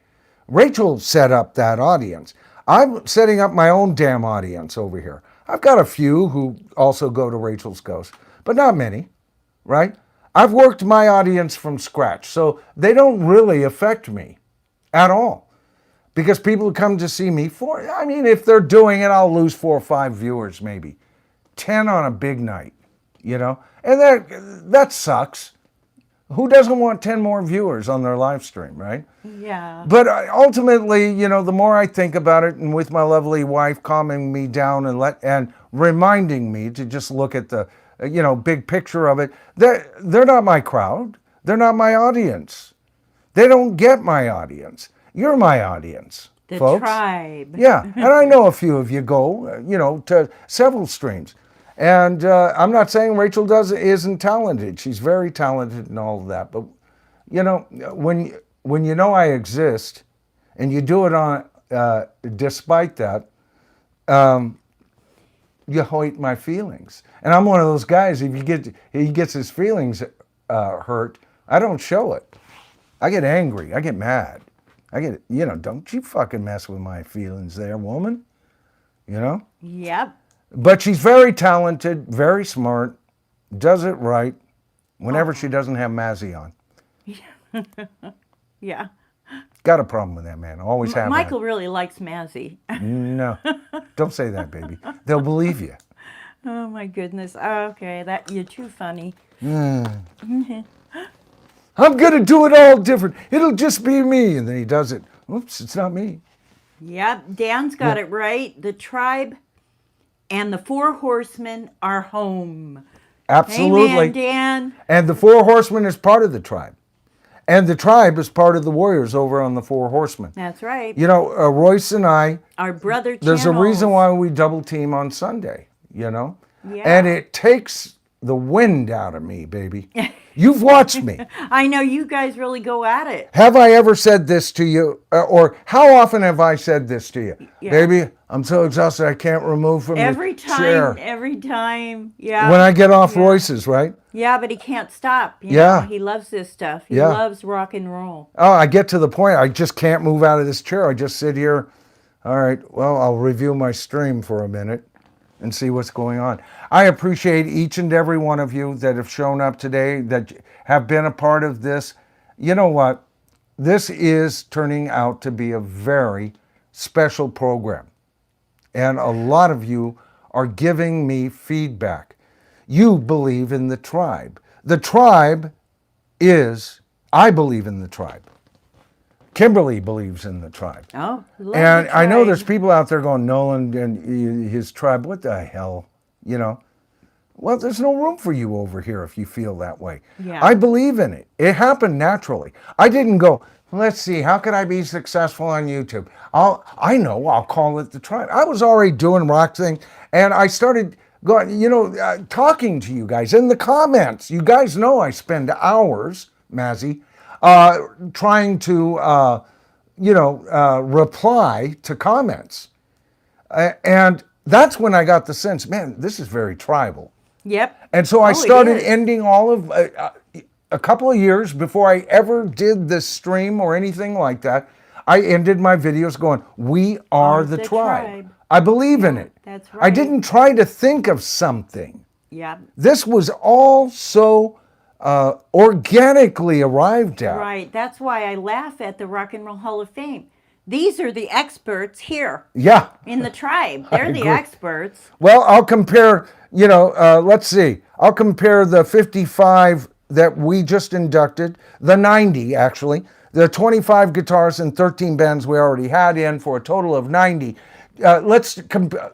Rachel set up that audience. I'm setting up my own damn audience over here. I've got a few who also go to Rachel's Ghost, but not many, right? I've worked my audience from scratch, so they don't really affect me at all. Because people come to see me if they're doing it, I'll lose 4 or 5 viewers maybe. 10 on a big night, And that sucks. Who doesn't want 10 more viewers on their live stream, right? Yeah. But ultimately, the more I think about it, and with my lovely wife calming me down and reminding me to just look at the big picture of it. They're not my crowd. They're not my audience. They don't get my audience. You're my audience, The folks. tribe. Yeah, and I know a few of you go, to several streams. And I'm not saying Rachel isn't talented. She's very talented and all of that. But, when you know I exist and you do it on, despite that, you hurt my feelings. And I'm one of those guys, if he gets his feelings hurt, I don't show it. I get angry. I get mad. I get, don't you fucking mess with my feelings there, woman. Yep. But she's very talented, very smart, does it right whenever she doesn't have Mazzy on. Yeah. Got a problem with that, man. Always have Michael really likes Mazzy. No, don't say that, baby. They'll believe you. Oh my goodness. Okay, you're too funny. I'm going to do it all different. It'll just be me. And then he does it. Oops, it's not me. Yep, Dan's got it right. The tribe and the 4 horsemen are home. Absolutely. Amen, Dan. And the 4 horsemen is part of the tribe. And the tribe is part of the warriors over on the 4 horsemen. That's right. Royce and I, Our brother there's a channels. reason why we double team on Sunday, Yeah. And it takes the wind out of me, baby. You've watched me. I know you guys really go at it. Have I ever said this to you? Or how often have I said this to you? Yeah. Baby, I'm so exhausted I can't remove from Every the chair. time. Yeah. When I get off Royce's, right? Yeah, but he can't stop. You Yeah. know, he loves this stuff. He Yeah. loves rock and roll. Oh, I get to the point I just can't move out of this chair. I just sit here. All right, well, I'll review my stream for a minute and see what's going on. I appreciate each and every one of you that have shown up today, that have been a part of this. You know what? This is turning out to be a very special program. And a lot of you are giving me feedback. You believe in the tribe. The tribe I believe in the tribe. Kimberly believes in the tribe. Oh, love And the I know tribe. there's people out there going, Nolan and his tribe, what the hell? Well, there's no room for you over here if you feel that way. Yeah. I believe in it. It happened naturally. I didn't go, let's see, how can I be successful on YouTube? I'll call it the tribe. I was already doing rock thing, and I started going, talking to you guys in the comments. You guys know I spend hours, Mazzy, trying to, reply to comments. And that's when I got the sense, man, this is very tribal. Yep. And so I it started is. ending all of a couple of years before I ever did this stream or anything like that. I ended my videos going, we are the tribe. I believe in it. That's I right. didn't try to think of something. Yeah. This was all so organically arrived at. Right. That's why I laugh at the Rock and Roll Hall of Fame. These are the experts here Yeah. in the tribe. They're the agree. experts. Well, I'll compare, let's see. I'll compare the 55 that we just inducted, the 90 actually, the 25 guitars and 13 bands we already had in for a total of 90.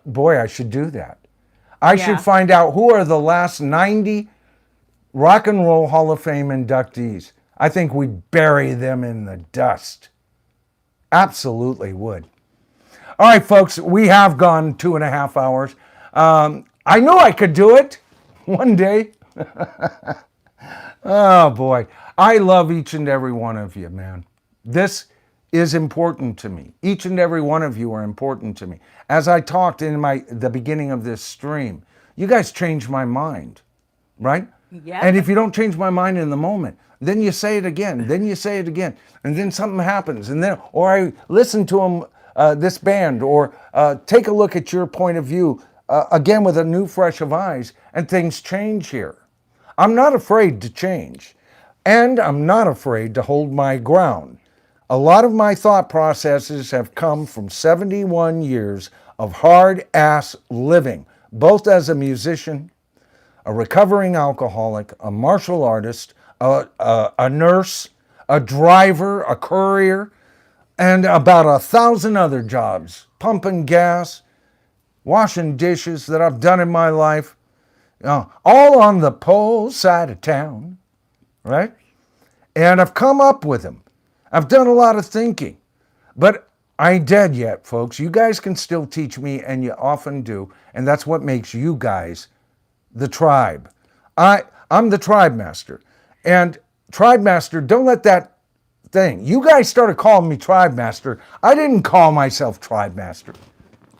Boy, I should do that. I should find out who are the last 90 Rock and Roll Hall of Fame inductees. I think we'd bury them in the dust. Absolutely would. All right, folks, we have gone 2.5 hours. I knew I could do it one day. Oh, boy. I love each and every one of you, man. This is important to me. Each and every one of you are important to me. As I talked in the beginning of this stream, you guys changed my mind, right? Yeah. And if you don't change my mind in the moment, then you say it again, then you say it again, and then something happens, or I listen to this band, or take a look at your point of view again with a new fresh of eyes, and things change here. I'm not afraid to change, and I'm not afraid to hold my ground. A lot of my thought processes have come from 71 years of hard-ass living, both as a musician, a recovering alcoholic, a martial artist, a nurse, a driver, a courier, and about 1,000 other jobs, pumping gas, washing dishes that I've done in my life. all on the pole side of town, right? And I've come up with them. I've done a lot of thinking, but I ain't dead yet, folks. You guys can still teach me, and you often do, and that's what makes you guys the tribe. I'm the tribe master, and tribe master, don't let that thing. You guys started calling me tribe master. I didn't call myself tribe master,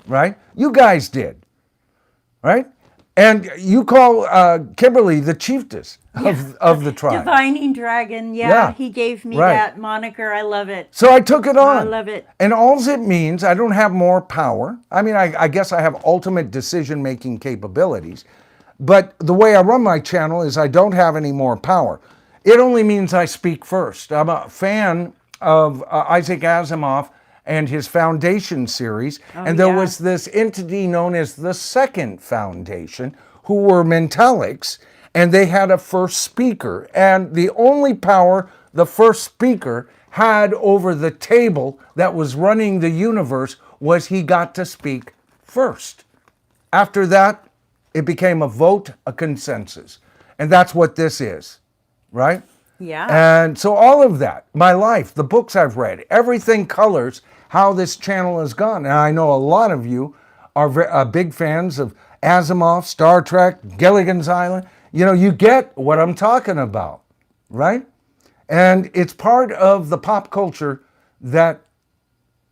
right? You guys did, right? And you call Kimberly the chiefess of the tribe. Divining Dragon. Yeah, Yeah, he gave me right. that moniker. I love it. So I took it on. I love it. And all it means, I don't have more power. I mean, I guess I have ultimate decision-making capabilities. But the way I run my channel is I don't have any more power. It only means I speak first. I'm a fan of Isaac Asimov and his Foundation series. And there was this entity known as the Second Foundation, who were Mentalics, and they had a first speaker. And the only power the first speaker had over the table that was running the universe was he got to speak first. After that, it became a vote, a consensus. And that's what this is, right? Yeah. And so all of that, my life, the books I've read, everything colors how this channel has gone. And I know a lot of you are big fans of Asimov, Star Trek, Gilligan's Island. You know, you get what I'm talking about, right? And it's part of the pop culture that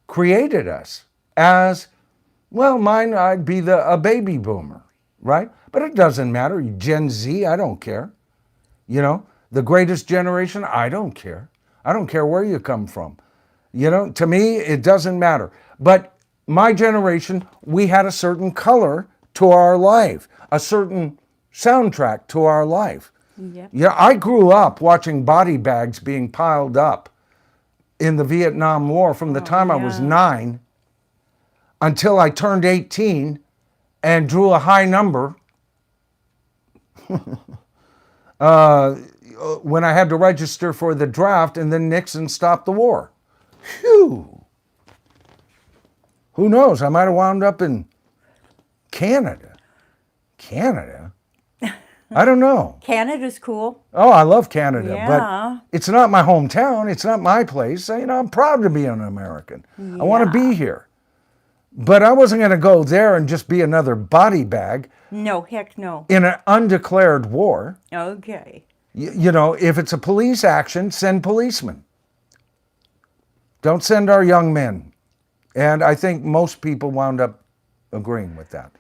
created us as, well, mine, I'd be a baby boomer, right? But it doesn't matter. Gen Z, I don't care. You know, the greatest generation, I don't care. I don't care where you come from. You know, to me, it doesn't matter. But my generation, we had a certain color to our life, a certain soundtrack to our life. Yep. Yeah, I grew up watching body bags being piled up in the Vietnam War from the time I was 9 until I turned 18 and drew a high number when I had to register for the draft, and then Nixon stopped the war. Phew. Who knows? I might have wound up in Canada. Canada? I don't know. Canada's cool. Oh, I love Canada, Yeah. but it's not my hometown. It's not my place. You know, I'm proud to be an American. I want to be here. But I wasn't going to go there and just be another body bag No, heck no. in an undeclared war. Okay. You know, if it's a police action, send policemen. Don't send our young men. And I think most people wound up agreeing with that.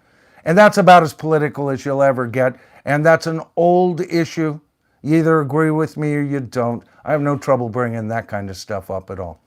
And that's about as political as you'll ever get. And that's an old issue. You either agree with me or you don't. I have no trouble bringing that kind of stuff up at all.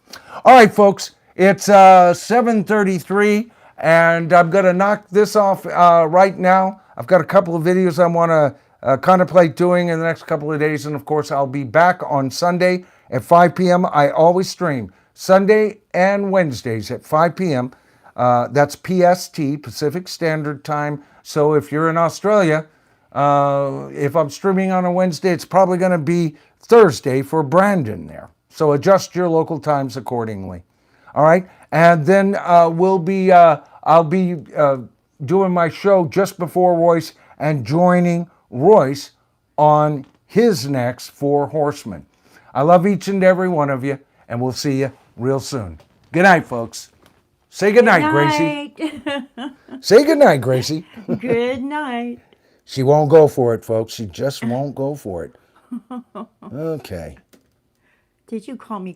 All right, folks, it's 7:33, and I'm going to knock this off right now. I've got a couple of videos I want to contemplate doing in the next couple of days. And, of course, I'll be back on Sunday at 5 p.m. I always stream Sunday and Wednesdays at 5 p.m. That's PST, Pacific Standard Time. So if you're in Australia, if I'm streaming on a Wednesday, it's probably going to be Thursday for Brandon there. So adjust your local times accordingly. All right. And then I'll be doing my show just before Royce and joining Royce on his next Four Horsemen. I love each and every one of you, and we'll see you real soon. Good night, folks. Say good night, Gracie. Say good night, Gracie. Good night. She won't go for it, folks. She just won't go for it. Okay. Did you call me